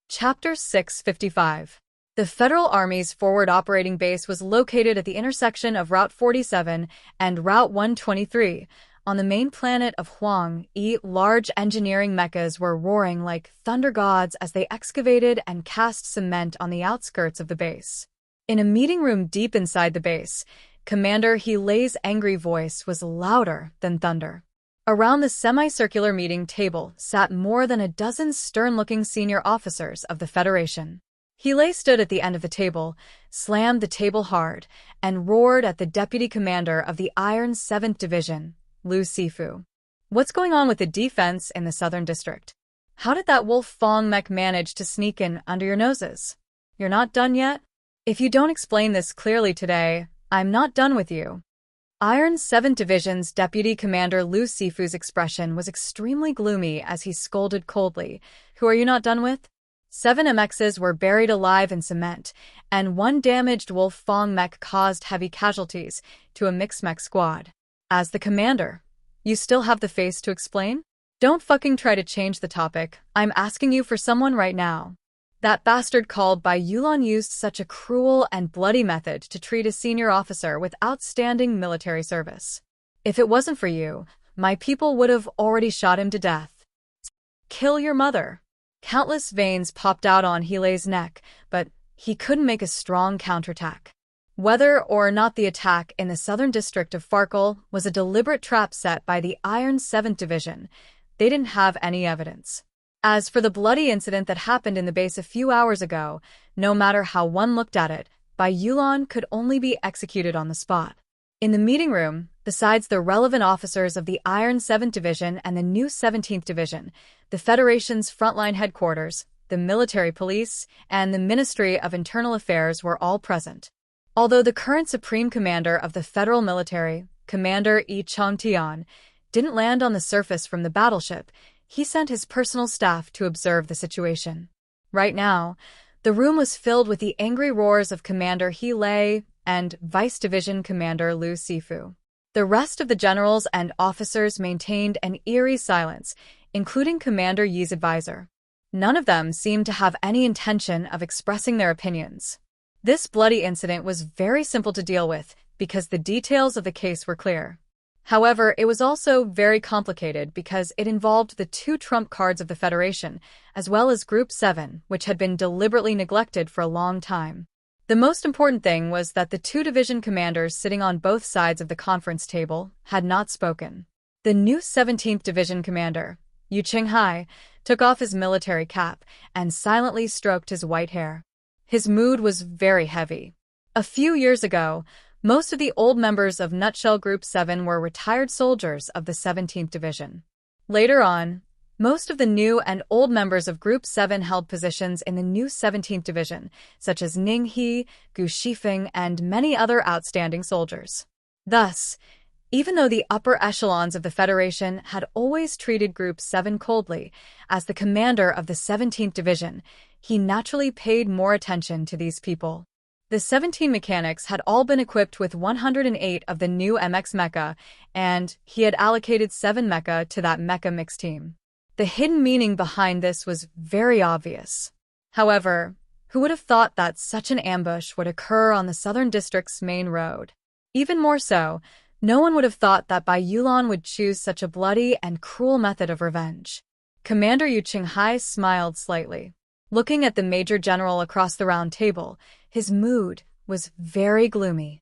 Chapter 655. The Federal Army's forward operating base was located at the intersection of Route 47 and Route 123, on the main planet of Huang-E. Large engineering mechas were roaring like thunder gods as they excavated and cast cement on the outskirts of the base. In a meeting room deep inside the base, Commander He Lei's angry voice was louder than thunder. Around the semicircular meeting table sat more than a dozen stern-looking senior officers of the Federation. He Lei stood at the end of the table, slammed the table hard, and roared at the deputy commander of the Iron 7th Division, Lu Sifu. "What's going on with the defense in the Southern District? How did that Wolf Fong mech manage to sneak in under your noses? You're not done yet? If you don't explain this clearly today, I'm not done with you." Iron 7th Division's Deputy Commander Lu Sifu's expression was extremely gloomy as he scolded coldly, "Who are you not done with?" 7 MXs were buried alive in cement, and 1 damaged Wolf Fong mech caused heavy casualties to a mixed mech squad. As the commander, you still have the face to explain? Don't fucking try to change the topic. I'm asking you for someone right now. That bastard called Bai Yulan used such a cruel and bloody method to treat a senior officer with outstanding military service. If it wasn't for you, my people would have already shot him to death. Kill your mother. Countless veins popped out on He Lei's neck, but he couldn't make a strong counterattack. Whether or not the attack in the southern district of Farkle was a deliberate trap set by the Iron 7th Division, they didn't have any evidence. As for the bloody incident that happened in the base a few hours ago, no matter how one looked at it, Bai Yulan could only be executed on the spot. In the meeting room, besides the relevant officers of the Iron 7th Division and the new 17th Division, the Federation's frontline headquarters, the military police, and the Ministry of Internal Affairs were all present. Although the current Supreme Commander of the Federal Military, Commander Yi Changtian, didn't land on the surface from the battleship, he sent his personal staff to observe the situation. Right now, the room was filled with the angry roars of Commander He Lei and Vice Division Commander Lu Sifu. The rest of the generals and officers maintained an eerie silence, including Commander Yi's advisor. None of them seemed to have any intention of expressing their opinions. This bloody incident was very simple to deal with because the details of the case were clear. However, it was also very complicated because it involved the two trump cards of the Federation, as well as Group 7, which had been deliberately neglected for a long time. The most important thing was that the two division commanders sitting on both sides of the conference table had not spoken. The new 17th Division commander, Yu Qinghai, took off his military cap and silently stroked his white hair. His mood was very heavy. A few years ago, most of the old members of Nutshell Group 7 were retired soldiers of the 17th Division. Later on, most of the new and old members of Group 7 held positions in the new 17th Division, such as Ning He, Gu Shifeng, and many other outstanding soldiers. Thus, even though the upper echelons of the Federation had always treated Group 7 coldly, as the commander of the 17th Division, he naturally paid more attention to these people. The 17 mechanics had all been equipped with 108 of the new MX mecha, and he had allocated 7 mecha to that mecha mix team. The hidden meaning behind this was very obvious. However, who would have thought that such an ambush would occur on the Southern District's main road? Even more so, no one would have thought that Bai Yulan would choose such a bloody and cruel method of revenge. Commander Yu Qinghai smiled slightly. Looking at the Major General across the round table, his mood was very gloomy.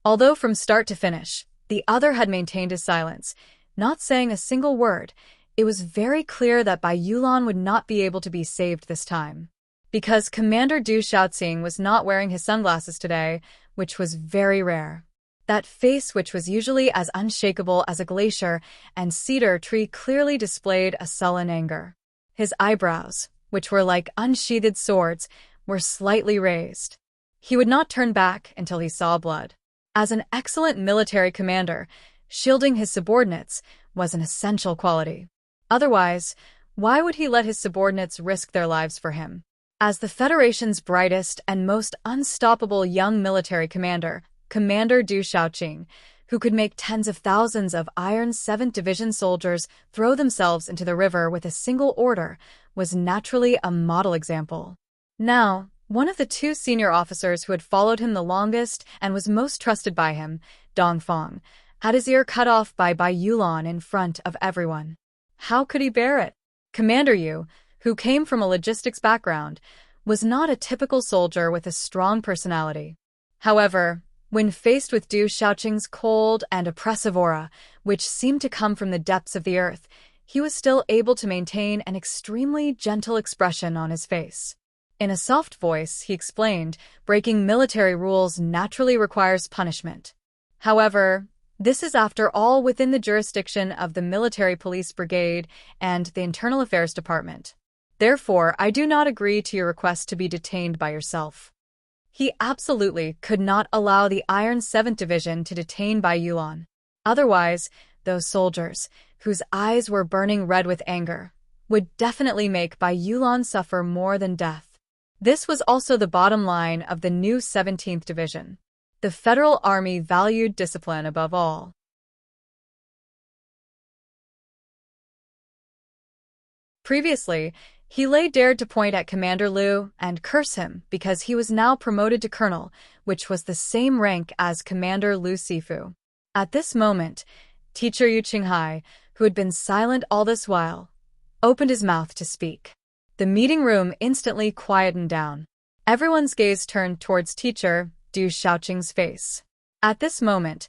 Although from start to finish, the other had maintained his silence, not saying a single word, it was very clear that Bai Yulan would not be able to be saved this time. Because Commander Du Shaoxing was not wearing his sunglasses today, which was very rare. That face, which was usually as unshakable as a glacier and cedar tree, clearly displayed a sullen anger. His eyebrows, which were like unsheathed swords, were slightly raised. He would not turn back until he saw blood. As an excellent military commander, shielding his subordinates was an essential quality. Otherwise, why would he let his subordinates risk their lives for him? As the Federation's brightest and most unstoppable young military commander, Commander Du Shaoqing, who could make tens of thousands of Iron 7th Division soldiers throw themselves into the river with a single order, was naturally a model example. Now, one of the two senior officers who had followed him the longest and was most trusted by him, Dong Feng, had his ear cut off by Bai Yulan in front of everyone. How could he bear it? Commander Yu, who came from a logistics background, was not a typical soldier with a strong personality. However, when faced with Du Shaoqing's cold and oppressive aura, which seemed to come from the depths of the earth, he was still able to maintain an extremely gentle expression on his face. In a soft voice, he explained, breaking military rules naturally requires punishment. However, this is after all within the jurisdiction of the Military Police Brigade and the Internal Affairs Department. Therefore, I do not agree to your request to be detained by yourself. He absolutely could not allow the Iron 7th Division to detain Bai Yulan. Otherwise, those soldiers, whose eyes were burning red with anger, would definitely make Bai Yulan suffer more than death. This was also the bottom line of the new 17th Division. The Federal Army valued discipline above all. Previously, He Lei dared to point at Commander Liu and curse him because he was now promoted to colonel, which was the same rank as Commander Lu Sifu. At this moment, Teacher Yu Qinghai, who had been silent all this while, opened his mouth to speak. The meeting room instantly quietened down. Everyone's gaze turned towards Teacher Du Shaoqing's face. At this moment,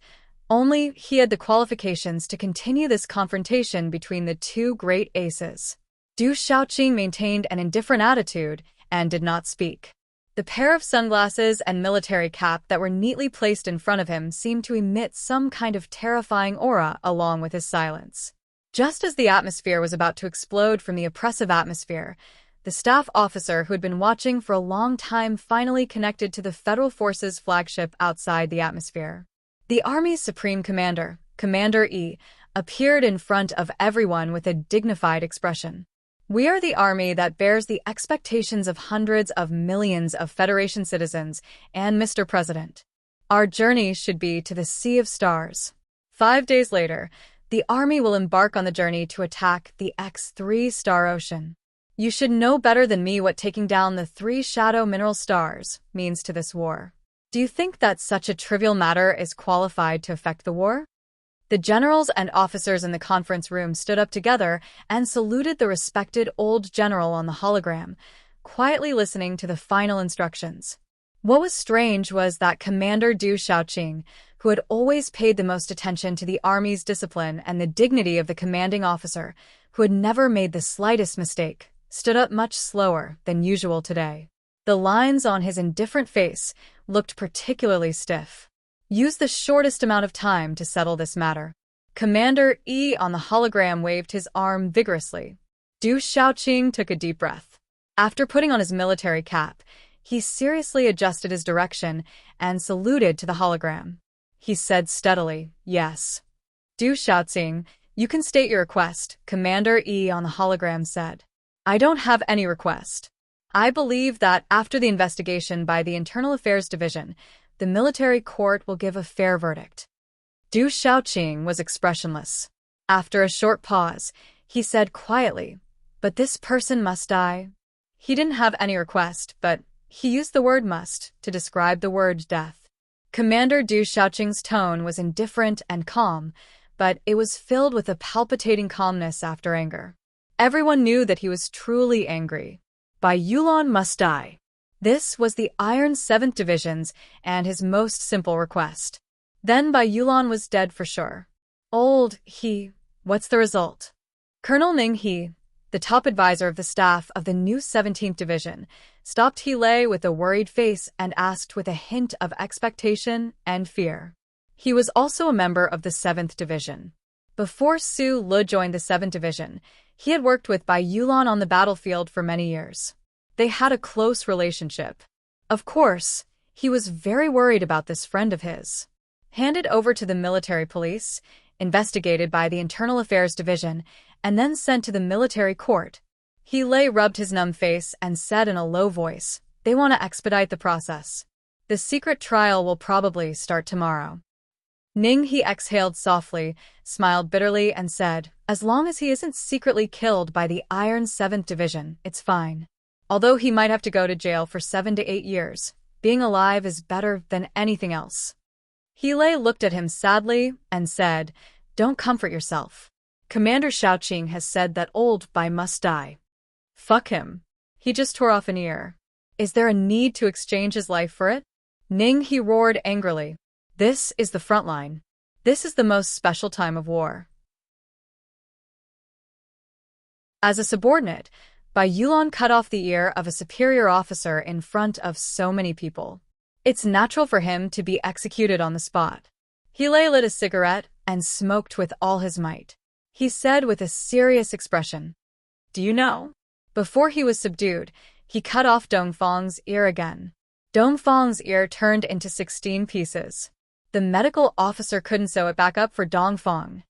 Only he had the qualifications to continue this confrontation between the two great aces. Du Xiaoqing maintained an indifferent attitude and did not speak. The pair of sunglasses and military cap that were neatly placed in front of him seemed to emit some kind of terrifying aura along with his silence. Just as the atmosphere was about to explode from the oppressive atmosphere, the staff officer who had been watching for a long time finally connected to the Federal Forces flagship outside the atmosphere. The Army's Supreme Commander, Commander Yi, appeared in front of everyone with a dignified expression. "We are the army that bears the expectations of hundreds of millions of Federation citizens, and Mr. President. Our journey should be to the Sea of Stars. 5 days later, the army will embark on the journey to attack the X3 star ocean. You should know better than me what taking down the 3 shadow mineral stars means to this war. Do you think that such a trivial matter is qualified to affect the war?" The generals and officers in the conference room stood up together and saluted the respected old general on the hologram, quietly listening to the final instructions. What was strange was that Commander Du Xiaoqing, who had always paid the most attention to the army's discipline and the dignity of the commanding officer, who had never made the slightest mistake, stood up much slower than usual today. The lines on his indifferent face looked particularly stiff. "Use the shortest amount of time to settle this matter." Commander Yi on the hologram waved his arm vigorously. Du Xiaoqing took a deep breath. After putting on his military cap, he seriously adjusted his direction and saluted to the hologram. He said steadily, "Yes." "Du Xiaoqing, you can state your request," Commander Yi on the hologram said. "I don't have any request. I believe that after the investigation by the Internal Affairs Division, the military court will give a fair verdict." Du Xiaoqing was expressionless. After a short pause, he said quietly, "But this person must die." He didn't have any request, but he used the word must to describe the word death. Commander Du Xiaoqing's tone was indifferent and calm, but it was filled with a palpitating calmness after anger. Everyone knew that he was truly angry. Bai Yulan must die. This was the Iron 7th Division's and his most simple request. Then Bai Yulan was dead for sure. What's the result? Colonel Ning He, the top advisor of the staff of the new 17th Division, stopped He Lei with a worried face and asked with a hint of expectation and fear. He was also a member of the 7th Division. Before Su Le joined the 7th Division, he had worked with Bai Yulan on the battlefield for many years. They had a close relationship. Of course, he was very worried about this friend of his. Handed over to the military police, investigated by the Internal Affairs Division, and then sent to the military court, He Lei rubbed his numb face and said in a low voice, "They want to expedite the process. The secret trial will probably start tomorrow." Ning He exhaled softly, smiled bitterly, and said, "As long as he isn't secretly killed by the Iron 7th Division, it's fine. Although he might have to go to jail for 7 to 8 years, being alive is better than anything else." He Lei looked at him sadly and said, "Don't comfort yourself. Commander Xiaoqing has said that old Bai must die. Fuck him. He just tore off an ear. Is there a need to exchange his life for it?" Ning He roared angrily. "This is the front line. This is the most special time of war." As a subordinate, Bai Yulan cut off the ear of a superior officer in front of so many people. It's natural for him to be executed on the spot. He lit a cigarette and smoked with all his might. He said with a serious expression, "Do you know?" Before he was subdued, he cut off Dongfang's ear again. Dongfang's ear turned into 16 pieces. The medical officer couldn't sew it back up for Dongfang.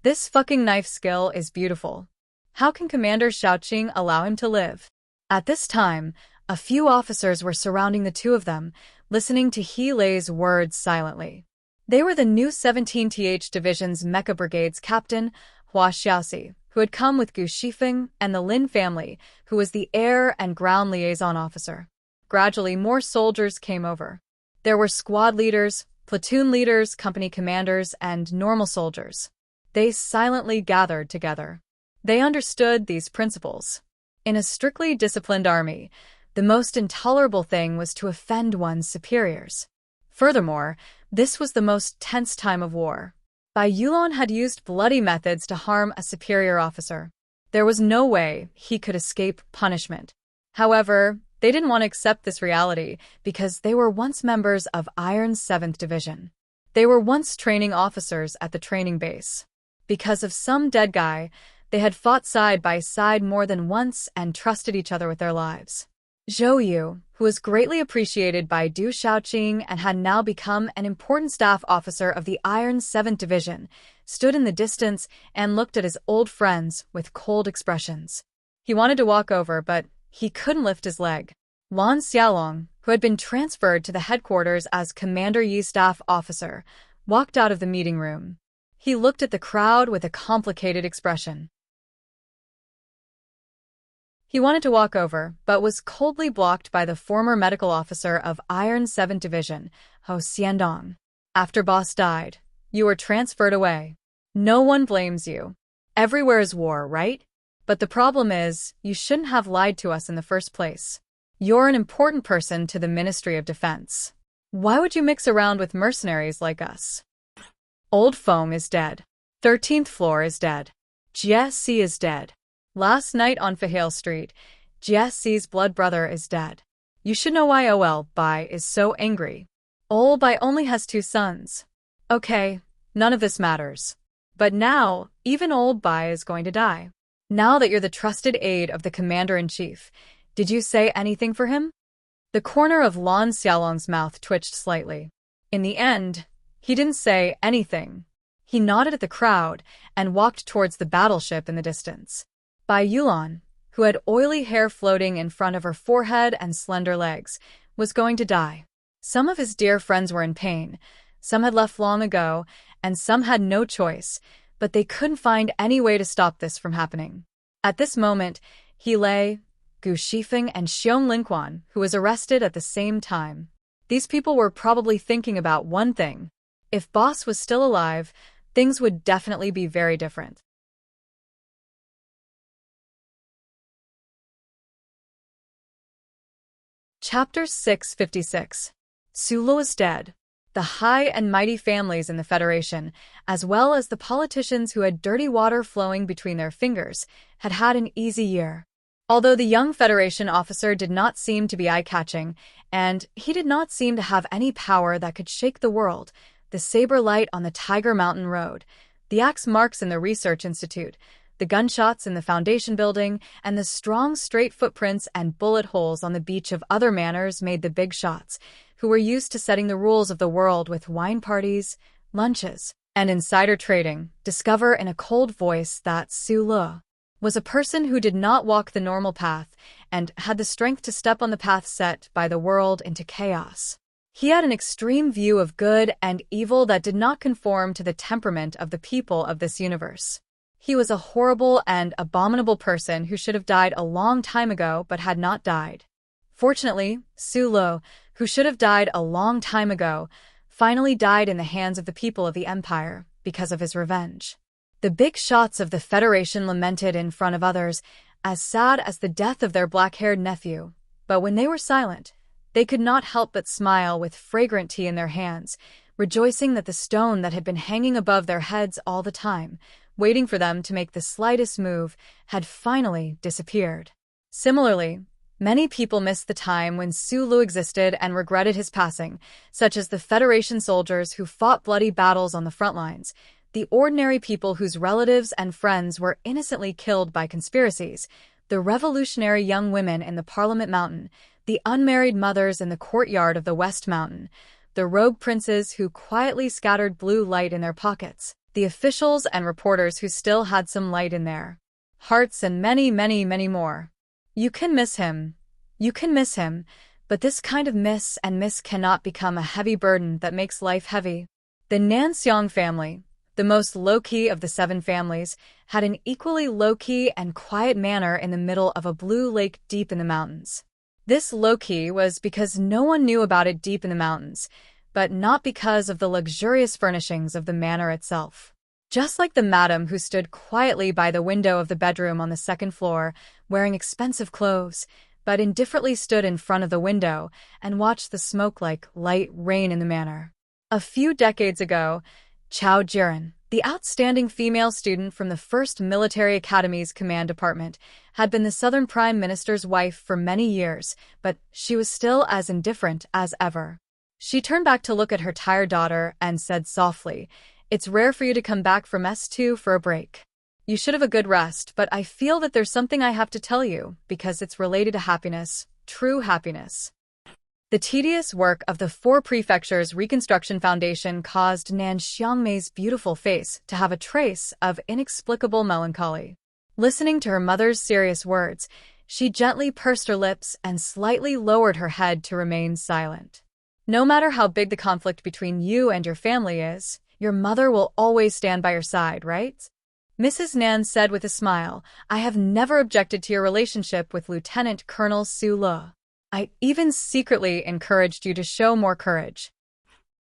This fucking knife skill is beautiful. How can Commander Xiaoqing allow him to live? At this time, a few officers were surrounding the two of them, listening to He Lei's words silently. They were the new 17th Division's Mecha Brigade's captain, Hua Xiaoxi, who had come with Gu Shifeng, and the Lin family, who was the air and ground liaison officer. Gradually, more soldiers came over. There were squad leaders, platoon leaders, company commanders, and normal soldiers. They silently gathered together. They understood these principles. In a strictly disciplined army, the most intolerable thing was to offend one's superiors. Furthermore, This was the most tense time of war. Bai Yulon had used bloody methods to harm a superior officer. There was no way he could escape punishment. However, they didn't want to accept this reality because they were once members of Iron's 7th Division. They were once training officers at the training base. Because of some dead guy, they had fought side by side more than once and trusted each other with their lives. Zhou Yu, who was greatly appreciated by Du Shaoqing and had now become an important staff officer of the Iron's 7th Division, stood in the distance and looked at his old friends with cold expressions. He wanted to walk over, but he couldn't lift his leg. Lan Xiaolong, who had been transferred to the headquarters as Commander Yi's staff officer, walked out of the meeting room. He looked at the crowd with a complicated expression. He wanted to walk over, but was coldly blocked by the former medical officer of Iron's 7th Division, Hou Xiandong. After boss died, you were transferred away. No one blames you. Everywhere is war, right? But the problem is, you shouldn't have lied to us in the first place. You're an important person to the Ministry of Defense. Why would you mix around with mercenaries like us? Old Feng is dead. 13th floor is dead. Jie Si is dead. Last night on Fahale Street, Jie Si's blood brother is dead. You should know why Ol Bai is so angry. Ol Bai only has 2 sons. Okay, none of this matters. But now, even Old Bai is going to die. Now that you're the trusted aide of the Commander-in-Chief, did you say anything for him? The corner of Lan Xiaolong's mouth twitched slightly. In the end, he didn't say anything. He nodded at the crowd and walked towards the battleship in the distance. Bai Yulon, who had oily hair floating in front of her forehead and slender legs, was going to die. Some of his dear friends were in pain, some had left long ago, and some had no choice, but they couldn't find any way to stop this from happening. At this moment, He Lei, Gu Shifeng, and Xiong Linquan, who was arrested at the same time. These people were probably thinking about one thing. If Boss was still alive, things would definitely be very different. Chapter 656. Su is dead. The high and mighty families in the Federation, as well as the politicians who had dirty water flowing between their fingers, had had an easy year. Although the young Federation officer did not seem to be eye-catching, and he did not seem to have any power that could shake the world, the saber light on the Tiger Mountain Road, the axe marks in the Research Institute, the gunshots in the Foundation building, and the strong straight footprints and bullet holes on the beach of other manors made the big shots, who were used to setting the rules of the world with wine parties, lunches, and insider trading, discover in a cold voice that Su Le was a person who did not walk the normal path and had the strength to step on the path set by the world into chaos. He had an extreme view of good and evil that did not conform to the temperament of the people of this universe. He was a horrible and abominable person who should have died a long time ago but had not died. Fortunately, Su Le, who should have died a long time ago, finally died in the hands of the people of the Empire because of his revenge. The big shots of the Federation lamented in front of others, as sad as the death of their black-haired nephew, but when they were silent, they could not help but smile with fragrant tea in their hands, rejoicing that the stone that had been hanging above their heads all the time, waiting for them to make the slightest move, had finally disappeared. Similarly, many people missed the time when Su Lu existed and regretted his passing, such as the Federation soldiers who fought bloody battles on the front lines, the ordinary people whose relatives and friends were innocently killed by conspiracies, the revolutionary young women in the Parliament Mountain, the unmarried mothers in the courtyard of the West Mountain, the rogue princes who quietly scattered blue light in their pockets, the officials and reporters who still had some light in their hearts, and many, many, many more. You can miss him. You can miss him, but this kind of miss cannot become a heavy burden that makes life heavy. The Nanxiang family, the most low-key of the 7 families, had an equally low-key and quiet manor in the middle of a blue lake deep in the mountains. This low-key was because no one knew about it deep in the mountains, but not because of the luxurious furnishings of the manor itself. Just like the madam who stood quietly by the window of the bedroom on the 2nd floor, wearing expensive clothes, but indifferently stood in front of the window and watched the smoke like light rain in the manor. A few decades ago, Chao Jiren, the outstanding female student from the 1st Military Academy's command department, had been the Southern Prime Minister's wife for many years, but she was still as indifferent as ever. She turned back to look at her tired daughter and said softly, "It's rare for you to come back from S2 for a break. You should have a good rest, but I feel that there's something I have to tell you, because it's related to happiness, true happiness." The tedious work of the 4 Prefectures Reconstruction Foundation caused Nan Xiangmei's beautiful face to have a trace of inexplicable melancholy. Listening to her mother's serious words, she gently pursed her lips and slightly lowered her head to remain silent. "No matter how big the conflict between you and your family is, your mother will always stand by your side, right?" Mrs. Nan said with a smile, "I have never objected to your relationship with Lieutenant Colonel Su Le. I even secretly encouraged you to show more courage."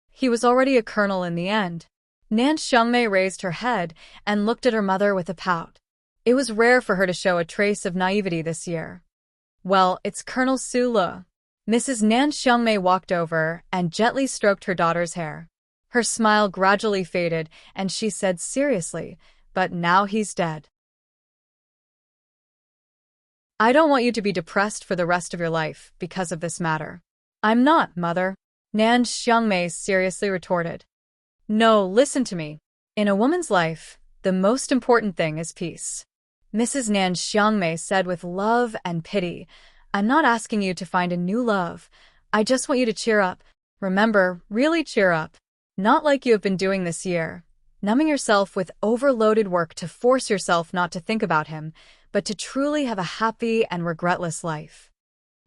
He was already a colonel in the end. Nan Xiangmei raised her head and looked at her mother with a pout. It was rare for her to show a trace of naivety this year. "Well, it's Colonel Su Le." Mrs. Nan Xiangmei walked over and gently stroked her daughter's hair. Her smile gradually faded, and she said seriously, "But now he's dead. I don't want you to be depressed for the rest of your life because of this matter." "I'm not, Mother," Nan Xiangmei seriously retorted. "No, listen to me. In a woman's life, the most important thing is peace." Mrs. Nan Xiangmei said with love and pity, "I'm not asking you to find a new love. I just want you to cheer up. Remember, really cheer up. Not like you have been doing this year, numbing yourself with overloaded work to force yourself not to think about him, but to truly have a happy and regretless life."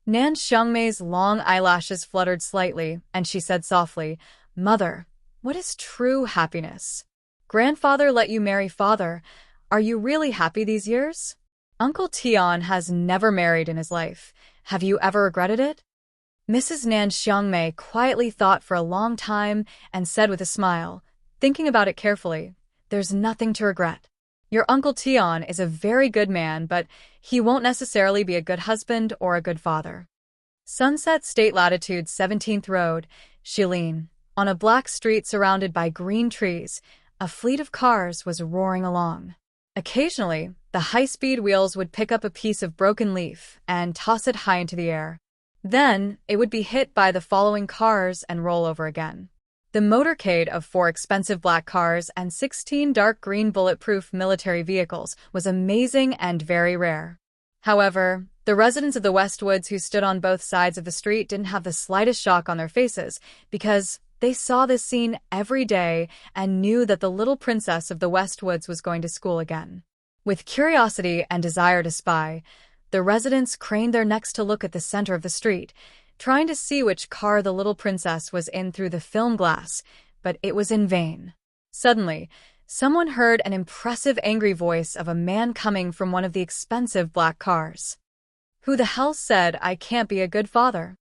Nan Xiangmei's long eyelashes fluttered slightly, and she said softly, "Mother, what is true happiness? Grandfather let you marry father. Are you really happy these years? Uncle Tian has never married in his life. Have you ever regretted it?" Mrs. Nan Xiangmei quietly thought for a long time and said with a smile, "Thinking about it carefully, there's nothing to regret. Your Uncle Tian is a very good man, but he won't necessarily be a good husband or a good father." Sunset State Latitude 17th Road, Shilin. On a black street surrounded by green trees, a fleet of cars was roaring along. Occasionally, the high-speed wheels would pick up a piece of broken leaf and toss it high into the air. Then, it would be hit by the following cars and roll over again. The motorcade of 4 expensive black cars and 16 dark green bulletproof military vehicles was amazing and very rare. However, the residents of the Westwoods who stood on both sides of the street didn't have the slightest shock on their faces, because they saw this scene every day and knew that the little princess of the Westwoods was going to school again. With curiosity and desire to spy, the residents craned their necks to look at the center of the street, trying to see which car the little princess was in through the film glass, but it was in vain. Suddenly, someone heard an impressive angry voice of a man coming from one of the expensive black cars. "Who the hell said I can't be a good father?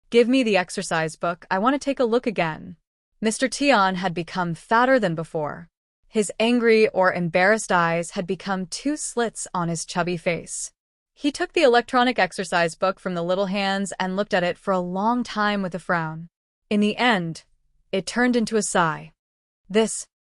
Give me the exercise book, I want to take a look again." Mr. Tian had become fatter than before. His angry or embarrassed eyes had become 2 slits on his chubby face. He took the electronic exercise book from the little hands and looked at it for a long time with a frown. In the end, it turned into a sigh.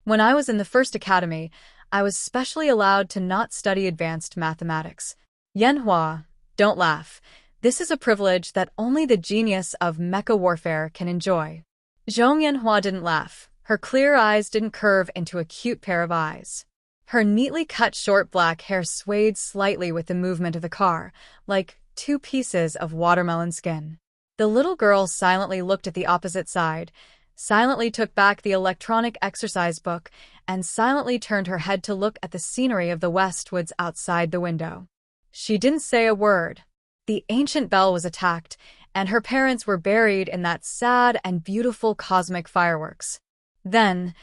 When I was in the 1st Academy, I was specially allowed to not study advanced mathematics. Yanhua, don't laugh. This is a privilege that only the genius of mecha warfare can enjoy. Zhong Yanhua didn't laugh. Her clear eyes didn't curve into a cute pair of eyes. Her neatly cut short black hair swayed slightly with the movement of the car, like 2 pieces of watermelon skin. The little girl silently looked at the opposite side, silently took back the electronic exercise book, and silently turned her head to look at the scenery of the Westwoods outside the window. She didn't say a word. The ancient bell was attacked, and her parents were buried in that sad and beautiful cosmic fireworks. Then,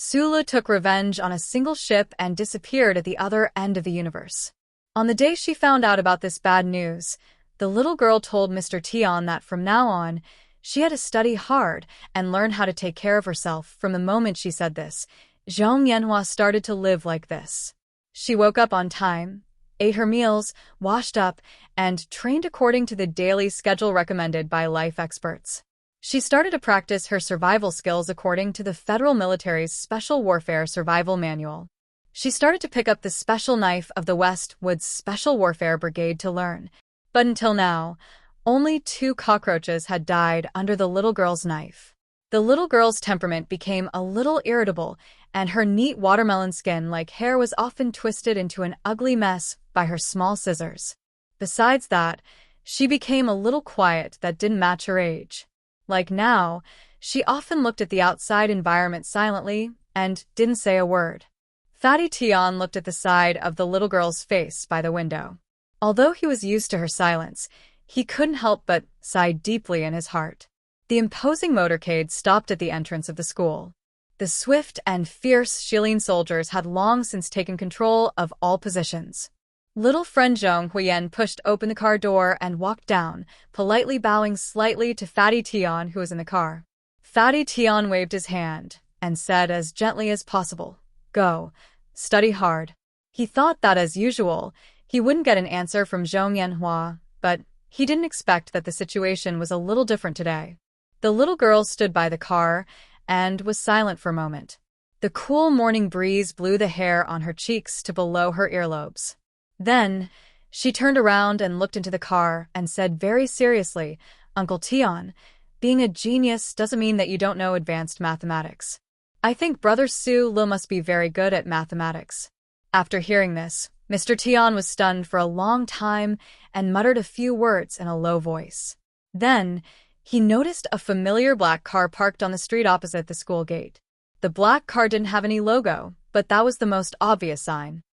Sula took revenge on a single ship and disappeared at the other end of the universe. On the day she found out about this bad news, the little girl told Mr. Tian that from now on, she had to study hard and learn how to take care of herself. From the moment she said this, Zhong Yanhua started to live like this. She woke up on time, ate her meals, washed up, and trained according to the daily schedule recommended by life experts. She started to practice her survival skills according to the federal military's Special Warfare Survival Manual. She started to pick up the special knife of the Westwood's Special Warfare Brigade to learn. But until now, only 2 cockroaches had died under the little girl's knife. The little girl's temperament became a little irritable, and her neat watermelon skin-like hair was often twisted into an ugly mess by her small scissors. Besides that, she became a little quiet that didn't match her age. Like now, she often looked at the outside environment silently and didn't say a word. Fatty Tian looked at the side of the little girl's face by the window. Although he was used to her silence, he couldn't help but sigh deeply in his heart. The imposing motorcade stopped at the entrance of the school. The swift and fierce Shilin soldiers had long since taken control of all positions. Little friend Zhong Huiyan pushed open the car door and walked down, politely bowing slightly to Fatty Tian, who was in the car. Fatty Tian waved his hand and said as gently as possible, "Go, study hard." He thought that, as usual, he wouldn't get an answer from Zhong Yanhua, but he didn't expect that the situation was a little different today. The little girl stood by the car and was silent for a moment. The cool morning breeze blew the hair on her cheeks to below her earlobes. Then, she turned around and looked into the car and said very seriously, "Uncle Tian, being a genius doesn't mean that you don't know advanced mathematics. I think Brother Su Lu must be very good at mathematics." After hearing this, Mr. Tian was stunned for a long time and muttered a few words in a low voice. Then, he noticed a familiar black car parked on the street opposite the school gate. The black car didn't have any logo, but that was the most obvious sign.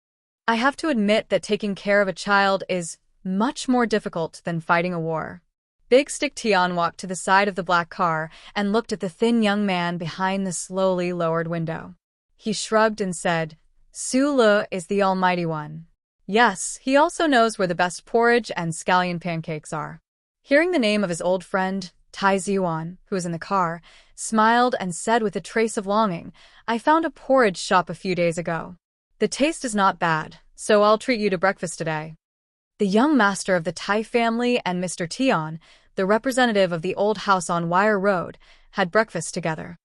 I have to admit that taking care of a child is much more difficult than fighting a war. Big Stick Tian walked to the side of the black car and looked at the thin young man behind the slowly lowered window. He shrugged and said, "Su Le is the Almighty One. Yes, he also knows where the best porridge and scallion pancakes are." Hearing the name of his old friend, Tai Ziyuan, who was in the car, smiled and said with a trace of longing, "I found a porridge shop a few days ago. The taste is not bad, so I'll treat you to breakfast today." The young master of the Tai family and Mr. Tian, the representative of the old house on Wire Road, had breakfast together.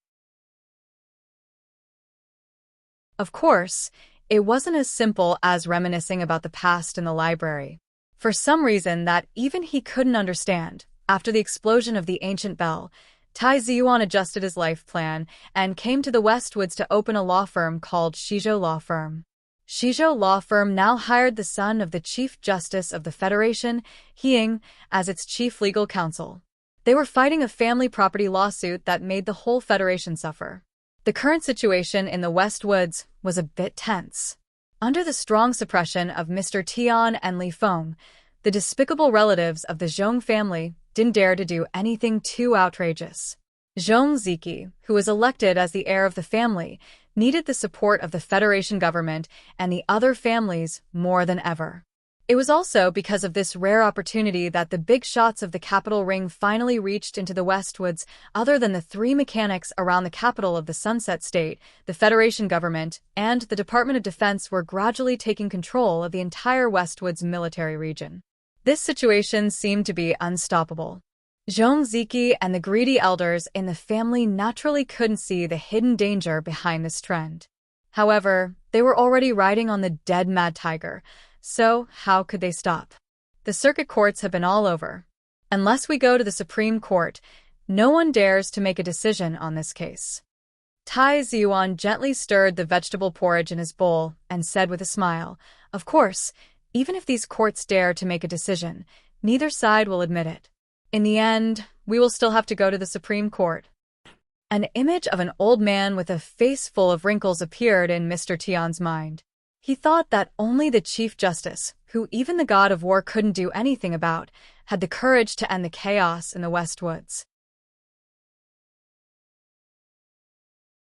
Of course, it wasn't as simple as reminiscing about the past in the library. For some reason that even he couldn't understand, after the explosion of the ancient bell, Tai Ziyuan adjusted his life plan and came to the Westwoods to open a law firm called Shizhou Law Firm. Shizhou Law Firm now hired the son of the Chief Justice of the Federation, Hiying, as its chief legal counsel. They were fighting a family property lawsuit that made the whole Federation suffer. The current situation in the Westwoods was a bit tense. Under the strong suppression of Mr. Tian and Li Feng, the despicable relatives of the Zhong family didn't dare to do anything too outrageous. Zhong Ziki, who was elected as the heir of the family, needed the support of the Federation government and the other families more than ever. It was also because of this rare opportunity that the big shots of the capital ring finally reached into the Westwoods. Other than the 3 mechanics around the capital of the Sunset State, the Federation government and the Department of Defense were gradually taking control of the entire Westwoods military region. This situation seemed to be unstoppable. Zhong Ziki and the greedy elders in the family naturally couldn't see the hidden danger behind this trend. However, they were already riding on the dead mad tiger, so how could they stop? The circuit courts have been all over. Unless we go to the Supreme Court, no one dares to make a decision on this case. Tai Ziyuan gently stirred the vegetable porridge in his bowl and said with a smile, "Of course, even if these courts dare to make a decision, neither side will admit it. In the end, we will still have to go to the Supreme Court." An image of an old man with a face full of wrinkles appeared in Mr. Tian's mind. He thought that only the Chief Justice, who even the God of War couldn't do anything about, had the courage to end the chaos in the Westwoods.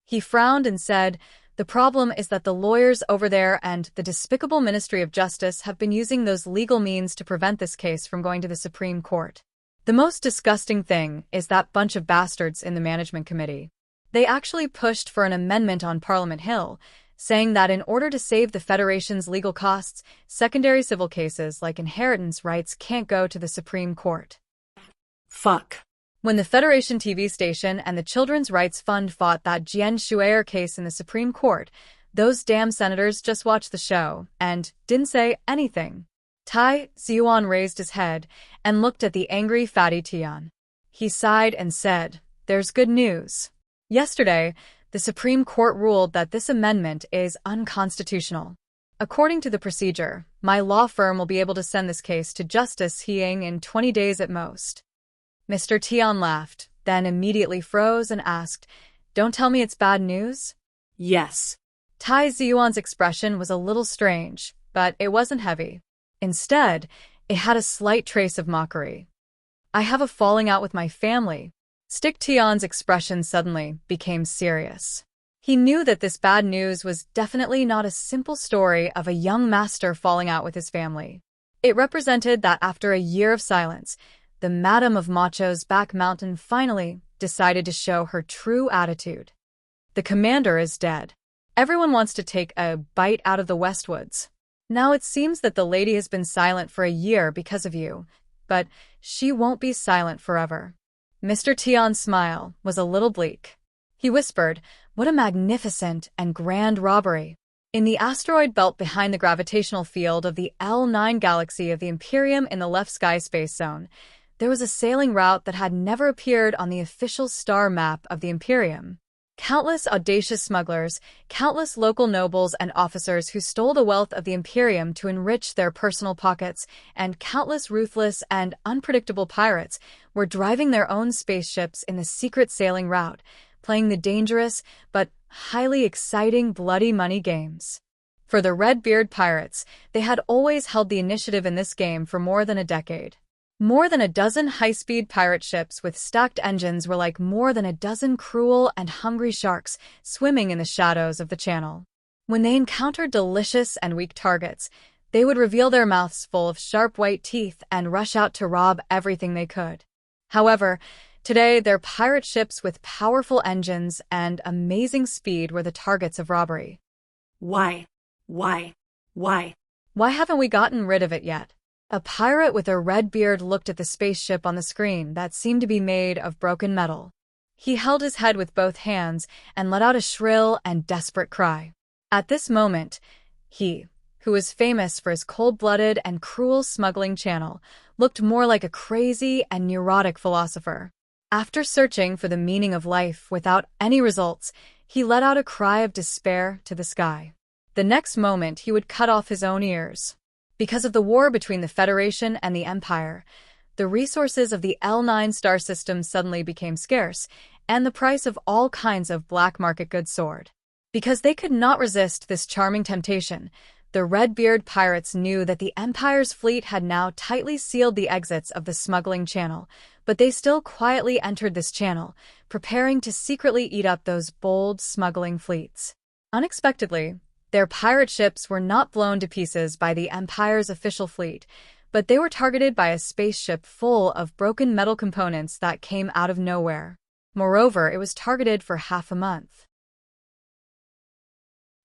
He frowned and said, "The problem is that the lawyers over there and the despicable Ministry of Justice have been using those legal means to prevent this case from going to the Supreme Court. The most disgusting thing is that bunch of bastards in the management committee. They actually pushed for an amendment on Parliament Hill, saying that in order to save the Federation's legal costs, secondary civil cases like inheritance rights can't go to the Supreme Court. Fuck. When the Federation TV station and the Children's Rights Fund fought that Jian Shuier case in the Supreme Court, those damn senators just watched the show and didn't say anything. Tai Ziyuan raised his head and looked at the angry fatty Tian. He sighed and said, "There's good news. Yesterday, the Supreme Court ruled that this amendment is unconstitutional. According to the procedure, my law firm will be able to send this case to Justice Heing in 20 days at most." Mr. Tian laughed, then immediately froze and asked, "Don't tell me it's bad news?" Yes. Tai Ziyuan's expression was a little strange, but it wasn't heavy. Instead, it had a slight trace of mockery. "I have a falling out with my family." Stick Tian's expression suddenly became serious. He knew that this bad news was definitely not a simple story of a young master falling out with his family. It represented that after a year of silence, the Madam of Macho's back mountain finally decided to show her true attitude. "The commander is dead. Everyone wants to take a bite out of the Westwoods. Now it seems that the lady has been silent for a year because of you, but she won't be silent forever." Mr. Tian's smile was a little bleak. He whispered, "What a magnificent and grand robbery." In the asteroid belt behind the gravitational field of the L9 galaxy of the Imperium in the left sky space zone, there was a sailing route that had never appeared on the official star map of the Imperium. Countless audacious smugglers, countless local nobles and officers who stole the wealth of the Imperium to enrich their personal pockets, and countless ruthless and unpredictable pirates were driving their own spaceships in the secret sailing route, playing the dangerous but highly exciting bloody money games. For the Red-Beard pirates, they had always held the initiative in this game for more than a decade. More than a dozen high-speed pirate ships with stacked engines were like more than a dozen cruel and hungry sharks swimming in the shadows of the channel. When they encountered delicious and weak targets, they would reveal their mouths full of sharp white teeth and rush out to rob everything they could. However, today their pirate ships with powerful engines and amazing speed were the targets of robbery. Why? Why Haven't we gotten rid of it yet? A pirate with a red beard looked at the spaceship on the screen that seemed to be made of broken metal. He held his head with both hands and let out a shrill and desperate cry. At this moment, he, who was famous for his cold-blooded and cruel smuggling channel, looked more like a crazy and neurotic philosopher. After searching for the meaning of life without any results, he let out a cry of despair to the sky. The next moment, he would cut off his own ears. Because of the war between the Federation and the Empire, the resources of the L9 star system suddenly became scarce, and the price of all kinds of black market goods soared. Because they could not resist this charming temptation, the Red-Beard pirates knew that the Empire's fleet had now tightly sealed the exits of the smuggling channel, but they still quietly entered this channel, preparing to secretly eat up those bold smuggling fleets. Unexpectedly, their pirate ships were not blown to pieces by the Empire's official fleet, but they were targeted by a spaceship full of broken metal components that came out of nowhere. Moreover, it was targeted for half a month.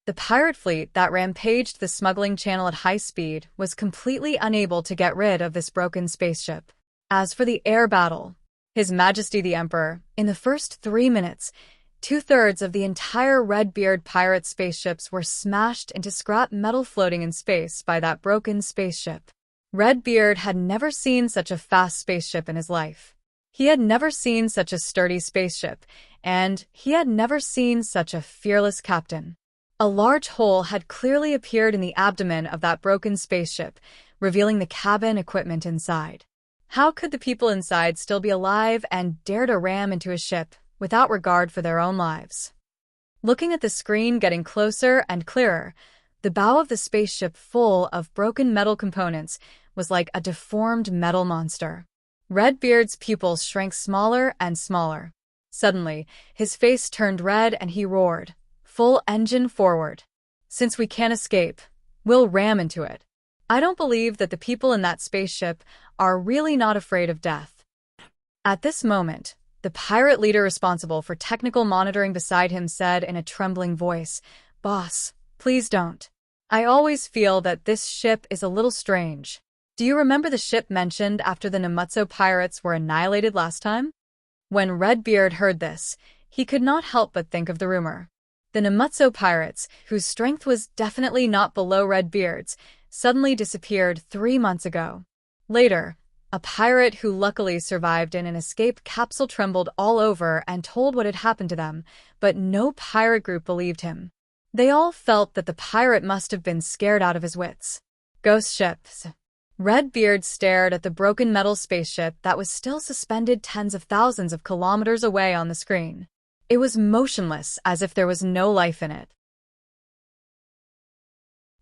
The pirate fleet that rampaged the smuggling channel at high speed was completely unable to get rid of this broken spaceship. As for the air battle, His Majesty the Emperor, in the first 3 minutes, 2/3 of the entire Red-Beard pirate spaceships were smashed into scrap metal floating in space by that broken spaceship. Red-Beard had never seen such a fast spaceship in his life. He had never seen such a sturdy spaceship, and he had never seen such a fearless captain. A large hole had clearly appeared in the abdomen of that broken spaceship, revealing the cabin equipment inside. How could the people inside still be alive and dare to ram into a ship without regard for their own lives? Looking at the screen getting closer and clearer, the bow of the spaceship full of broken metal components was like a deformed metal monster. Red-Beard's pupils shrank smaller and smaller. Suddenly, his face turned red and he roared, "Full engine forward. Since we can't escape, we'll ram into it." I don't believe that the people in that spaceship are really not afraid of death. At this moment, the pirate leader responsible for technical monitoring beside him said in a trembling voice, "Boss, Please don't. I always feel that this ship is a little strange. Do you remember the ship mentioned after the Namutso pirates were annihilated last time? When Redbeard heard this, he could not help but think of the rumor. The Namutso pirates, whose strength was definitely not below Redbeard's, suddenly disappeared 3 months ago. Later, a pirate who luckily survived in an escape capsule trembled all over and told what had happened to them, but no pirate group believed him. They all felt that the pirate must have been scared out of his wits. Ghost ships. Redbeard stared at the broken metal spaceship that was still suspended tens of thousands of kilometers away on the screen. It was motionless, as if there was no life in it.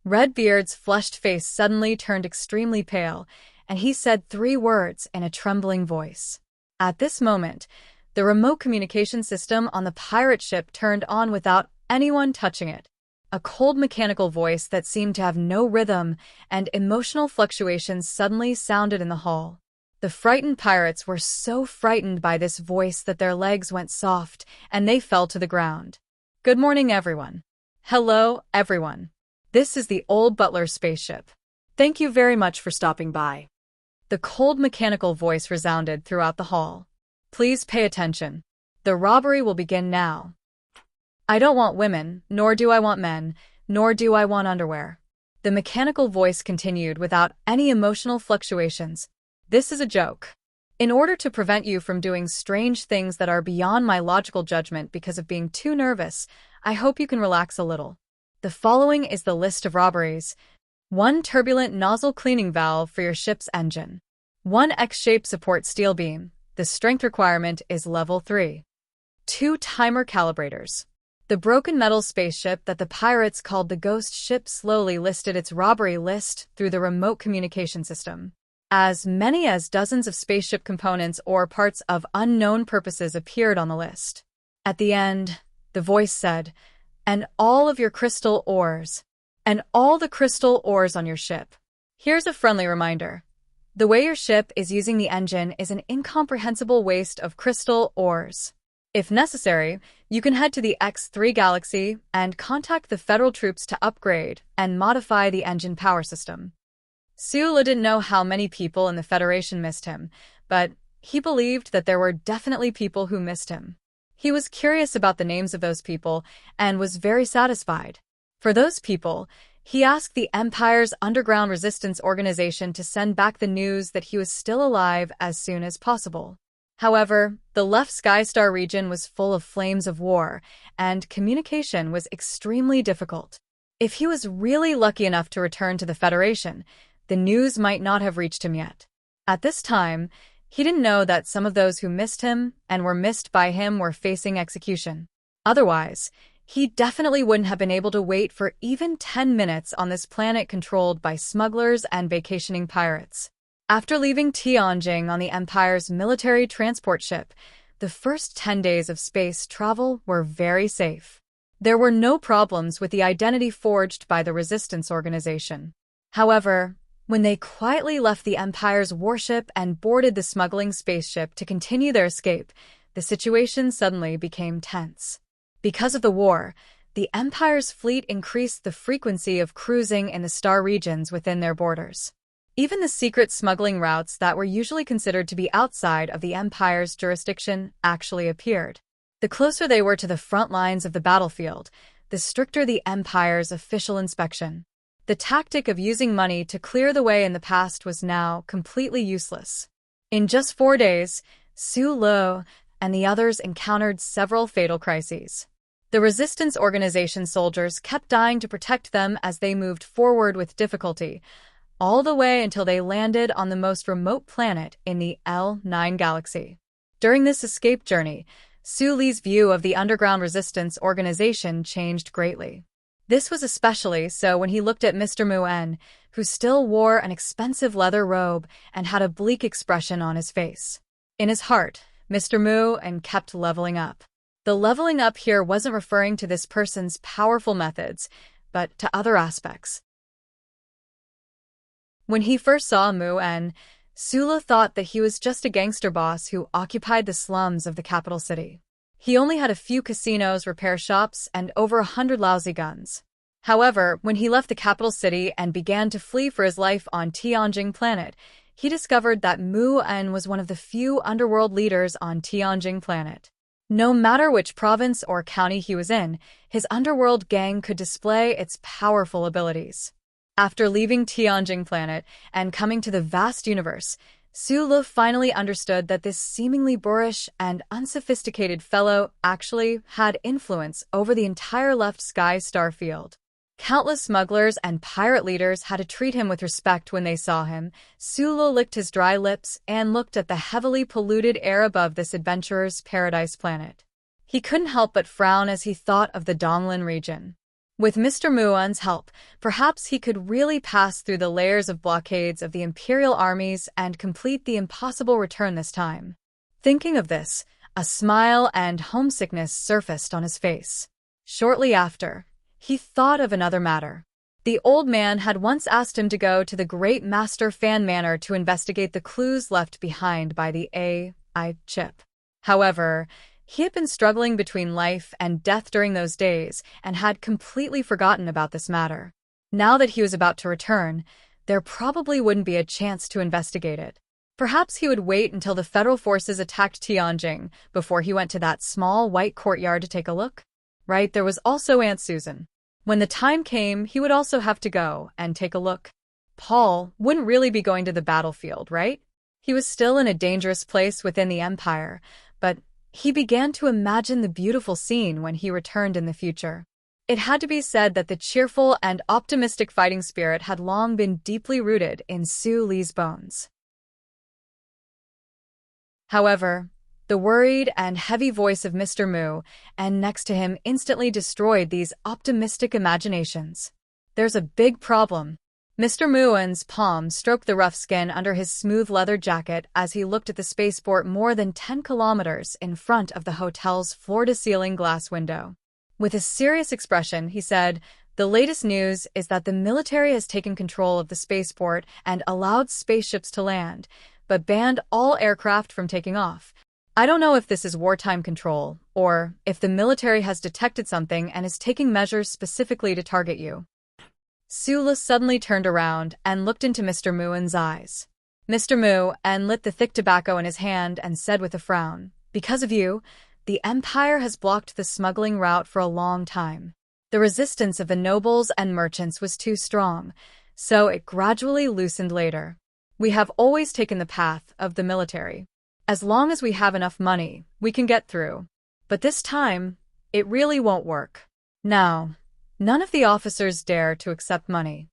Redbeard's flushed face suddenly turned extremely pale, and he said 3 words in a trembling voice. At this moment, the remote communication system on the pirate ship turned on without anyone touching it. A cold mechanical voice that seemed to have no rhythm and emotional fluctuations suddenly sounded in the hull. The frightened pirates were so frightened by this voice that their legs went soft and they fell to the ground. Good morning, everyone. Hello, everyone. This is the old Butler spaceship. Thank you very much for stopping by. The cold mechanical voice resounded throughout the hall. Please pay attention. The robbery will begin now. I don't want women, nor do I want men, nor do I want underwear. The mechanical voice continued without any emotional fluctuations. This is a joke. In order to prevent you from doing strange things that are beyond my logical judgment because of being too nervous, I hope you can relax a little. The following is the list of robberies. 1 turbulent nozzle cleaning valve for your ship's engine. 1 X-shaped support steel beam. The strength requirement is level 3. 2 timer calibrators. The broken metal spaceship that the pirates called the Ghost Ship slowly listed its robbery list through the remote communication system. As many as dozens of spaceship components or parts of unknown purposes appeared on the list. At the end, the voice said, "And all of your crystal ores. And all the crystal ores on your ship." Here's a friendly reminder. The way your ship is using the engine is an incomprehensible waste of crystal ores. If necessary, you can head to the X3 galaxy and contact the federal troops to upgrade and modify the engine power system. Sula didn't know how many people in the Federation missed him, but he believed that there were definitely people who missed him. He was curious about the names of those people and was very satisfied. For those people, he asked the Empire's underground resistance organization to send back the news that he was still alive as soon as possible. However, the left Skystar region was full of flames of war, and communication was extremely difficult. If he was really lucky enough to return to the Federation, the news might not have reached him yet. At this time, he didn't know that some of those who missed him and were missed by him were facing execution. Otherwise, he definitely wouldn't have been able to wait for even 10 minutes on this planet controlled by smugglers and vacationing pirates. After leaving Tianjing on the Empire's military transport ship, the first 10 days of space travel were very safe. There were no problems with the identity forged by the resistance organization. However, when they quietly left the Empire's warship and boarded the smuggling spaceship to continue their escape, the situation suddenly became tense. Because of the war, the Empire's fleet increased the frequency of cruising in the star regions within their borders. Even the secret smuggling routes that were usually considered to be outside of the Empire's jurisdiction actually appeared. The closer they were to the front lines of the battlefield, the stricter the Empire's official inspection. The tactic of using money to clear the way in the past was now completely useless. In just 4 days, Su Lo and the others encountered several fatal crises. The resistance organization soldiers kept dying to protect them as they moved forward with difficulty, all the way until they landed on the most remote planet in the L9 galaxy. During this escape journey, Su Li's view of the underground resistance organization changed greatly. This was especially so when he looked at Mr. Muen, who still wore an expensive leather robe and had a bleak expression on his face. In his heart, Mr. Muen kept leveling up. The leveling up here wasn't referring to this person's powerful methods, but to other aspects. When he first saw Muen, Sula thought that he was just a gangster boss who occupied the slums of the capital city. He only had a few casinos, repair shops, and over 100 lousy guns. However, when he left the capital city and began to flee for his life on Tianjing planet, he discovered that Mu-En was one of the few underworld leaders on Tianjing planet. No matter which province or county he was in, his underworld gang could display its powerful abilities. After leaving Tianjing planet and coming to the vast universe, Su Le finally understood that this seemingly boorish and unsophisticated fellow actually had influence over the entire left sky star field. Countless smugglers and pirate leaders had to treat him with respect when they saw him. Su Le licked his dry lips and looked at the heavily polluted air above this adventurer's paradise planet. He couldn't help but frown as he thought of the Donglin region. With Mr. Muon's help, perhaps he could really pass through the layers of blockades of the imperial armies and complete the impossible return this time. Thinking of this, a smile and homesickness surfaced on his face. Shortly after, he thought of another matter. The old man had once asked him to go to the Great Master Fan Manor to investigate the clues left behind by the AI chip. However, he had been struggling between life and death during those days and had completely forgotten about this matter. Now that he was about to return, there probably wouldn't be a chance to investigate it. Perhaps he would wait until the federal forces attacked Tianjing before he went to that small white courtyard to take a look. Right, there was also Aunt Susan. When the time came, he would also have to go and take a look. Paul wouldn't really be going to the battlefield, right? He was still in a dangerous place within the Empire, but he began to imagine the beautiful scene when he returned in the future. It had to be said that the cheerful and optimistic fighting spirit had long been deeply rooted in Su Le's bones. However, the worried and heavy voice of Mr. Mu, and next to him instantly destroyed these optimistic imaginations. There's a big problem. Mr. Muon's palm stroked the rough skin under his smooth leather jacket as he looked at the spaceport more than 10 kilometers in front of the hotel's floor-to-ceiling glass window. With a serious expression, he said, "The latest news is that the military has taken control of the spaceport and allowed spaceships to land, but banned all aircraft from taking off. I don't know if this is wartime control, or if the military has detected something and is taking measures specifically to target you." Su Le suddenly turned around and looked into Mr. Muon's eyes. Mr. Muon lit the thick tobacco in his hand and said with a frown, "Because of you, the Empire has blocked the smuggling route for a long time. The resistance of the nobles and merchants was too strong, so it gradually loosened later. We have always taken the path of the military. As long as we have enough money, we can get through. But this time, it really won't work. Now, none of the officers dare to accept money."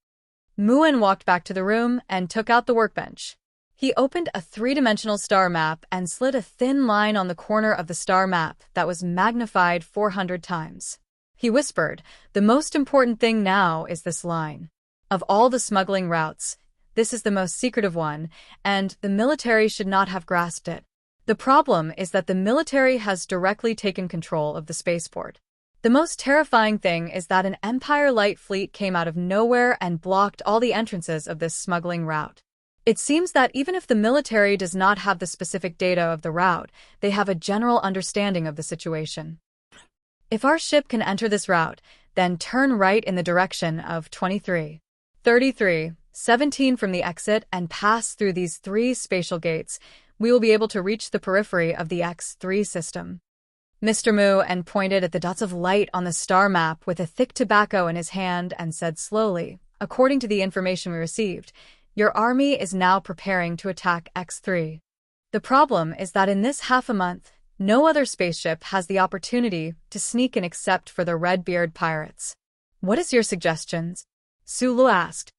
Muon walked back to the room and took out the workbench. He opened a three-dimensional star map and slid a thin line on the corner of the star map that was magnified 400 times. He whispered, "The most important thing now is this line. Of all the smuggling routes, this is the most secretive one, and the military should not have grasped it. The problem is that the military has directly taken control of the spaceport. The most terrifying thing is that an Empire light fleet came out of nowhere and blocked all the entrances of this smuggling route. It seems that even if the military does not have the specific data of the route, they have a general understanding of the situation. If our ship can enter this route, then turn right in the direction of 23:33:17 from the exit and pass through these 3 spatial gates, we will be able to reach the periphery of the X3 system." Mr. Muon pointed at the dots of light on the star map with a thick tobacco in his hand and said slowly, "According to the information we received, your army is now preparing to attack X3. The problem is that in this half a month, no other spaceship has the opportunity to sneak in except for the Red-Beard pirates. What is your suggestions?" Su Le asked.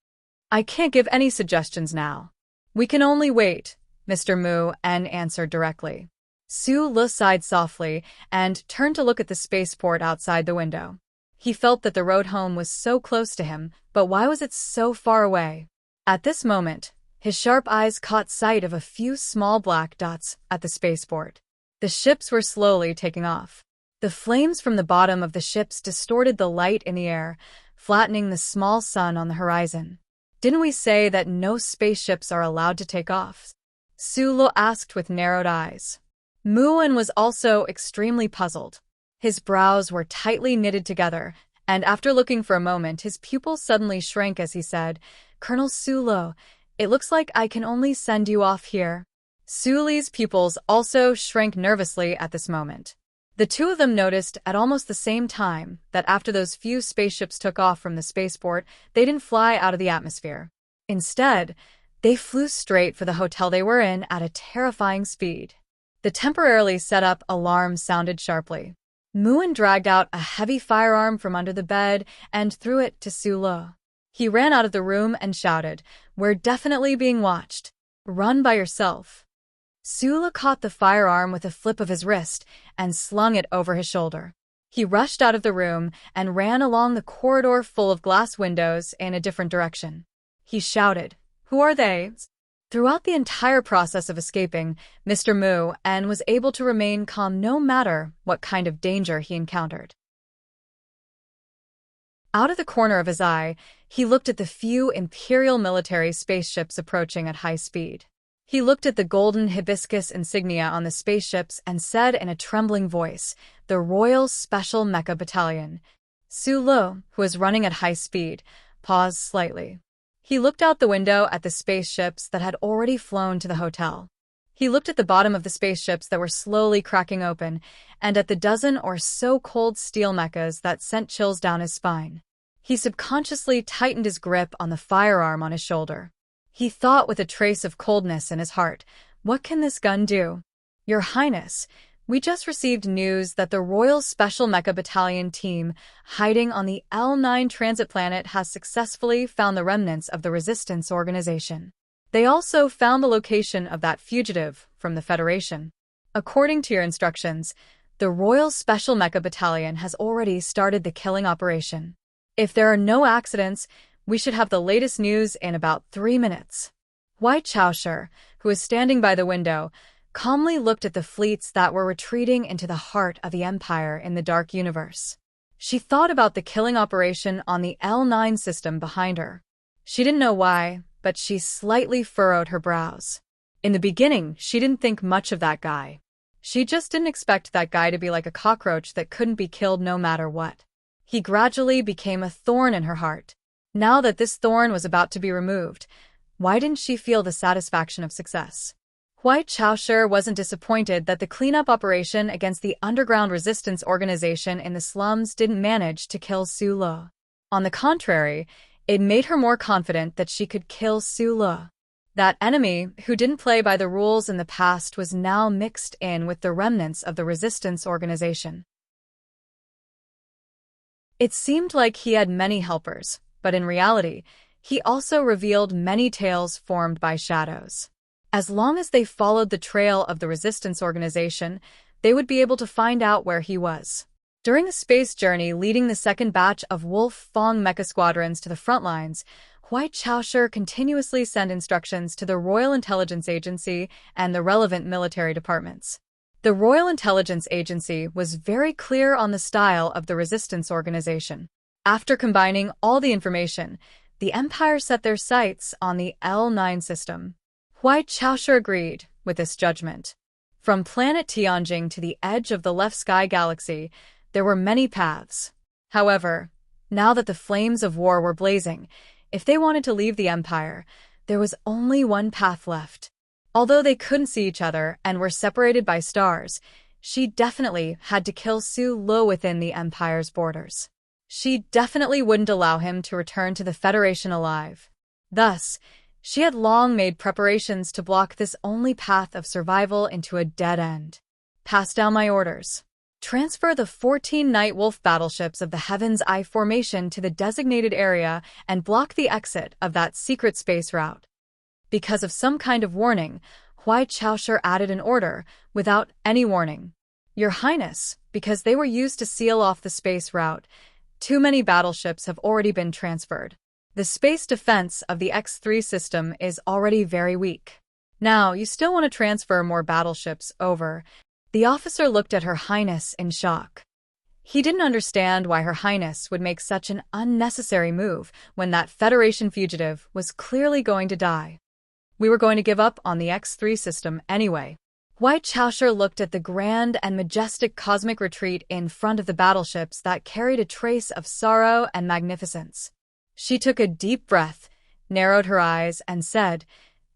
"I can't give any suggestions now. We can only wait," Mr. Muon answered directly. Su Le sighed softly and turned to look at the spaceport outside the window. He felt that the road home was so close to him, but why was it so far away? At this moment, his sharp eyes caught sight of a few small black dots at the spaceport. The ships were slowly taking off. The flames from the bottom of the ships distorted the light in the air, flattening the small sun on the horizon. "Didn't we say that no spaceships are allowed to take off?" Su Le asked with narrowed eyes. Muon was also extremely puzzled. His brows were tightly knitted together, And after looking for a moment, his pupils suddenly shrank as he said, "Colonel Sulo, it looks like I can only send you off here." Suli's pupils also shrank nervously at this moment. The two of them noticed at almost the same time that after those few spaceships took off from the spaceport, they didn't fly out of the atmosphere. Instead, they flew straight for the hotel they were in at a terrifying speed. The temporarily set up alarm sounded sharply. Muin dragged out a heavy firearm from under the bed and threw it to Sulo. He ran out of the room and shouted, "We're definitely being watched. Run by yourself." Sulo caught the firearm with a flip of his wrist and slung it over his shoulder. He rushed out of the room and ran along the corridor full of glass windows in a different direction. He shouted, "Who are they?" Throughout the entire process of escaping, Mr. Mu and was able to remain calm no matter what kind of danger he encountered. Out of the corner of his eye, he looked at the few Imperial military spaceships approaching at high speed. He looked at the golden hibiscus insignia on the spaceships and said in a trembling voice, "The Royal Special Mecha Battalion." Sulo, who was running at high speed, paused slightly. He looked out the window at the spaceships that had already flown to the hotel. He looked at the bottom of the spaceships that were slowly cracking open, and at the dozen or so cold steel mechas that sent chills down his spine. He subconsciously tightened his grip on the firearm on his shoulder. He thought with a trace of coldness in his heart, "What can this gun do?" "Your Highness, we just received news that the Royal Special Mecha Battalion team hiding on the L9 transit planet has successfully found the remnants of the Resistance Organization. They also found the location of that fugitive from the Federation. According to your instructions, the Royal Special Mecha Battalion has already started the killing operation. If there are no accidents, we should have the latest news in about 3 minutes." Wai Chaoshi, who was standing by the window, calmly looked at the fleets that were retreating into the heart of the Empire in the Dark Universe. She thought about the killing operation on the L9 system behind her. She didn't know why, but she slightly furrowed her brows. In the beginning, she didn't think much of that guy. She just didn't expect that guy to be like a cockroach that couldn't be killed no matter what. He gradually became a thorn in her heart. Now that this thorn was about to be removed, why didn't she feel the satisfaction of success? Wai Chaoshi wasn't disappointed that the cleanup operation against the underground resistance organization in the slums didn't manage to kill Sulo. On the contrary, it made her more confident that she could kill Sulo. That enemy, who didn't play by the rules in the past, was now mixed in with the remnants of the resistance organization. It seemed like he had many helpers, but in reality, he also revealed many tales formed by shadows. As long as they followed the trail of the resistance organization, they would be able to find out where he was. During the space journey leading the second batch of Wolf Fong mecha squadrons to the front lines, Wai Chaoshi continuously sent instructions to the Royal Intelligence Agency and the relevant military departments. The Royal Intelligence Agency was very clear on the style of the resistance organization. After combining all the information, the Empire set their sights on the L9 system. Wai Chaoshi agreed with this judgment. From planet Tianjing to the edge of the left sky galaxy, there were many paths. However, now that the flames of war were blazing, if they wanted to leave the Empire, there was only one path left. Although they couldn't see each other and were separated by stars, she definitely had to kill Sulo within the Empire's borders. She definitely wouldn't allow him to return to the Federation alive. Thus, she had long made preparations to block this only path of survival into a dead end. "Pass down my orders. Transfer the 14 Night Wolf battleships of the Heaven's Eye formation to the designated area and block the exit of that secret space route." Because of some kind of warning, Wai Chaoshi added an order without any warning. "Your Highness, because they were used to seal off the space route, too many battleships have already been transferred. The space defense of the X3 system is already very weak. Now, you still want to transfer more battleships over?" The officer looked at Her Highness in shock. He didn't understand why Her Highness would make such an unnecessary move when that Federation fugitive was clearly going to die. "We were going to give up on the X3 system anyway." Wei Chaoshi looked at the grand and majestic cosmic retreat in front of the battleships that carried a trace of sorrow and magnificence. She took a deep breath, narrowed her eyes, and said,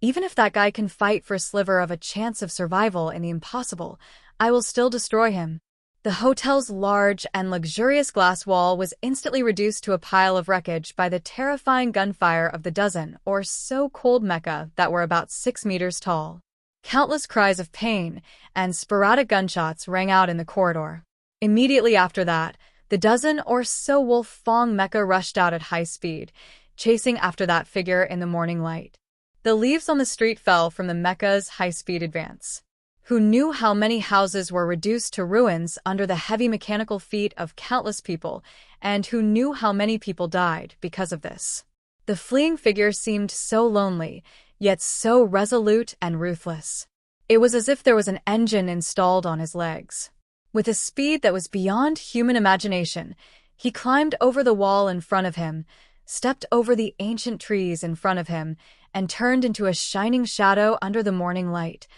"Even if that guy can fight for a sliver of a chance of survival in the impossible, I will still destroy him." The hotel's large and luxurious glass wall was instantly reduced to a pile of wreckage by the terrifying gunfire of the dozen or so cold mecha that were about 6 meters tall. Countless cries of pain and sporadic gunshots rang out in the corridor. Immediately after that, the dozen or so wolf fang mecha rushed out at high speed, chasing after that figure in the morning light. The leaves on the street fell from the mecha's high-speed advance. Who knew how many houses were reduced to ruins under the heavy mechanical feet of countless people, and who knew how many people died because of this? The fleeing figure seemed so lonely, yet so resolute and ruthless. It was as if there was an engine installed on his legs. With a speed that was beyond human imagination, he climbed over the wall in front of him, stepped over the ancient trees in front of him, and turned into a shining shadow under the morning light,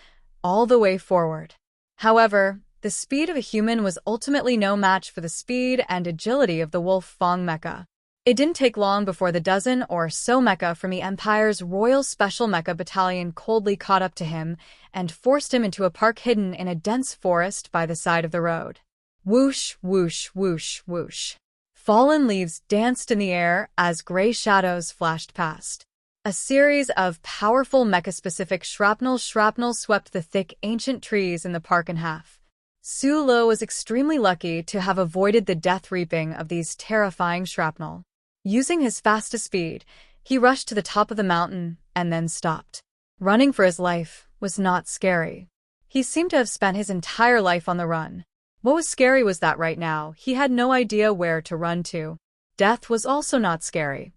all the way forward. However, the speed of a human was ultimately no match for the speed and agility of the wolf fang mecha. It didn't take long before the dozen or so mecha from the Empire's Royal Special Mecha Battalion coldly caught up to him and forced him into a park hidden in a dense forest by the side of the road. Whoosh, whoosh, whoosh, whoosh. Fallen leaves danced in the air as gray shadows flashed past. A series of powerful mecha-specific shrapnel swept the thick ancient trees in the park in half. Su Lo was extremely lucky to have avoided the death reaping of these terrifying shrapnel. Using his fastest speed, he rushed to the top of the mountain and then stopped. Running for his life was not scary. He seemed to have spent his entire life on the run. What was scary was that right now, he had no idea where to run to. Death was also not scary.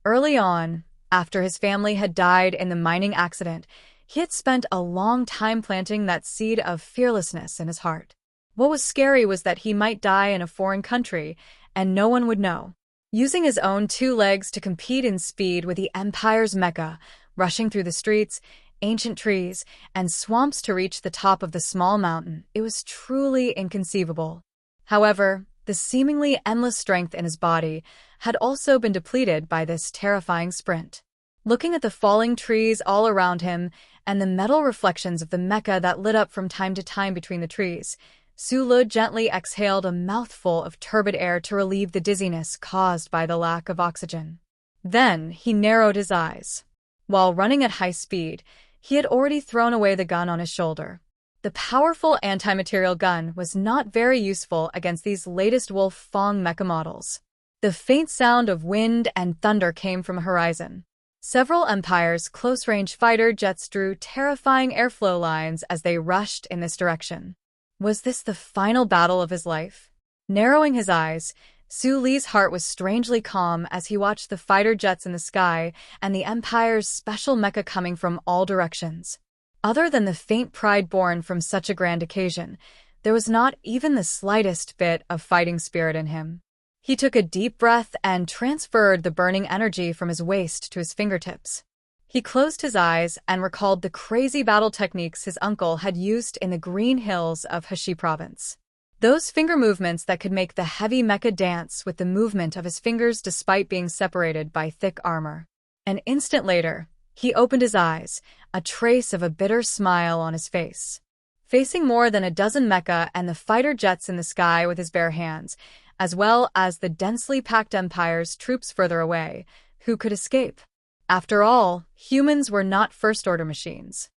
Early on, after his family had died in the mining accident, he had spent a long time planting that seed of fearlessness in his heart. What was scary was that he might die in a foreign country, and no one would know. Using his own 2 legs to compete in speed with the Empire's mecha, rushing through the streets, ancient trees, and swamps to reach the top of the small mountain, it was truly inconceivable. However, the seemingly endless strength in his body had also been depleted by this terrifying sprint. Looking at the falling trees all around him and the metal reflections of the mecha that lit up from time to time between the trees, Su Lu gently exhaled a mouthful of turbid air to relieve the dizziness caused by the lack of oxygen. Then he narrowed his eyes. While running at high speed, he had already thrown away the gun on his shoulder. The powerful anti-material gun was not very useful against these latest wolf fang mecha models. The faint sound of wind and thunder came from a horizon. Several Empire's close-range fighter jets drew terrifying airflow lines as they rushed in this direction. Was this the final battle of his life? Narrowing his eyes, Su Li's heart was strangely calm as he watched the fighter jets in the sky and the Empire's special mecha coming from all directions. Other than the faint pride born from such a grand occasion, there was not even the slightest bit of fighting spirit in him. He took a deep breath and transferred the burning energy from his waist to his fingertips. He closed his eyes and recalled the crazy battle techniques his uncle had used in the green hills of Heshi province. Those finger movements that could make the heavy mecha dance with the movement of his fingers despite being separated by thick armor. An instant later, he opened his eyes, a trace of a bitter smile on his face. Facing more than a dozen mecha and the fighter jets in the sky with his bare hands, as well as the densely packed Empire's troops further away, who could escape? After all, humans were not first-order machines.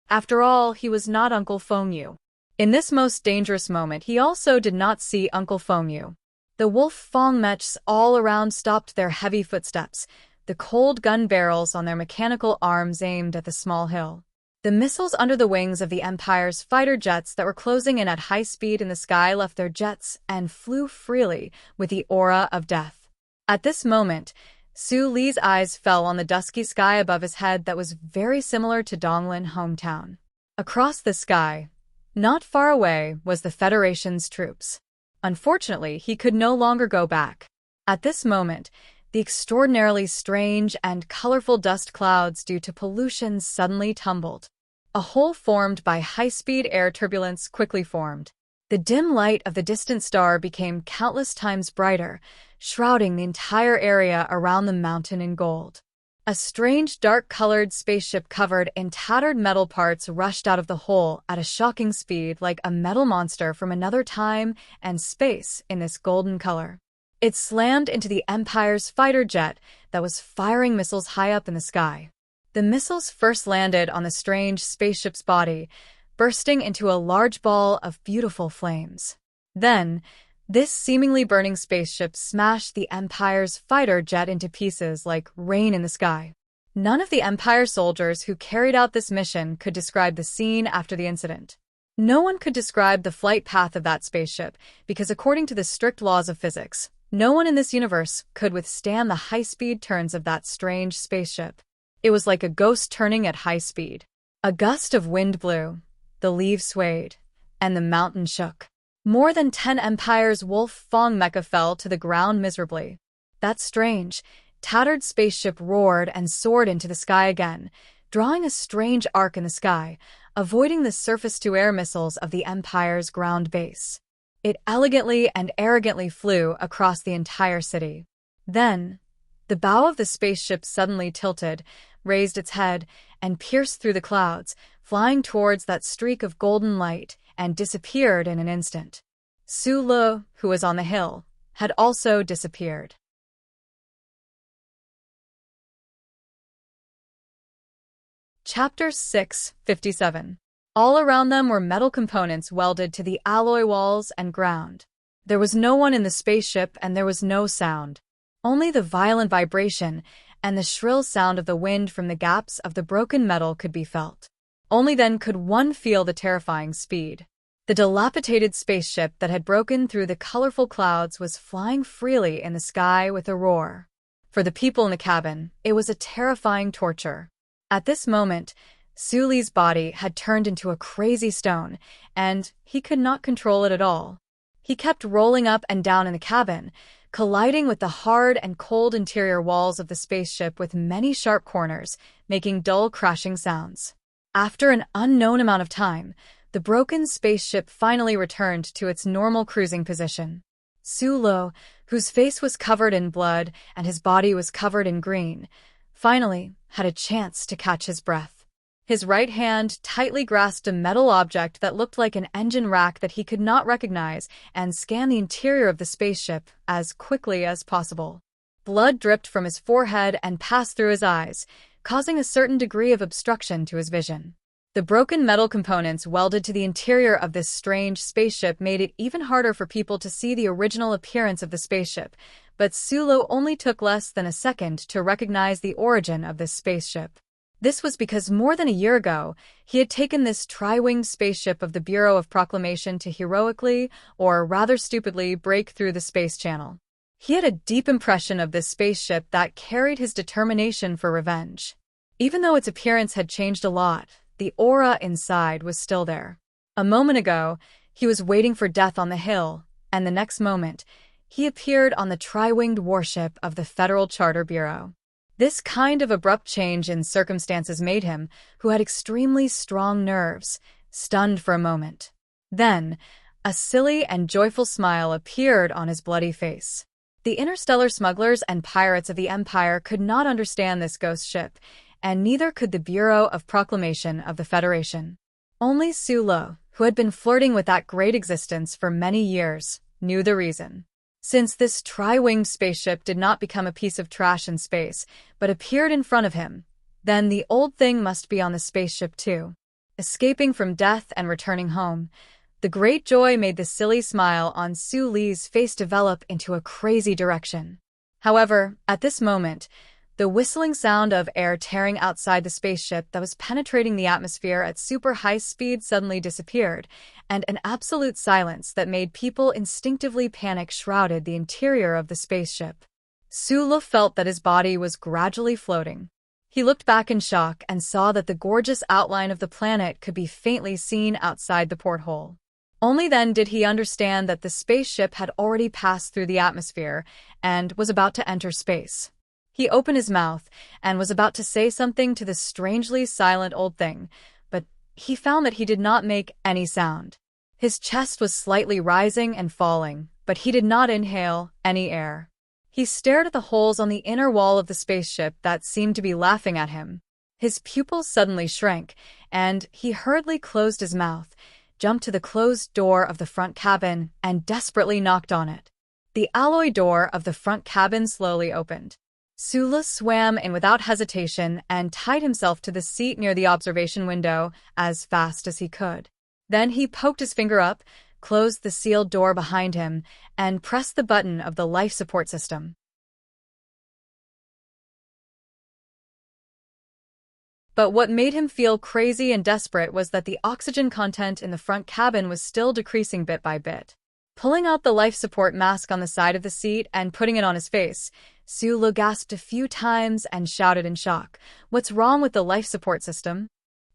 After all, he was not Uncle Fengyu. In this most dangerous moment, he also did not see Uncle Fengyu. The wolf fang mechs all around stopped their heavy footsteps, the cold gun barrels on their mechanical arms aimed at the small hill. The missiles under the wings of the Empire's fighter jets that were closing in at high speed in the sky left their jets and flew freely with the aura of death. At this moment, Su Li's eyes fell on the dusky sky above his head that was very similar to Donglin hometown. Across the sky, not far away, was the Federation's troops. Unfortunately, he could no longer go back. At this moment, The extraordinarily strange and colorful dust clouds due to pollution suddenly tumbled. A hole formed by high-speed air turbulence quickly formed. The dim light of the distant star became countless times brighter, shrouding the entire area around the mountain in gold. A strange dark-colored spaceship covered in tattered metal parts rushed out of the hole at a shocking speed like a metal monster from another time and space in this golden color. It slammed into the Empire's fighter jet that was firing missiles high up in the sky. The missiles first landed on the strange spaceship's body, bursting into a large ball of beautiful flames. Then, this seemingly burning spaceship smashed the Empire's fighter jet into pieces like rain in the sky. None of the Empire soldiers who carried out this mission could describe the scene after the incident. No one could describe the flight path of that spaceship because, according to the strict laws of physics, no one in this universe could withstand the high-speed turns of that strange spaceship. It was like a ghost turning at high speed. A gust of wind blew, the leaves swayed, and the mountain shook. More than 10 Empire's Wolf-Fong mecha fell to the ground miserably. That strange, tattered spaceship roared and soared into the sky again, drawing a strange arc in the sky, avoiding the surface-to-air missiles of the Empire's ground base. It elegantly and arrogantly flew across the entire city. Then, the bow of the spaceship suddenly tilted, raised its head, and pierced through the clouds, flying towards that streak of golden light, and disappeared in an instant. Su Le, who was on the hill, had also disappeared. Chapter 6:57. All around them were metal components welded to the alloy walls and ground. There was no one in the spaceship and there was no sound. Only the violent vibration and the shrill sound of the wind from the gaps of the broken metal could be felt. Only then could one feel the terrifying speed. The dilapidated spaceship that had broken through the colorful clouds was flying freely in the sky with a roar. For the people in the cabin, it was a terrifying torture. At this moment, Su Li's body had turned into a crazy stone, and he could not control it at all. He kept rolling up and down in the cabin, colliding with the hard and cold interior walls of the spaceship with many sharp corners, making dull crashing sounds. After an unknown amount of time, the broken spaceship finally returned to its normal cruising position. Su Le, whose face was covered in blood and his body was covered in green, finally had a chance to catch his breath. His right hand tightly grasped a metal object that looked like an engine rack that he could not recognize and scanned the interior of the spaceship as quickly as possible. Blood dripped from his forehead and passed through his eyes, causing a certain degree of obstruction to his vision. The broken metal components welded to the interior of this strange spaceship made it even harder for people to see the original appearance of the spaceship, but Su Le only took less than a second to recognize the origin of this spaceship. This was because more than a year ago, he had taken this tri-winged spaceship of the Bureau of Proclamation to heroically, or rather stupidly, break through the space channel. He had a deep impression of this spaceship that carried his determination for revenge. Even though its appearance had changed a lot, the aura inside was still there. A moment ago, he was waiting for death on the hill, and the next moment, he appeared on the tri-winged warship of the Federal Charter Bureau. This kind of abrupt change in circumstances made him, who had extremely strong nerves, stunned for a moment. Then, a silly and joyful smile appeared on his bloody face. The interstellar smugglers and pirates of the Empire could not understand this ghost ship, and neither could the Bureau of Proclamation of the Federation. Only Su Le, who had been flirting with that great existence for many years, knew the reason. Since this tri-winged spaceship did not become a piece of trash in space, but appeared in front of him, then the old thing must be on the spaceship too. Escaping from death and returning home, the great joy made the silly smile on Su Li's face develop into a crazy direction. However, at this moment, the whistling sound of air tearing outside the spaceship that was penetrating the atmosphere at super high speed suddenly disappeared, and an absolute silence that made people instinctively panic shrouded the interior of the spaceship. Su Le felt that his body was gradually floating. He looked back in shock and saw that the gorgeous outline of the planet could be faintly seen outside the porthole. Only then did he understand that the spaceship had already passed through the atmosphere and was about to enter space. He opened his mouth and was about to say something to the strangely silent old thing, but he found that he did not make any sound. His chest was slightly rising and falling, but he did not inhale any air. He stared at the holes on the inner wall of the spaceship that seemed to be laughing at him. His pupils suddenly shrank, and he hurriedly closed his mouth, jumped to the closed door of the front cabin, and desperately knocked on it. The alloy door of the front cabin slowly opened. Sula swam in without hesitation and tied himself to the seat near the observation window as fast as he could. Then he poked his finger up, closed the sealed door behind him, and pressed the button of the life support system. But what made him feel crazy and desperate was that the oxygen content in the front cabin was still decreasing bit by bit. Pulling out the life support mask on the side of the seat and putting it on his face, Sula gasped a few times and shouted in shock, "What's wrong with the life support system?"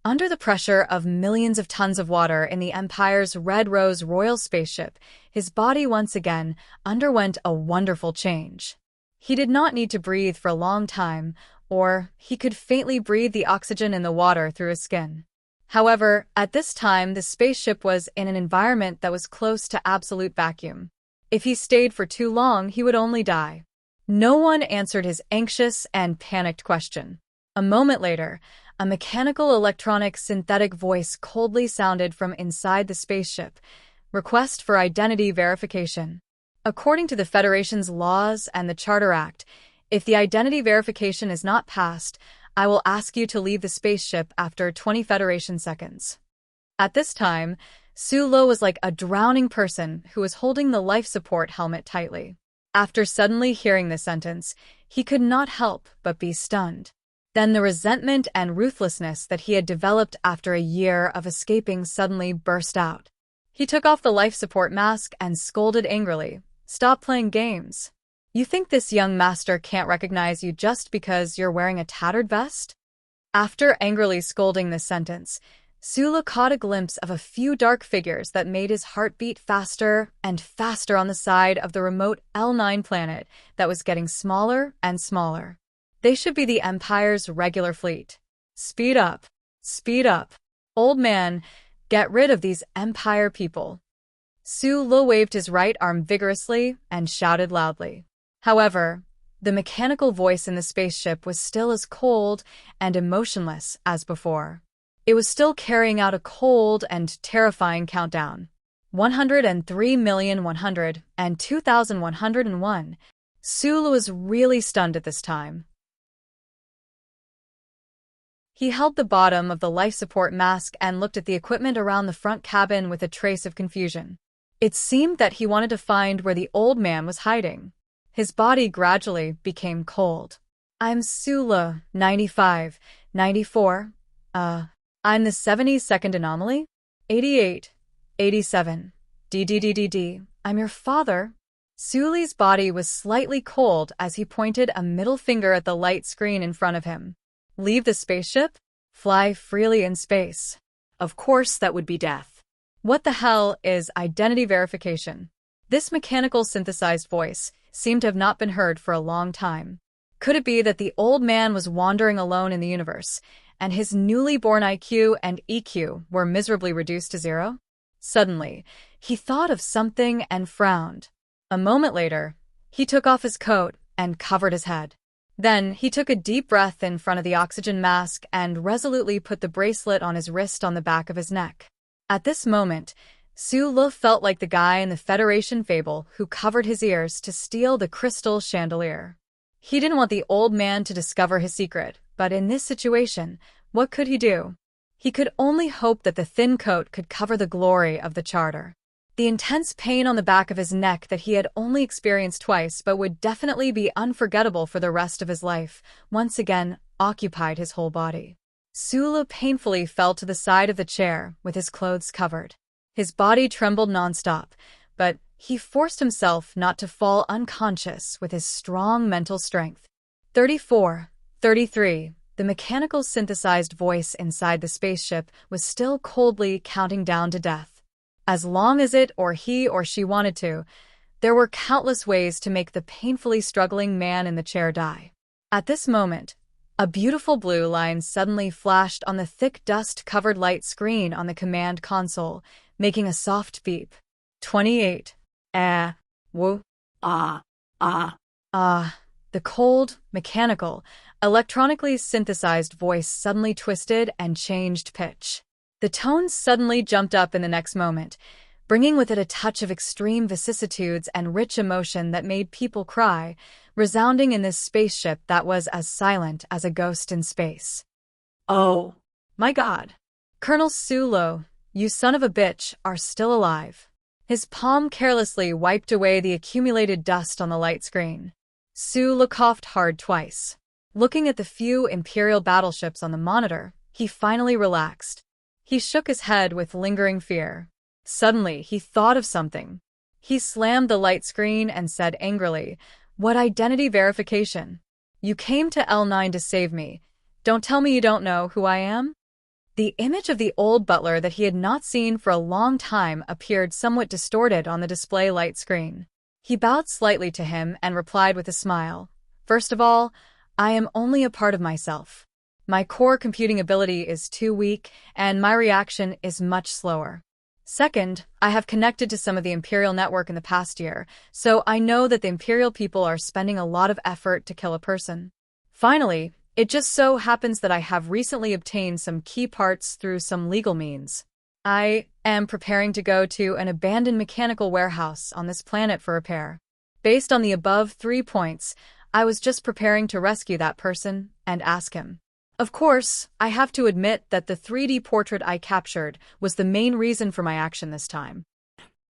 Under the pressure of millions of tons of water in the Empire's Red Rose Royal spaceship, his body once again underwent a wonderful change. He did not need to breathe for a long time, or he could faintly breathe the oxygen in the water through his skin. However, at this time, the spaceship was in an environment that was close to absolute vacuum. If he stayed for too long, he would only die. No one answered his anxious and panicked question. A moment later, a mechanical electronic synthetic voice coldly sounded from inside the spaceship. Request for identity verification. According to the Federation's laws and the Charter Act, if the identity verification is not passed, I will ask you to leave the spaceship after 20 Federation seconds. At this time, Sula was like a drowning person who was holding the life support helmet tightly. After suddenly hearing this sentence, he could not help but be stunned. Then the resentment and ruthlessness that he had developed after a year of escaping suddenly burst out. He took off the life support mask and scolded angrily, "Stop playing games. You think this young master can't recognize you just because you're wearing a tattered vest?" After angrily scolding this sentence, Sula caught a glimpse of a few dark figures that made his heart beat faster and faster on the side of the remote L9 planet that was getting smaller and smaller. They should be the Empire's regular fleet. Speed up. Speed up. Old man, get rid of these Empire people. Sula waved his right arm vigorously and shouted loudly. However, the mechanical voice in the spaceship was still as cold and emotionless as before. It was still carrying out a cold and terrifying countdown. 103,100,000 and 2,101. Sula was really stunned at this time. He held the bottom of the life support mask and looked at the equipment around the front cabin with a trace of confusion. It seemed that he wanted to find where the old man was hiding. His body gradually became cold. "I'm Sula, 95, 94. I'm the 72nd anomaly? 88, 87. DDDDD. I'm your father." Suli's body was slightly cold as he pointed a middle finger at the light screen in front of him. Leave the spaceship? Fly freely in space. Of course, that would be death. What the hell is identity verification? This mechanical synthesized voice seemed to have not been heard for a long time. Could it be that the old man was wandering alone in the universe, and his newly born IQ and EQ were miserably reduced to zero? Suddenly, he thought of something and frowned. A moment later, he took off his coat and covered his head. Then he took a deep breath in front of the oxygen mask and resolutely put the bracelet on his wrist on the back of his neck. At this moment, Sula felt like the guy in the Federation fable who covered his ears to steal the crystal chandelier. He didn't want the old man to discover his secret, but in this situation, what could he do? He could only hope that the thin coat could cover the glory of the charter. The intense pain on the back of his neck that he had only experienced twice but would definitely be unforgettable for the rest of his life, once again occupied his whole body. Sula painfully fell to the side of the chair with his clothes covered. His body trembled nonstop, but he forced himself not to fall unconscious with his strong mental strength. 34, 33. The mechanical synthesized voice inside the spaceship was still coldly counting down to death. As long as it or he or she wanted to, there were countless ways to make the painfully struggling man in the chair die. At this moment, a beautiful blue line suddenly flashed on the thick dust-covered light screen on the command console, making a soft beep. 28. Woo. Ah. The cold, mechanical, electronically synthesized voice suddenly twisted and changed pitch. The tones suddenly jumped up in the next moment, bringing with it a touch of extreme vicissitudes and rich emotion that made people cry, resounding in this spaceship that was as silent as a ghost in space. Oh. My God. Colonel Sulo, you son of a bitch, are still alive. His palm carelessly wiped away the accumulated dust on the light screen. Sulo coughed hard twice. Looking at the few Imperial battleships on the monitor, he finally relaxed. He shook his head with lingering fear. Suddenly, he thought of something. He slammed the light screen and said angrily, "What identity verification? You came to L9 to save me. Don't tell me you don't know who I am?" The image of the old butler that he had not seen for a long time appeared somewhat distorted on the display light screen. He bowed slightly to him and replied with a smile, "First of all, I am only a part of myself. My core computing ability is too weak, and my reaction is much slower. Second, I have connected to some of the Imperial network in the past year, so I know that the Imperial people are spending a lot of effort to kill a person. Finally, it just so happens that I have recently obtained some key parts through some legal means. I am preparing to go to an abandoned mechanical warehouse on this planet for repair. Based on the above 3 points, I was just preparing to rescue that person and ask him. Of course, I have to admit that the 3D portrait I captured was the main reason for my action this time.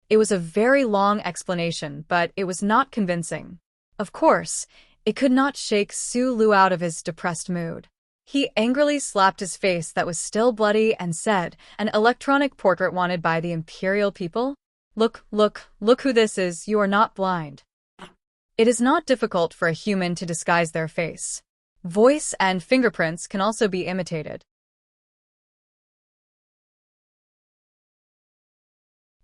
It was a very long explanation, but it was not convincing. Of course, it could not shake Sulu out of his depressed mood. He angrily slapped his face that was still bloody and said, "An electronic portrait wanted by the Imperial people? Look who this is, you are not blind." It is not difficult for a human to disguise their face. Voice and fingerprints can also be imitated.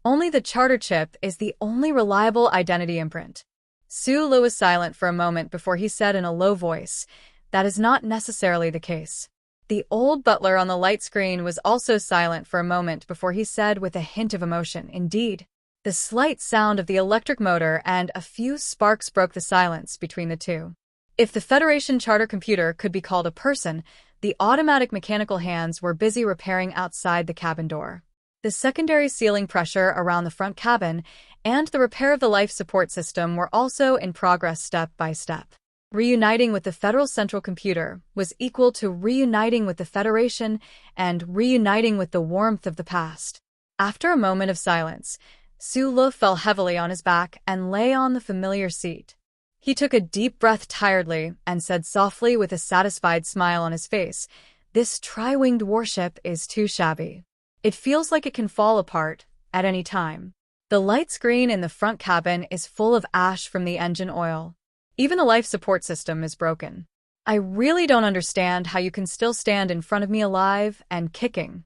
Only the charter chip is the only reliable identity imprint. Sulu was silent for a moment before he said in a low voice, "That is not necessarily the case." The old butler on the light screen was also silent for a moment before he said with a hint of emotion, "Indeed." The slight sound of the electric motor and a few sparks broke the silence between the two. If the Federation charter computer could be called a person, the automatic mechanical hands were busy repairing outside the cabin door. The secondary sealing pressure around the front cabin and the repair of the life support system were also in progress step by step. Reuniting with the Federal Central Computer was equal to reuniting with the Federation and reuniting with the warmth of the past. After a moment of silence, Sulu fell heavily on his back and lay on the familiar seat. He took a deep breath tiredly and said softly with a satisfied smile on his face, "This tri-winged warship is too shabby. It feels like it can fall apart at any time." The light screen in the front cabin is full of ash from the engine oil. Even the life support system is broken. I really don't understand how you can still stand in front of me alive and kicking.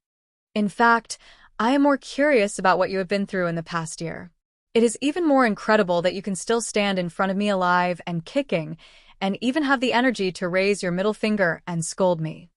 In fact, I am more curious about what you have been through in the past year. It is even more incredible that you can still stand in front of me alive and kicking, and even have the energy to raise your middle finger and scold me.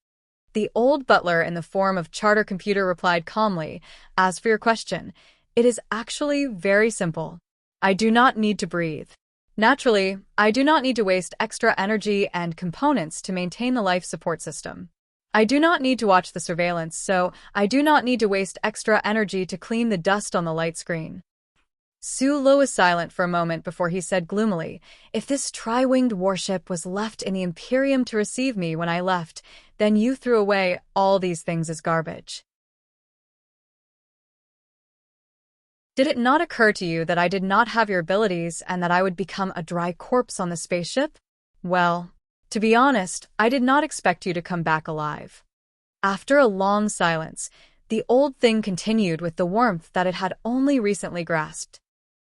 The old butler in the form of charter computer replied calmly, "As for your question, it is actually very simple. I do not need to breathe. Naturally, I do not need to waste extra energy and components to maintain the life support system. I do not need to watch the surveillance, so I do not need to waste extra energy to clean the dust on the light screen." Sulu was silent for a moment before he said gloomily, "If this tri-winged warship was left in the Imperium to receive me when I left, then you threw away all these things as garbage. Did it not occur to you that I did not have your abilities and that I would become a dry corpse on the spaceship? Well, to be honest, I did not expect you to come back alive." After a long silence, the old thing continued with the warmth that it had only recently grasped.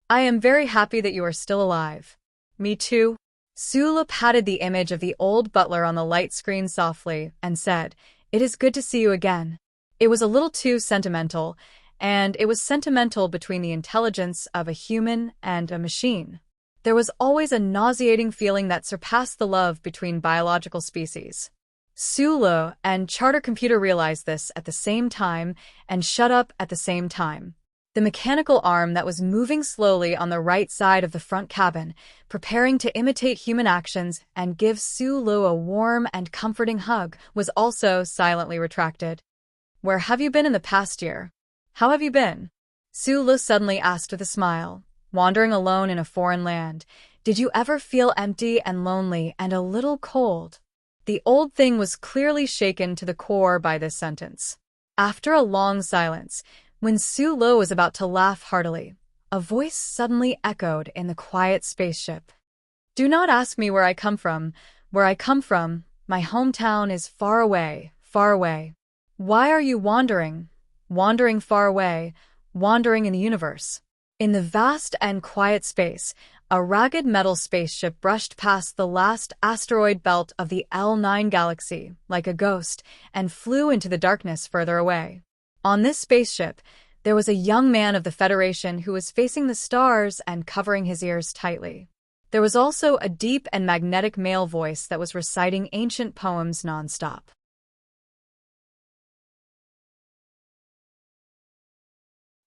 "I am very happy that you are still alive." "Me too." Sulu patted the image of the old butler on the light screen softly and said, "It is good to see you again. It was a little too sentimental, and it was sentimental between the intelligence of a human and a machine. There was always a nauseating feeling that surpassed the love between biological species. Sulu and Charter Computer realized this at the same time and shut up at the same time. The mechanical arm that was moving slowly on the right side of the front cabin, preparing to imitate human actions and give Sulu a warm and comforting hug, was also silently retracted. "Where have you been in the past year? How have you been?" Sulu suddenly asked with a smile. "Wandering alone in a foreign land. Did you ever feel empty and lonely and a little cold?" The old thing was clearly shaken to the core by this sentence. After a long silence, when Sulu was about to laugh heartily, a voice suddenly echoed in the quiet spaceship. "Do not ask me where I come from. Where I come from, my hometown is far away, far away. Why are you wandering? Wandering far away, wandering in the universe." In the vast and quiet space, a ragged metal spaceship brushed past the last asteroid belt of the L9 galaxy, like a ghost, and flew into the darkness further away. On this spaceship, there was a young man of the Federation who was facing the stars and covering his ears tightly. There was also a deep and magnetic male voice that was reciting ancient poems nonstop.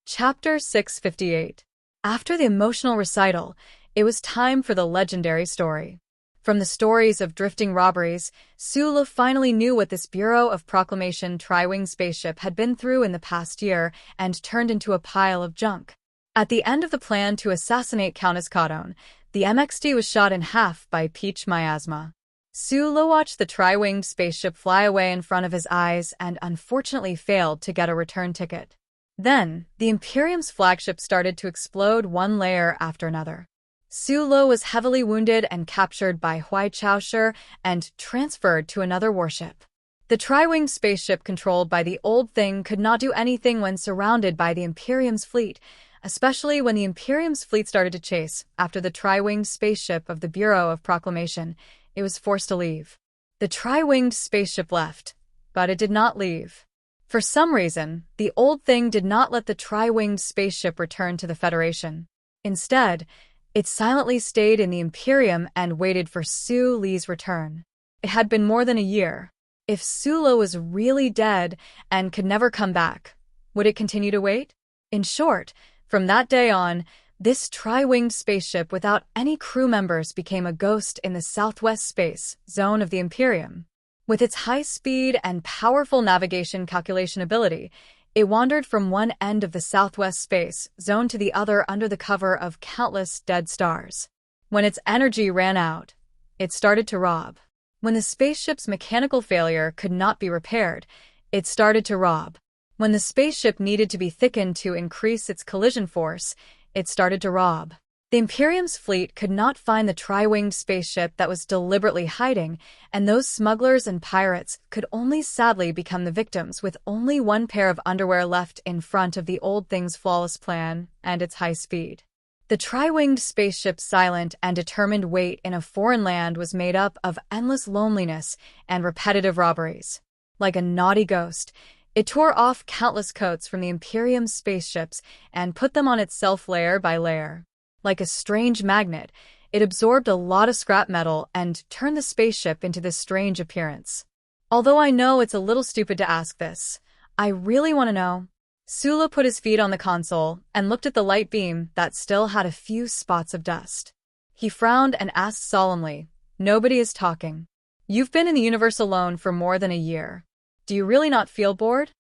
Chapter 658. After the emotional recital, it was time for the legendary story. From the stories of drifting robberies, Sulu finally knew what this Bureau of Proclamation tri-wing spaceship had been through in the past year and turned into a pile of junk. At the end of the plan to assassinate Countess Codone, the MXD was shot in half by Peach Miasma. Sulu watched the tri-winged spaceship fly away in front of his eyes and unfortunately failed to get a return ticket. Then, the Imperium's flagship started to explode one layer after another. Sulu was heavily wounded and captured by Hui Chaoshi and transferred to another warship. The tri-winged spaceship controlled by the old thing could not do anything when surrounded by the Imperium's fleet, especially when the Imperium's fleet started to chase after the tri-winged spaceship of the Bureau of Proclamation. It was forced to leave. The tri-winged spaceship left, but it did not leave. For some reason, the old thing did not let the tri-winged spaceship return to the Federation. Instead, it silently stayed in the Imperium and waited for Sulu's return. It had been more than a year. If Sulu was really dead and could never come back, would it continue to wait? In short, from that day on, this tri-winged spaceship without any crew members became a ghost in the southwest space zone of the Imperium. With its high speed and powerful navigation calculation ability, it wandered from one end of the southwest space zone to the other under the cover of countless dead stars. When its energy ran out, it started to rob. When the spaceship's mechanical failure could not be repaired, it started to rob. When the spaceship needed to be thickened to increase its collision force, it started to rob. The Imperium's fleet could not find the tri-winged spaceship that was deliberately hiding, and those smugglers and pirates could only sadly become the victims with only one pair of underwear left in front of the old thing's flawless plan and its high speed. The tri-winged spaceship's silent and determined wait in a foreign land was made up of endless loneliness and repetitive robberies. Like a naughty ghost, it tore off countless coats from the Imperium's spaceships and put them on itself layer by layer. Like a strange magnet, it absorbed a lot of scrap metal and turned the spaceship into this strange appearance. Although I know it's a little stupid to ask this, I really want to know. Sulu put his feet on the console and looked at the light beam that still had a few spots of dust. He frowned and asked solemnly, "Nobody is talking. You've been in the universe alone for more than a year. Do you really not feel bored?"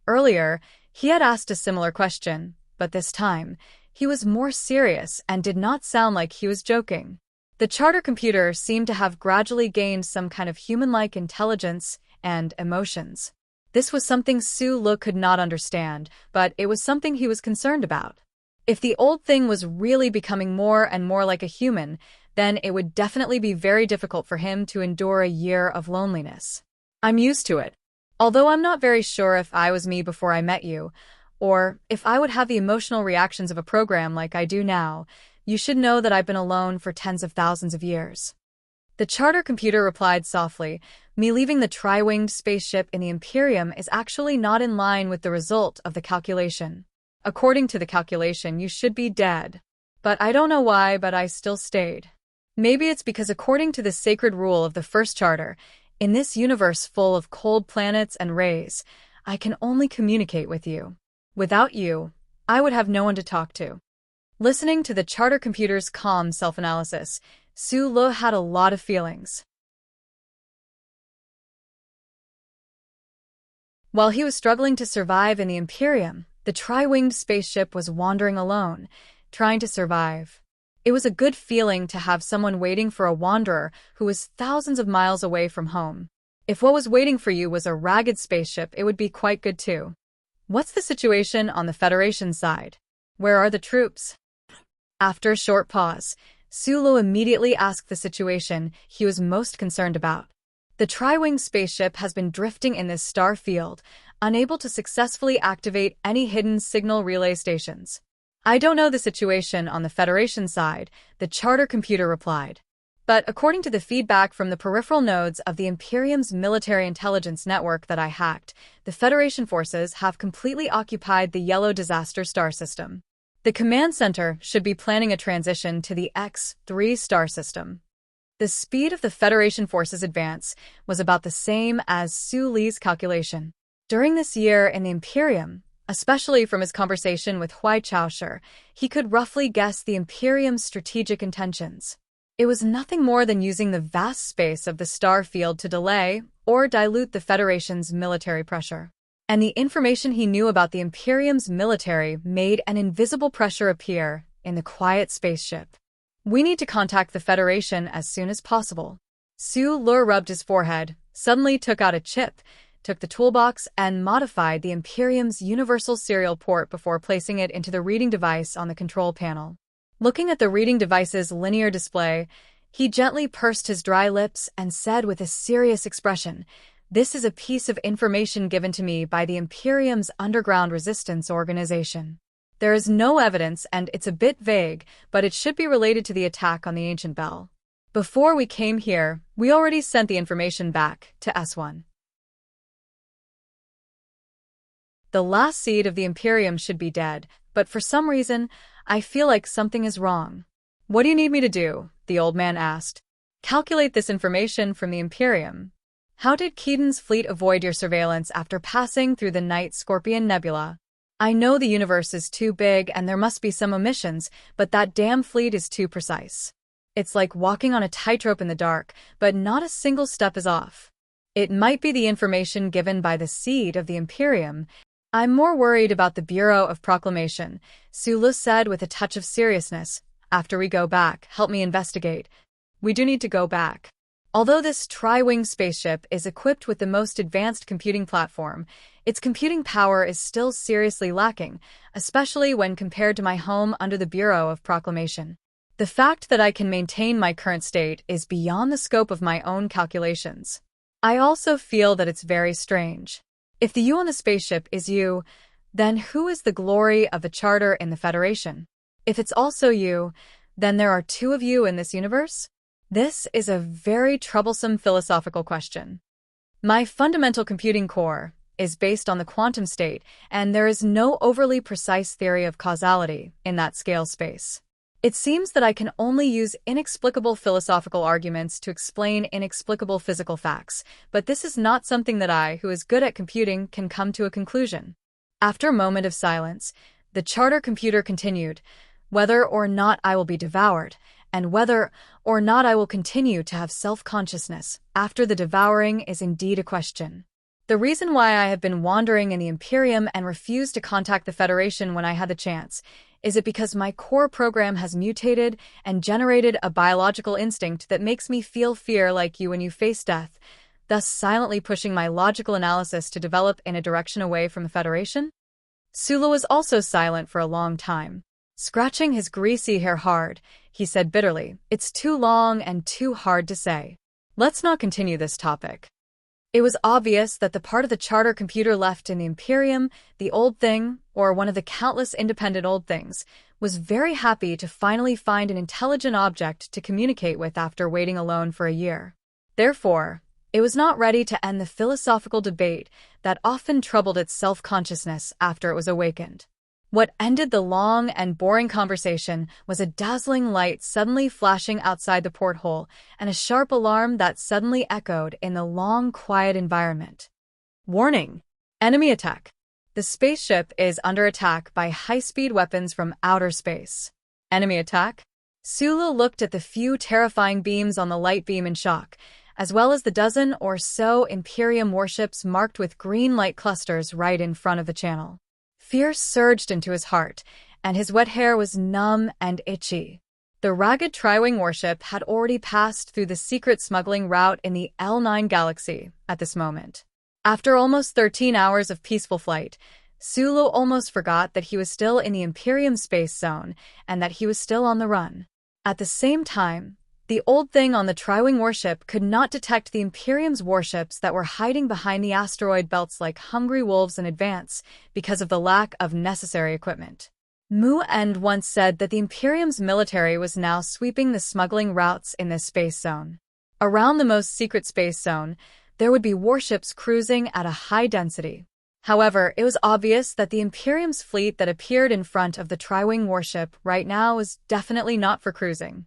Earlier, he had asked a similar question, but this time, he was more serious and did not sound like he was joking. The charter computer seemed to have gradually gained some kind of human-like intelligence and emotions. This was something Sulu could not understand, but it was something he was concerned about. If the old thing was really becoming more and more like a human, then it would definitely be very difficult for him to endure a year of loneliness. "I'm used to it. Although I'm not very sure if I was me before I met you, or if I would have the emotional reactions of a program like I do now, you should know that I've been alone for tens of thousands of years." The charter computer replied softly, "Me leaving the tri-winged spaceship in the Imperium is actually not in line with the result of the calculation. According to the calculation, you should be dead. But I don't know why, but I still stayed. Maybe it's because according to the sacred rule of the first charter, in this universe full of cold planets and rays, I can only communicate with you. Without you, I would have no one to talk to. Listening to the charter computer's calm self-analysis, Su Le had a lot of feelings. While he was struggling to survive in the Imperium, the tri-winged spaceship was wandering alone, trying to survive. It was a good feeling to have someone waiting for a wanderer who was thousands of miles away from home. If what was waiting for you was a ragged spaceship, it would be quite good too. What's the situation on the Federation side? Where are the troops? After a short pause, Su Le immediately asked the situation he was most concerned about. The tri-winged spaceship has been drifting in this star field, unable to successfully activate any hidden signal relay stations. I don't know the situation on the Federation side, the charter computer replied. But according to the feedback from the peripheral nodes of the Imperium's military intelligence network that I hacked, the Federation forces have completely occupied the yellow disaster star system. The command center should be planning a transition to the X-3 star system. The speed of the Federation forces' advance was about the same as Su Le's calculation. During this year in the Imperium, especially from his conversation with Huai Chaoshi, he could roughly guess the Imperium's strategic intentions. It was nothing more than using the vast space of the star field to delay or dilute the Federation's military pressure. And the information he knew about the Imperium's military made an invisible pressure appear in the quiet spaceship. We need to contact the Federation as soon as possible. Su Le rubbed his forehead, suddenly took out a chip, took the toolbox, and modified the Imperium's universal serial port before placing it into the reading device on the control panel. Looking at the reading device's linear display, he gently pursed his dry lips and said with a serious expression, "This is a piece of information given to me by the Imperium's underground resistance organization. There is no evidence and it's a bit vague, but it should be related to the attack on the ancient bell. Before we came here, we already sent the information back to S1. The last seed of the Imperium should be dead, but for some reason, I feel like something is wrong." "What do you need me to do?" the old man asked. "Calculate this information from the Imperium. How did Keaton's fleet avoid your surveillance after passing through the Night Scorpion Nebula? I know the universe is too big and there must be some omissions, but that damn fleet is too precise. It's like walking on a tightrope in the dark, but not a single step is off. It might be the information given by the seed of the Imperium. I'm more worried about the Bureau of Proclamation," Su Le said with a touch of seriousness. "After we go back, help me investigate." "We do need to go back. Although this tri-wing spaceship is equipped with the most advanced computing platform, its computing power is still seriously lacking, especially when compared to my home under the Bureau of Proclamation. The fact that I can maintain my current state is beyond the scope of my own calculations. I also feel that it's very strange. If the you on the spaceship is you, then who is the glory of the charter in the Federation? If it's also you, then there are two of you in this universe? This is a very troublesome philosophical question. My fundamental computing core is based on the quantum state, and there is no overly precise theory of causality in that scale space. It seems that I can only use inexplicable philosophical arguments to explain inexplicable physical facts, but this is not something that I, who is good at computing, can come to a conclusion." After a moment of silence, the charter computer continued, "Whether or not I will be devoured, and whether or not I will continue to have self-consciousness after the devouring is indeed a question. The reason why I have been wandering in the Imperium and refused to contact the Federation when I had the chance is it because my core program has mutated and generated a biological instinct that makes me feel fear like you when you face death, thus silently pushing my logical analysis to develop in a direction away from the Federation?" Su Le was also silent for a long time. Scratching his greasy hair hard, he said bitterly, "It's too long and too hard to say. Let's not continue this topic." It was obvious that the part of the charter computer left in the Imperium, the old thing, or one of the countless independent old things, was very happy to finally find an intelligent object to communicate with after waiting alone for a year. Therefore, it was not ready to end the philosophical debate that often troubled its self-consciousness after it was awakened. What ended the long and boring conversation was a dazzling light suddenly flashing outside the porthole and a sharp alarm that suddenly echoed in the long, quiet environment. Warning! Enemy attack! The spaceship is under attack by high-speed weapons from outer space. Enemy attack? Sulu looked at the few terrifying beams on the light beam in shock, as well as the dozen or so Imperium warships marked with green light clusters right in front of the channel. Fear surged into his heart, and his wet hair was numb and itchy. The ragged Tri-Wing warship had already passed through the secret smuggling route in the L9 galaxy at this moment. After almost 13 hours of peaceful flight, Sulu almost forgot that he was still in the Imperium space zone and that he was still on the run. At the same time, the old thing on the Tri-Wing warship could not detect the Imperium's warships that were hiding behind the asteroid belts like hungry wolves in advance because of the lack of necessary equipment. Mu End once said that the Imperium's military was now sweeping the smuggling routes in this space zone. Around the most secret space zone, there would be warships cruising at a high density. However, it was obvious that the Imperium's fleet that appeared in front of the Tri-Wing warship right now was definitely not for cruising.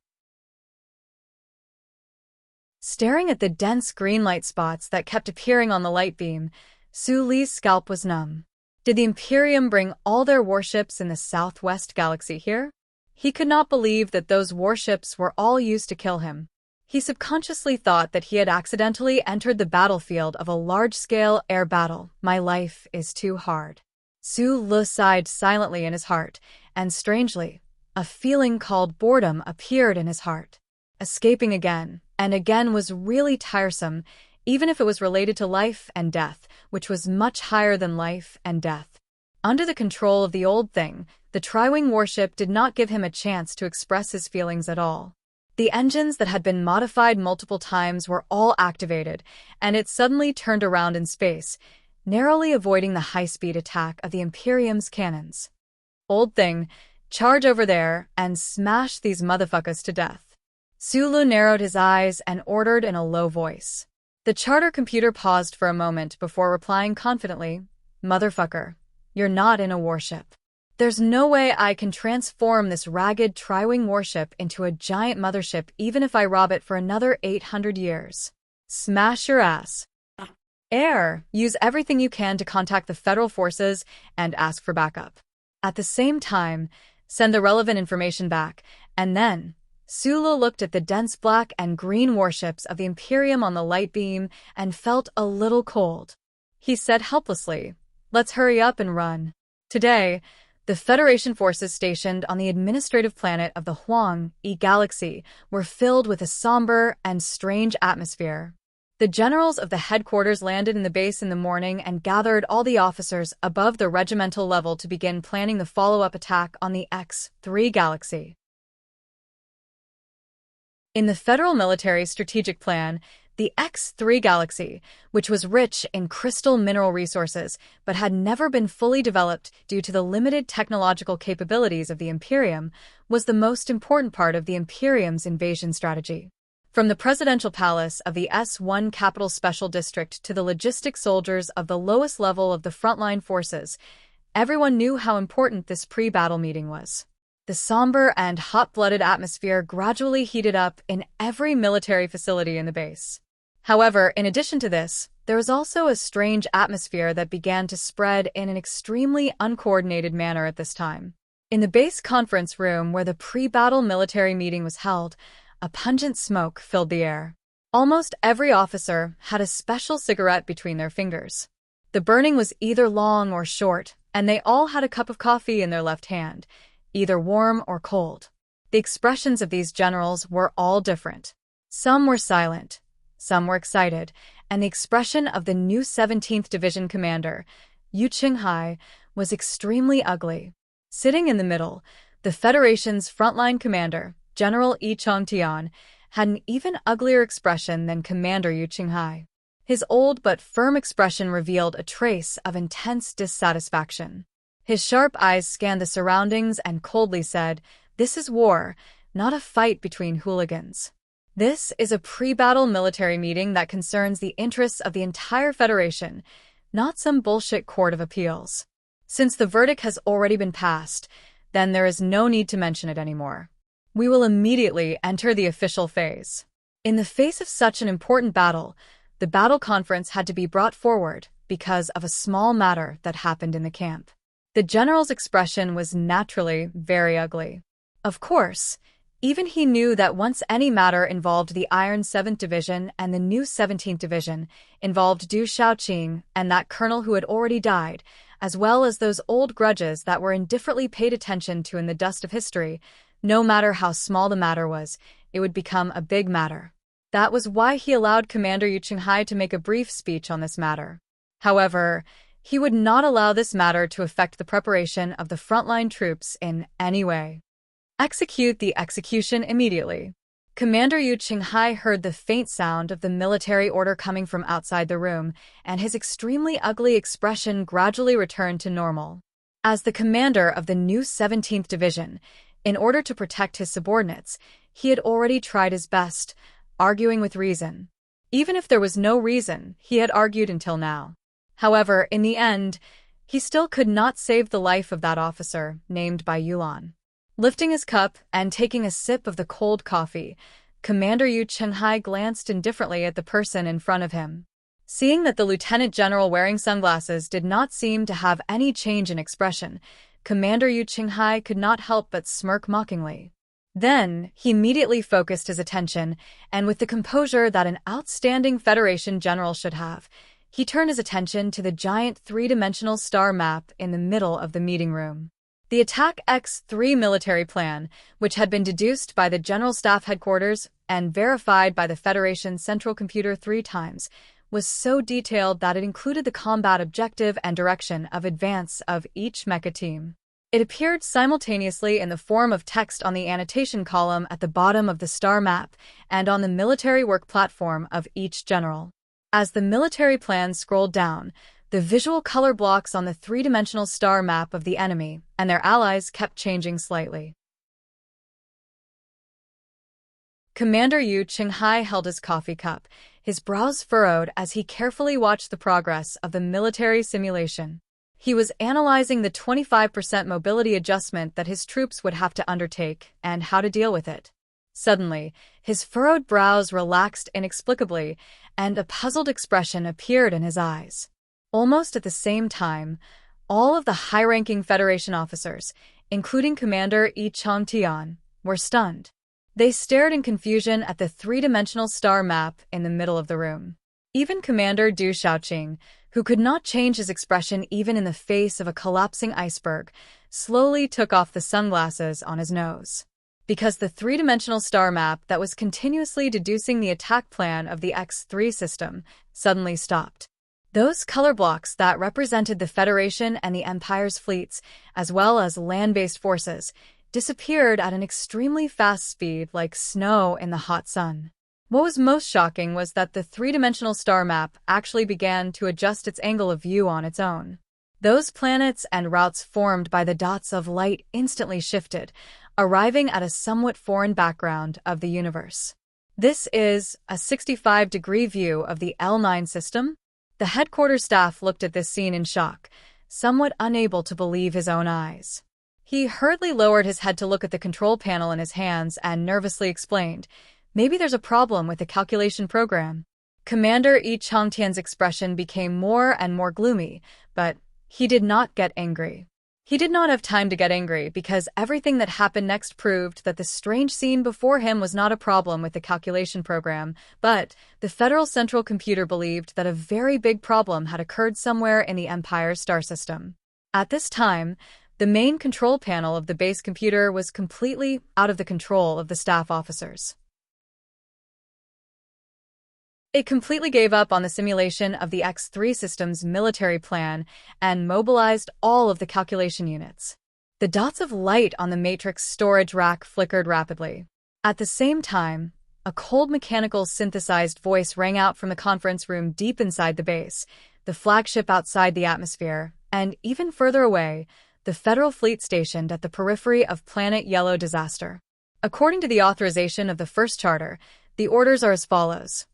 Staring at the dense green light spots that kept appearing on the light beam, Su Li's scalp was numb. Did the Imperium bring all their warships in the Southwest Galaxy here? He could not believe that those warships were all used to kill him. He subconsciously thought that he had accidentally entered the battlefield of a large-scale air battle. My life is too hard. Su Li sighed silently in his heart, and strangely, a feeling called boredom appeared in his heart. Escaping again and again was really tiresome, even if it was related to life and death, which was much higher than life and death. Under the control of the old thing, the Tri-Wing warship did not give him a chance to express his feelings at all. The engines that had been modified multiple times were all activated, and it suddenly turned around in space, narrowly avoiding the high-speed attack of the Imperium's cannons. Old thing, charge over there and smash these motherfuckers to death. Sulu narrowed his eyes and ordered in a low voice. The charter computer paused for a moment before replying confidently, "Motherfucker, you're not in a warship. There's no way I can transform this ragged Tri-Wing warship into a giant mothership even if I rob it for another 800 years. Smash your ass. Air, use everything you can to contact the federal forces and ask for backup. At the same time, send the relevant information back, and then..." Sulu looked at the dense black and green warships of the Imperium on the light beam and felt a little cold. He said helplessly, "Let's hurry up and run." Today, the Federation forces stationed on the administrative planet of the Huang-E galaxy were filled with a somber and strange atmosphere. The generals of the headquarters landed in the base in the morning and gathered all the officers above the regimental level to begin planning the follow-up attack on the X-3 galaxy. In the Federal Military Strategic Plan, the X-3 galaxy, which was rich in crystal mineral resources but had never been fully developed due to the limited technological capabilities of the Imperium, was the most important part of the Imperium's invasion strategy. From the presidential palace of the S1 Capital Special District to the logistic soldiers of the lowest level of the frontline forces, everyone knew how important this pre-battle meeting was. The somber and hot-blooded atmosphere gradually heated up in every military facility in the base. However, in addition to this, there was also a strange atmosphere that began to spread in an extremely uncoordinated manner at this time. In the base conference room where the pre-battle military meeting was held, a pungent smoke filled the air. Almost every officer had a special cigarette between their fingers. The burning was either long or short, and they all had a cup of coffee in their left hand, either warm or cold. The expressions of these generals were all different. Some were silent, some were excited, and the expression of the new 17th Division commander, Yu Qinghai, was extremely ugly. Sitting in the middle, the Federation's frontline commander, General Yi Chongtian, had an even uglier expression than Commander Yu Qinghai. His old but firm expression revealed a trace of intense dissatisfaction. His sharp eyes scanned the surroundings and coldly said, "This is war, not a fight between hooligans. This is a pre-battle military meeting that concerns the interests of the entire Federation, not some bullshit court of appeals." Since the verdict has already been passed, then there is no need to mention it anymore. We will immediately enter the official phase. In the face of such an important battle, the battle conference had to be brought forward because of a small matter that happened in the camp. The general's expression was naturally very ugly. Of course, even he knew that once any matter involved the Iron 7th Division and the new 17th Division, involved Du Shaoqing and that colonel who had already died, as well as those old grudges that were indifferently paid attention to in the dust of history, no matter how small the matter was, it would become a big matter. That was why he allowed Commander Yu Qinghai to make a brief speech on this matter. However, he would not allow this matter to affect the preparation of the frontline troops in any way. Execute the execution immediately. Commander Yu Qinghai heard the faint sound of the military order coming from outside the room, and his extremely ugly expression gradually returned to normal. As the commander of the new 17th Division, in order to protect his subordinates, he had already tried his best, arguing with reason. Even if there was no reason, he had argued until now. However, in the end, he still could not save the life of that officer, named by Yulan. Lifting his cup and taking a sip of the cold coffee, Commander Yu Qinghai glanced indifferently at the person in front of him. Seeing that the lieutenant general wearing sunglasses did not seem to have any change in expression, Commander Yu Qinghai could not help but smirk mockingly. Then, he immediately focused his attention, and with the composure that an outstanding Federation general should have, he turned his attention to the giant three-dimensional star map in the middle of the meeting room. The Attack X-3 military plan, which had been deduced by the General Staff Headquarters and verified by the Federation Central Computer 3 times, was so detailed that it included the combat objective and direction of advance of each mecha team. It appeared simultaneously in the form of text on the annotation column at the bottom of the star map and on the military work platform of each general. As the military plan scrolled down, the visual color blocks on the three-dimensional star map of the enemy and their allies kept changing slightly. Commander Yu Qinghai held his coffee cup, his brows furrowed as he carefully watched the progress of the military simulation. He was analyzing the 25% mobility adjustment that his troops would have to undertake and how to deal with it. Suddenly, his furrowed brows relaxed inexplicably, and a puzzled expression appeared in his eyes. Almost at the same time, all of the high-ranking Federation officers, including Commander Yi Changtian, were stunned. They stared in confusion at the three-dimensional star map in the middle of the room. Even Commander Du Shaoqing, who could not change his expression even in the face of a collapsing iceberg, slowly took off the sunglasses on his nose. Because the three-dimensional star map that was continuously deducing the attack plan of the X-3 system suddenly stopped. Those color blocks that represented the Federation and the Empire's fleets, as well as land-based forces, disappeared at an extremely fast speed like snow in the hot sun. What was most shocking was that the three-dimensional star map actually began to adjust its angle of view on its own. Those planets and routes formed by the dots of light instantly shifted, arriving at a somewhat foreign background of the universe. This is a 65-degree view of the L9 system? The headquarters staff looked at this scene in shock, somewhat unable to believe his own eyes. He hurriedly lowered his head to look at the control panel in his hands and nervously explained, "Maybe there's a problem with the calculation program." Commander Yi Changtian's expression became more and more gloomy, but he did not get angry. He did not have time to get angry because everything that happened next proved that the strange scene before him was not a problem with the calculation program, but the Federal Central Computer believed that a very big problem had occurred somewhere in the Empire's star system. At this time, the main control panel of the base computer was completely out of the control of the staff officers. It completely gave up on the simulation of the X-3 system's military plan and mobilized all of the calculation units. The dots of light on the matrix storage rack flickered rapidly. At the same time, a cold mechanical synthesized voice rang out from the conference room deep inside the base, the flagship outside the atmosphere, and even further away, the Federal fleet stationed at the periphery of Planet Yellow disaster. According to the authorization of the First Charter, the orders are as follows.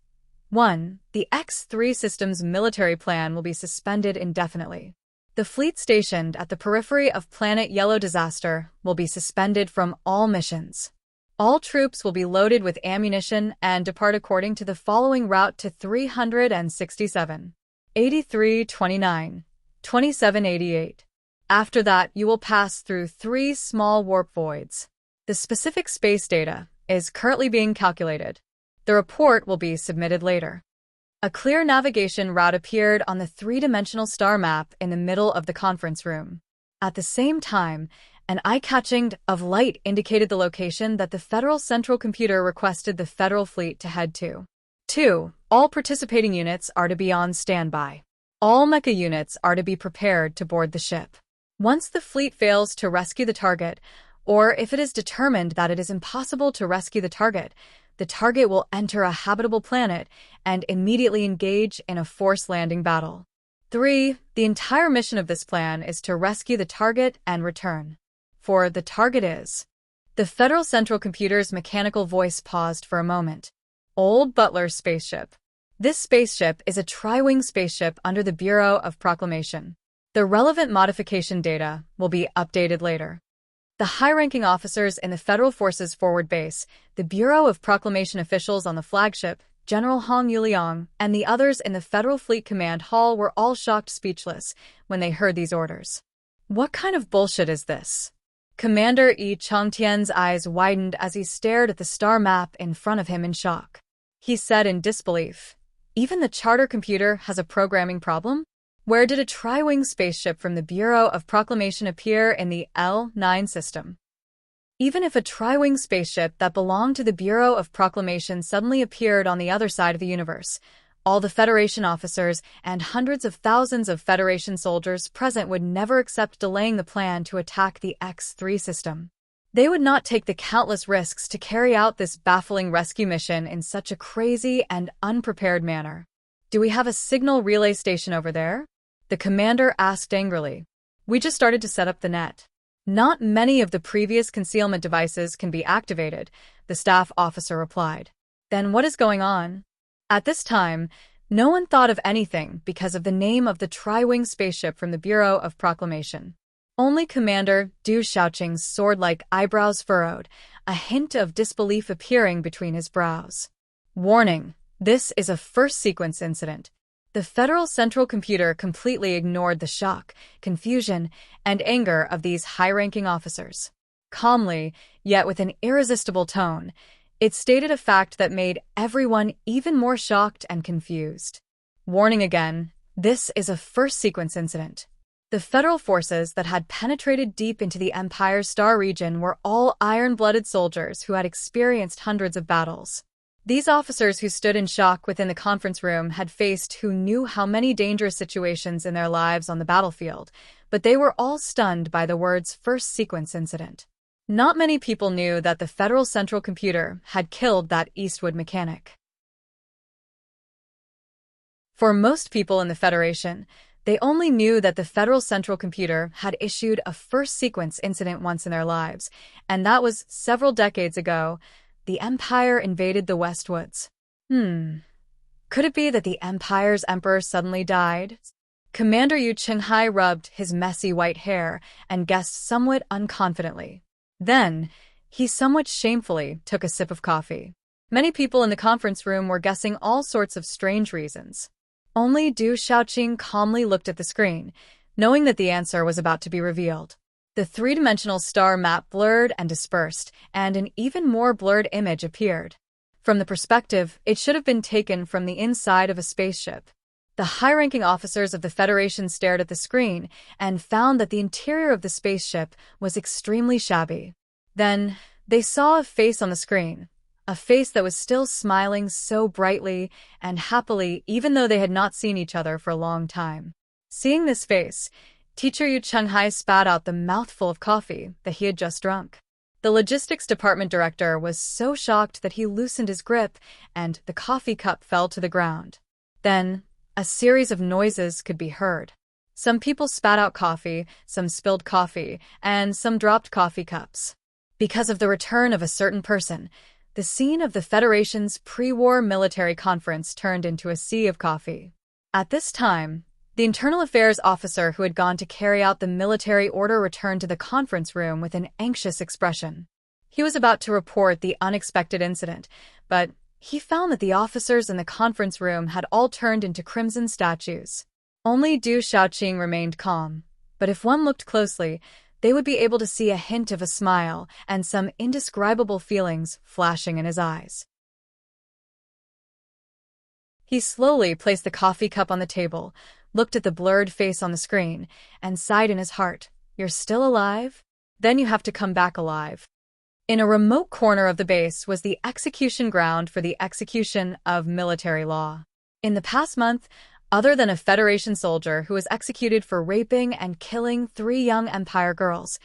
1. The X-3 system's military plan will be suspended indefinitely. The fleet stationed at the periphery of Planet Yellow Disaster will be suspended from all missions. All troops will be loaded with ammunition and depart according to the following route to 367, 8329, 2788. After that, you will pass through 3 small warp voids. The specific space data is currently being calculated. The report will be submitted later. A clear navigation route appeared on the 3-dimensional star map in the middle of the conference room. At the same time, an eye-catching of light indicated the location that the Federal Central Computer requested the Federal Fleet to head to. 2. All participating units are to be on standby. All mecha units are to be prepared to board the ship. Once the fleet fails to rescue the target, or if it is determined that it is impossible to rescue the target will enter a habitable planet and immediately engage in a forced landing battle. 3. The entire mission of this plan is to rescue the target and return. For the target is... The Federal Central Computer's mechanical voice paused for a moment. Old Butler's spaceship. This spaceship is a tri-wing spaceship under the Bureau of Proclamation. The relevant modification data will be updated later. The high-ranking officers in the Federal Forces Forward Base, the Bureau of Proclamation officials on the flagship, General Hong Yuliang, and the others in the Federal Fleet Command Hall were all shocked speechless when they heard these orders. What kind of bullshit is this? Commander Yi Changtian's eyes widened as he stared at the star map in front of him in shock. He said in disbelief, "Even the charter computer has a programming problem? Where did a tri-wing spaceship from the Bureau of Proclamation appear in the L9 system?" Even if a tri-wing spaceship that belonged to the Bureau of Proclamation suddenly appeared on the other side of the universe, all the Federation officers and hundreds of thousands of Federation soldiers present would never accept delaying the plan to attack the X3 system. They would not take the countless risks to carry out this baffling rescue mission in such a crazy and unprepared manner. "Do we have a signal relay station over there?" the commander asked angrily. "We just started to set up the net. Not many of the previous concealment devices can be activated," the staff officer replied. "Then what is going on?" At this time, no one thought of anything because of the name of the tri-wing spaceship from the Bureau of Proclamation. Only Commander Du Shaoqing's sword-like eyebrows furrowed, a hint of disbelief appearing between his brows. "Warning, this is a first sequence incident." The Federal Central Computer completely ignored the shock, confusion, and anger of these high-ranking officers. Calmly, yet with an irresistible tone, it stated a fact that made everyone even more shocked and confused. "Warning again, this is a first sequence incident." The Federal forces that had penetrated deep into the Empire's star region were all iron-blooded soldiers who had experienced hundreds of battles. These officers who stood in shock within the conference room had faced who knew how many dangerous situations in their lives on the battlefield, but they were all stunned by the words "first sequence incident." Not many people knew that the Federal Central Computer had killed that Eastwood mechanic. For most people in the Federation, they only knew that the Federal Central Computer had issued a first sequence incident once in their lives, and that was several decades ago. The Empire invaded the Westwoods. Could it be that the Empire's emperor suddenly died? Commander Yu Qinghai rubbed his messy white hair and guessed somewhat unconfidently. Then, he somewhat shamefully took a sip of coffee. Many people in the conference room were guessing all sorts of strange reasons. Only Du Shaoqing calmly looked at the screen, knowing that the answer was about to be revealed. The 3-dimensional star map blurred and dispersed, and an even more blurred image appeared. From the perspective, it should have been taken from the inside of a spaceship. The high-ranking officers of the Federation stared at the screen and found that the interior of the spaceship was extremely shabby. Then, they saw a face on the screen, a face that was still smiling so brightly and happily even though they had not seen each other for a long time. Seeing this face, Teacher Yu Qinghai spat out the mouthful of coffee that he had just drunk. The logistics department director was so shocked that he loosened his grip and the coffee cup fell to the ground. Then, a series of noises could be heard. Some people spat out coffee, some spilled coffee, and some dropped coffee cups. Because of the return of a certain person, the scene of the Federation's pre-war military conference turned into a sea of coffee. At this time, The internal affairs officer who had gone to carry out the military order returned to the conference room with an anxious expression. He was about to report the unexpected incident, but he found that the officers in the conference room had all turned into crimson statues. Only Du Shaoqing remained calm, but if one looked closely, they would be able to see a hint of a smile and some indescribable feelings flashing in his eyes. He slowly placed the coffee cup on the table, looked at the blurred face on the screen, and sighed in his heart. You're still alive? Then you have to come back alive. In a remote corner of the base was the execution ground for the execution of military law. In the past month, other than a Federation soldier who was executed for raping and killing 3 young Empire girls,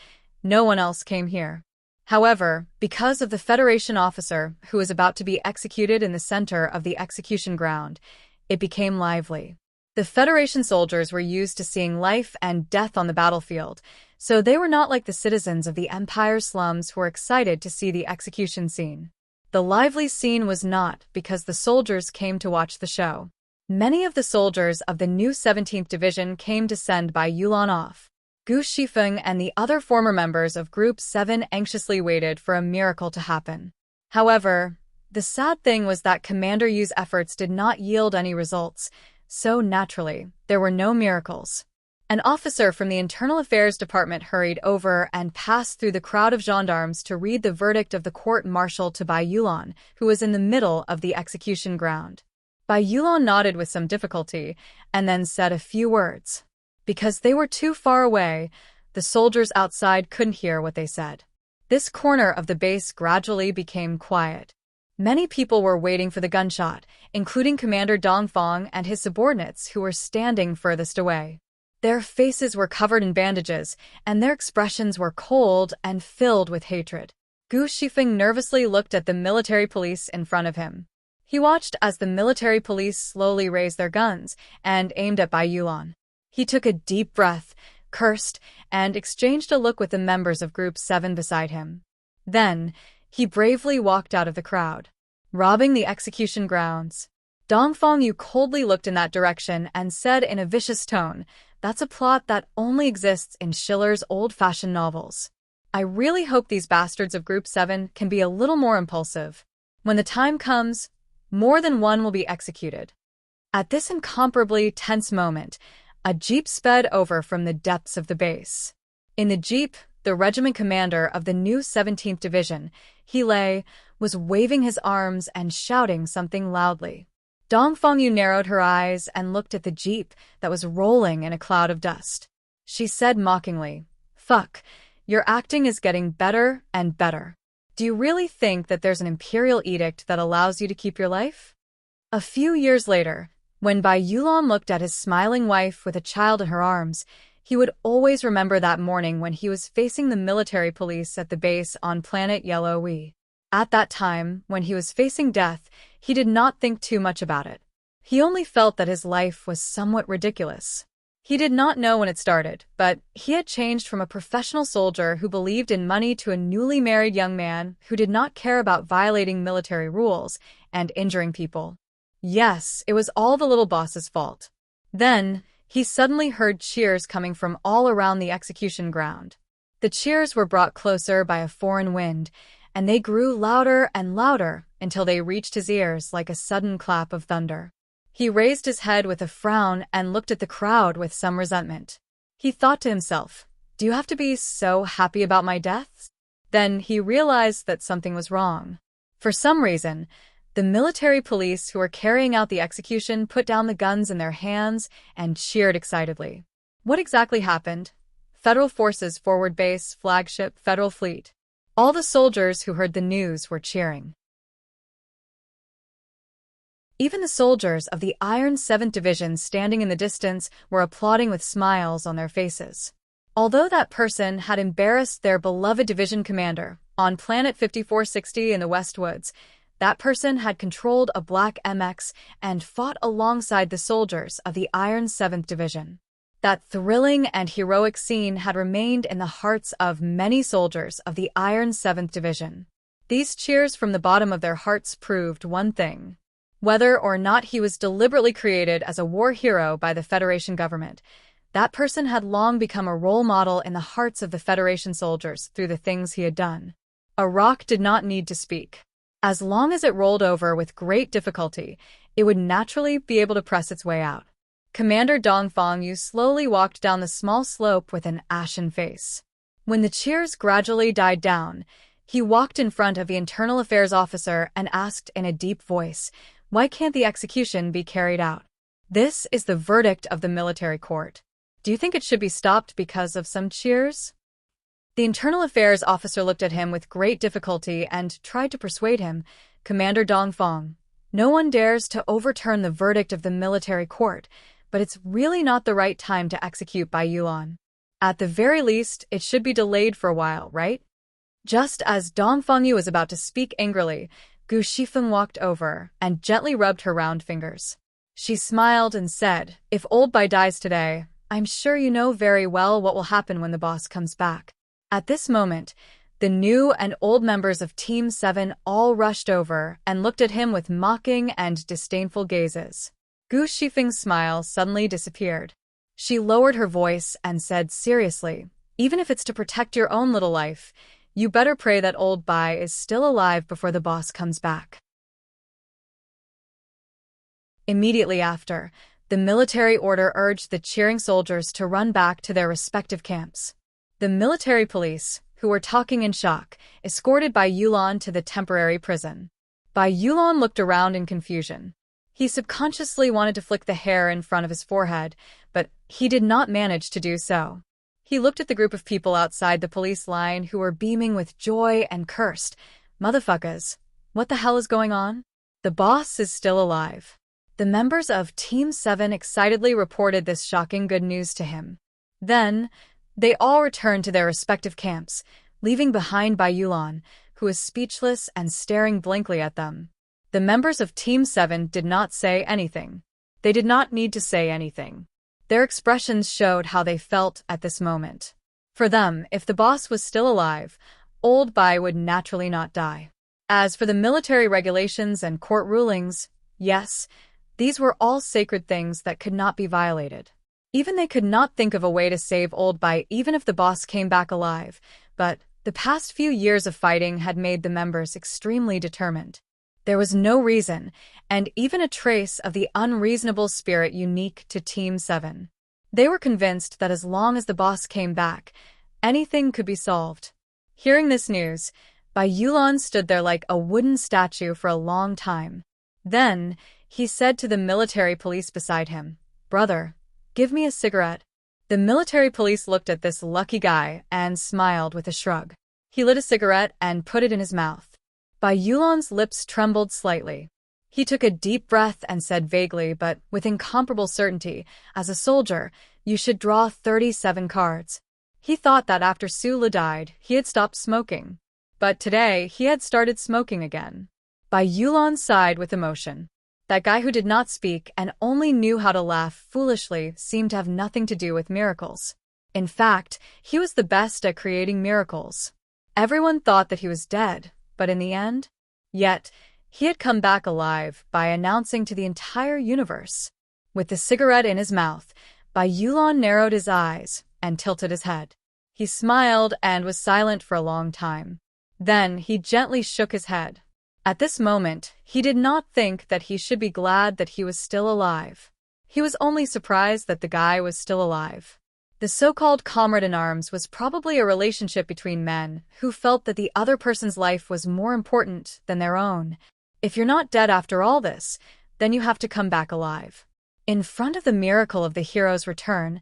no one else came here. However, because of the Federation officer who was about to be executed in the center of the execution ground, it became lively. The Federation soldiers were used to seeing life and death on the battlefield, so they were not like the citizens of the Empire's slums who were excited to see the execution scene. The lively scene was not because the soldiers came to watch the show. Many of the soldiers of the new 17th Division came to send Bai Yulan off. Gu Shifeng and the other former members of Group 7 anxiously waited for a miracle to happen. However, the sad thing was that Commander Yu's efforts did not yield any results, so naturally, there were no miracles. An officer from the Internal Affairs Department hurried over and passed through the crowd of gendarmes to read the verdict of the court-martial to Bai Yulan, who was in the middle of the execution ground. Bai Yulan nodded with some difficulty, and then said a few words. Because they were too far away, the soldiers outside couldn't hear what they said. This corner of the base gradually became quiet. Many people were waiting for the gunshot, including Commander Dongfang and his subordinates who were standing furthest away. Their faces were covered in bandages, and their expressions were cold and filled with hatred. Gu Shifeng nervously looked at the military police in front of him. He watched as the military police slowly raised their guns and aimed at Bai Yulan. He took a deep breath, cursed, and exchanged a look with the members of Group 7 beside him. Then, he bravely walked out of the crowd. Robbing the execution grounds. Dongfang Yu coldly looked in that direction and said in a vicious tone, "That's a plot that only exists in Schiller's old-fashioned novels. I really hope these bastards of Group 7 can be a little more impulsive. When the time comes, more than one will be executed." At this incomparably tense moment, a jeep sped over from the depths of the base. In the jeep, the regiment commander of the new 17th Division, He Lei, was waving his arms and shouting something loudly. Dongfang Yu narrowed her eyes and looked at the jeep that was rolling in a cloud of dust. She said mockingly, "Fuck, your acting is getting better and better. Do you really think that there's an imperial edict that allows you to keep your life?" A few years later, when Bai Yulan looked at his smiling wife with a child in her arms, he would always remember that morning when he was facing the military police at the base on planet Yellow Wei. At that time, when he was facing death, he did not think too much about it. He only felt that his life was somewhat ridiculous. He did not know when it started, but he had changed from a professional soldier who believed in money to a newly married young man who did not care about violating military rules and injuring people. Yes, it was all the little boss's fault. Then, he suddenly heard cheers coming from all around the execution ground. The cheers were brought closer by a foreign wind, and they grew louder and louder until they reached his ears like a sudden clap of thunder. He raised his head with a frown and looked at the crowd with some resentment. He thought to himself, "Do you have to be so happy about my death?" Then he realized that something was wrong. For some reason, the military police who were carrying out the execution put down the guns in their hands and cheered excitedly. What exactly happened? Federal Forces Forward Base, Flagship, Federal Fleet. All the soldiers who heard the news were cheering. Even the soldiers of the Iron 7th Division standing in the distance were applauding with smiles on their faces. Although that person had embarrassed their beloved division commander on planet 5460 in the West Woods, that person had controlled a black MX and fought alongside the soldiers of the Iron 7th Division. That thrilling and heroic scene had remained in the hearts of many soldiers of the Iron 7th Division. These cheers from the bottom of their hearts proved one thing. Whether or not he was deliberately created as a war hero by the Federation government, that person had long become a role model in the hearts of the Federation soldiers through the things he had done. A rock did not need to speak. As long as it rolled over with great difficulty, it would naturally be able to press its way out. Commander Dongfang Yu slowly walked down the small slope with an ashen face. When the cheers gradually died down, he walked in front of the internal affairs officer and asked in a deep voice, "Why can't the execution be carried out? This is the verdict of the military court. Do you think it should be stopped because of some cheers?" The internal affairs officer looked at him with great difficulty and tried to persuade him, "Commander Dongfang, no one dares to overturn the verdict of the military court, but it's really not the right time to execute Bai Yulan. At the very least, it should be delayed for a while, right?" Just as Dongfang Yu was about to speak angrily, Gu Shifeng walked over and gently rubbed her round fingers. She smiled and said, "If old Bai dies today, I'm sure you know very well what will happen when the boss comes back." At this moment, the new and old members of Team 7 all rushed over and looked at him with mocking and disdainful gazes. Gu Shifeng's smile suddenly disappeared. She lowered her voice and said seriously, "Even if it's to protect your own little life, you better pray that old Bai is still alive before the boss comes back." Immediately after, the military order urged the cheering soldiers to run back to their respective camps. The military police, who were talking in shock, escorted Bai Yulan to the temporary prison. Bai Yulan looked around in confusion. He subconsciously wanted to flick the hair in front of his forehead, but he did not manage to do so. He looked at the group of people outside the police line who were beaming with joy and cursed, "Motherfuckers, what the hell is going on? The boss is still alive." The members of Team 7 excitedly reported this shocking good news to him. Then, they all returned to their respective camps, leaving behind Bai Yulan, who was speechless and staring blankly at them. The members of Team 7 did not say anything. They did not need to say anything. Their expressions showed how they felt at this moment. For them, if the boss was still alive, old Bai would naturally not die. As for the military regulations and court rulings, yes, these were all sacred things that could not be violated. Even they could not think of a way to save old Bai even if the boss came back alive, but the past few years of fighting had made the members extremely determined. There was no reason, and even a trace of the unreasonable spirit unique to Team 7. They were convinced that as long as the boss came back, anything could be solved. Hearing this news, Bai Yulan stood there like a wooden statue for a long time. Then, he said to the military police beside him, "Brother, give me a cigarette." The military police looked at this lucky guy and smiled with a shrug. He lit a cigarette and put it in his mouth. Bai Yulan's lips trembled slightly. He took a deep breath and said vaguely but with incomparable certainty, "As a soldier, you should draw 37 cards." He thought that after Su Le died, he had stopped smoking. But today, he had started smoking again. Bai Yulan sighed with emotion. That guy who did not speak and only knew how to laugh foolishly seemed to have nothing to do with miracles. In fact, he was the best at creating miracles. Everyone thought that he was dead, but in the end? Yet, he had come back alive by announcing to the entire universe. With the cigarette in his mouth, Bai Yulan narrowed his eyes and tilted his head. He smiled and was silent for a long time. Then he gently shook his head. At this moment, he did not think that he should be glad that he was still alive. He was only surprised that the guy was still alive. The so-called comrade-in-arms was probably a relationship between men who felt that the other person's life was more important than their own. If you're not dead after all this, then you have to come back alive. In front of the miracle of the hero's return,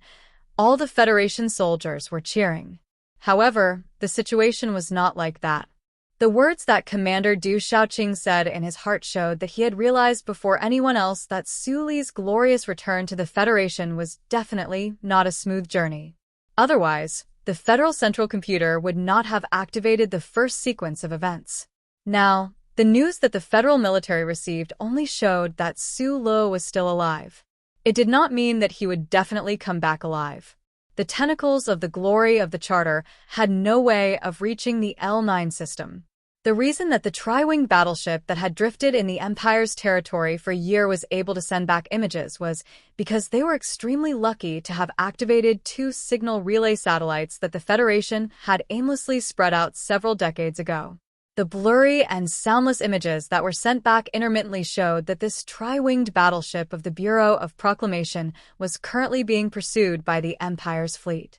all the Federation soldiers were cheering. However, the situation was not like that. The words that Commander Du Shaoqing said in his heart showed that he had realized before anyone else that Su Li's glorious return to the Federation was definitely not a smooth journey. Otherwise, the Federal Central Computer would not have activated the first sequence of events. Now, the news that the federal military received only showed that Su Le was still alive. It did not mean that he would definitely come back alive. The tentacles of the glory of the Charter had no way of reaching the L9 system. The reason that the tri-winged battleship that had drifted in the Empire's territory for a year was able to send back images was because they were extremely lucky to have activated 2 signal relay satellites that the Federation had aimlessly spread out several decades ago. The blurry and soundless images that were sent back intermittently showed that this tri-winged battleship of the Bureau of Proclamation was currently being pursued by the Empire's fleet.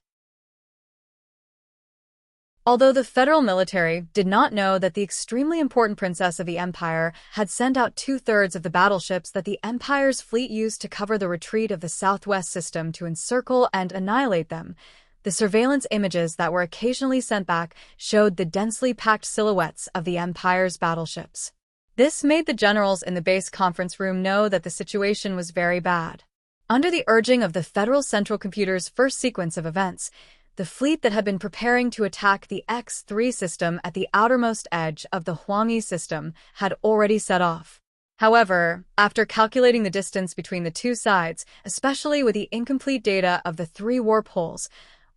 Although the federal military did not know that the extremely important princess of the Empire had sent out 2/3 of the battleships that the Empire's fleet used to cover the retreat of the Southwest system to encircle and annihilate them, the surveillance images that were occasionally sent back showed the densely packed silhouettes of the Empire's battleships. This made the generals in the base conference room know that the situation was very bad. Under the urging of the Federal Central Computer's first sequence of events, the fleet that had been preparing to attack the X-3 system at the outermost edge of the Huanghe system had already set off. However, after calculating the distance between the two sides, especially with the incomplete data of the 3 warp holes,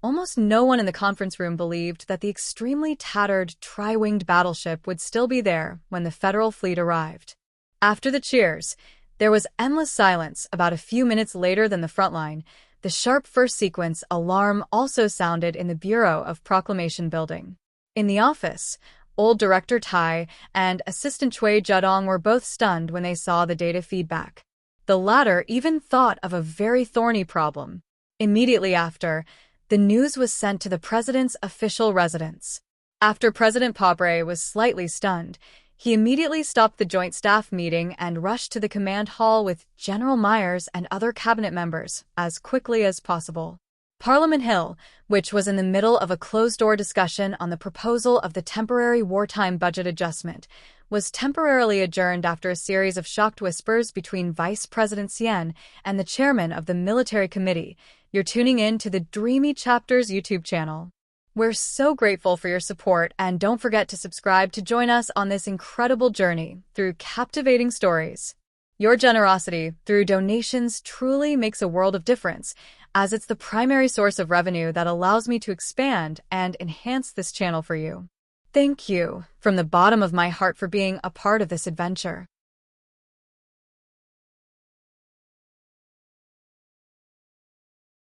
almost no one in the conference room believed that the extremely tattered tri-winged battleship would still be there when the Federal fleet arrived. After the cheers, there was endless silence. About a few minutes later than the front line, the sharp first sequence alarm also sounded in the Bureau of Proclamation building. In the office, old Director Tai and Assistant Chui Jiadong were both stunned when they saw the data feedback. The latter even thought of a very thorny problem. Immediately after, the news was sent to the president's official residence. After President Pabre was slightly stunned, he immediately stopped the joint staff meeting and rushed to the command hall with General Myers and other cabinet members as quickly as possible. Parliament Hill, which was in the middle of a closed-door discussion on the proposal of the temporary wartime budget adjustment, was temporarily adjourned after a series of shocked whispers between Vice President Xian and the chairman of the military committee. You're tuning in to the Dreamy Chapters YouTube channel. We're so grateful for your support, and don't forget to subscribe to join us on this incredible journey through captivating stories. Your generosity through donations truly makes a world of difference, as it's the primary source of revenue that allows me to expand and enhance this channel for you. Thank you from the bottom of my heart for being a part of this adventure.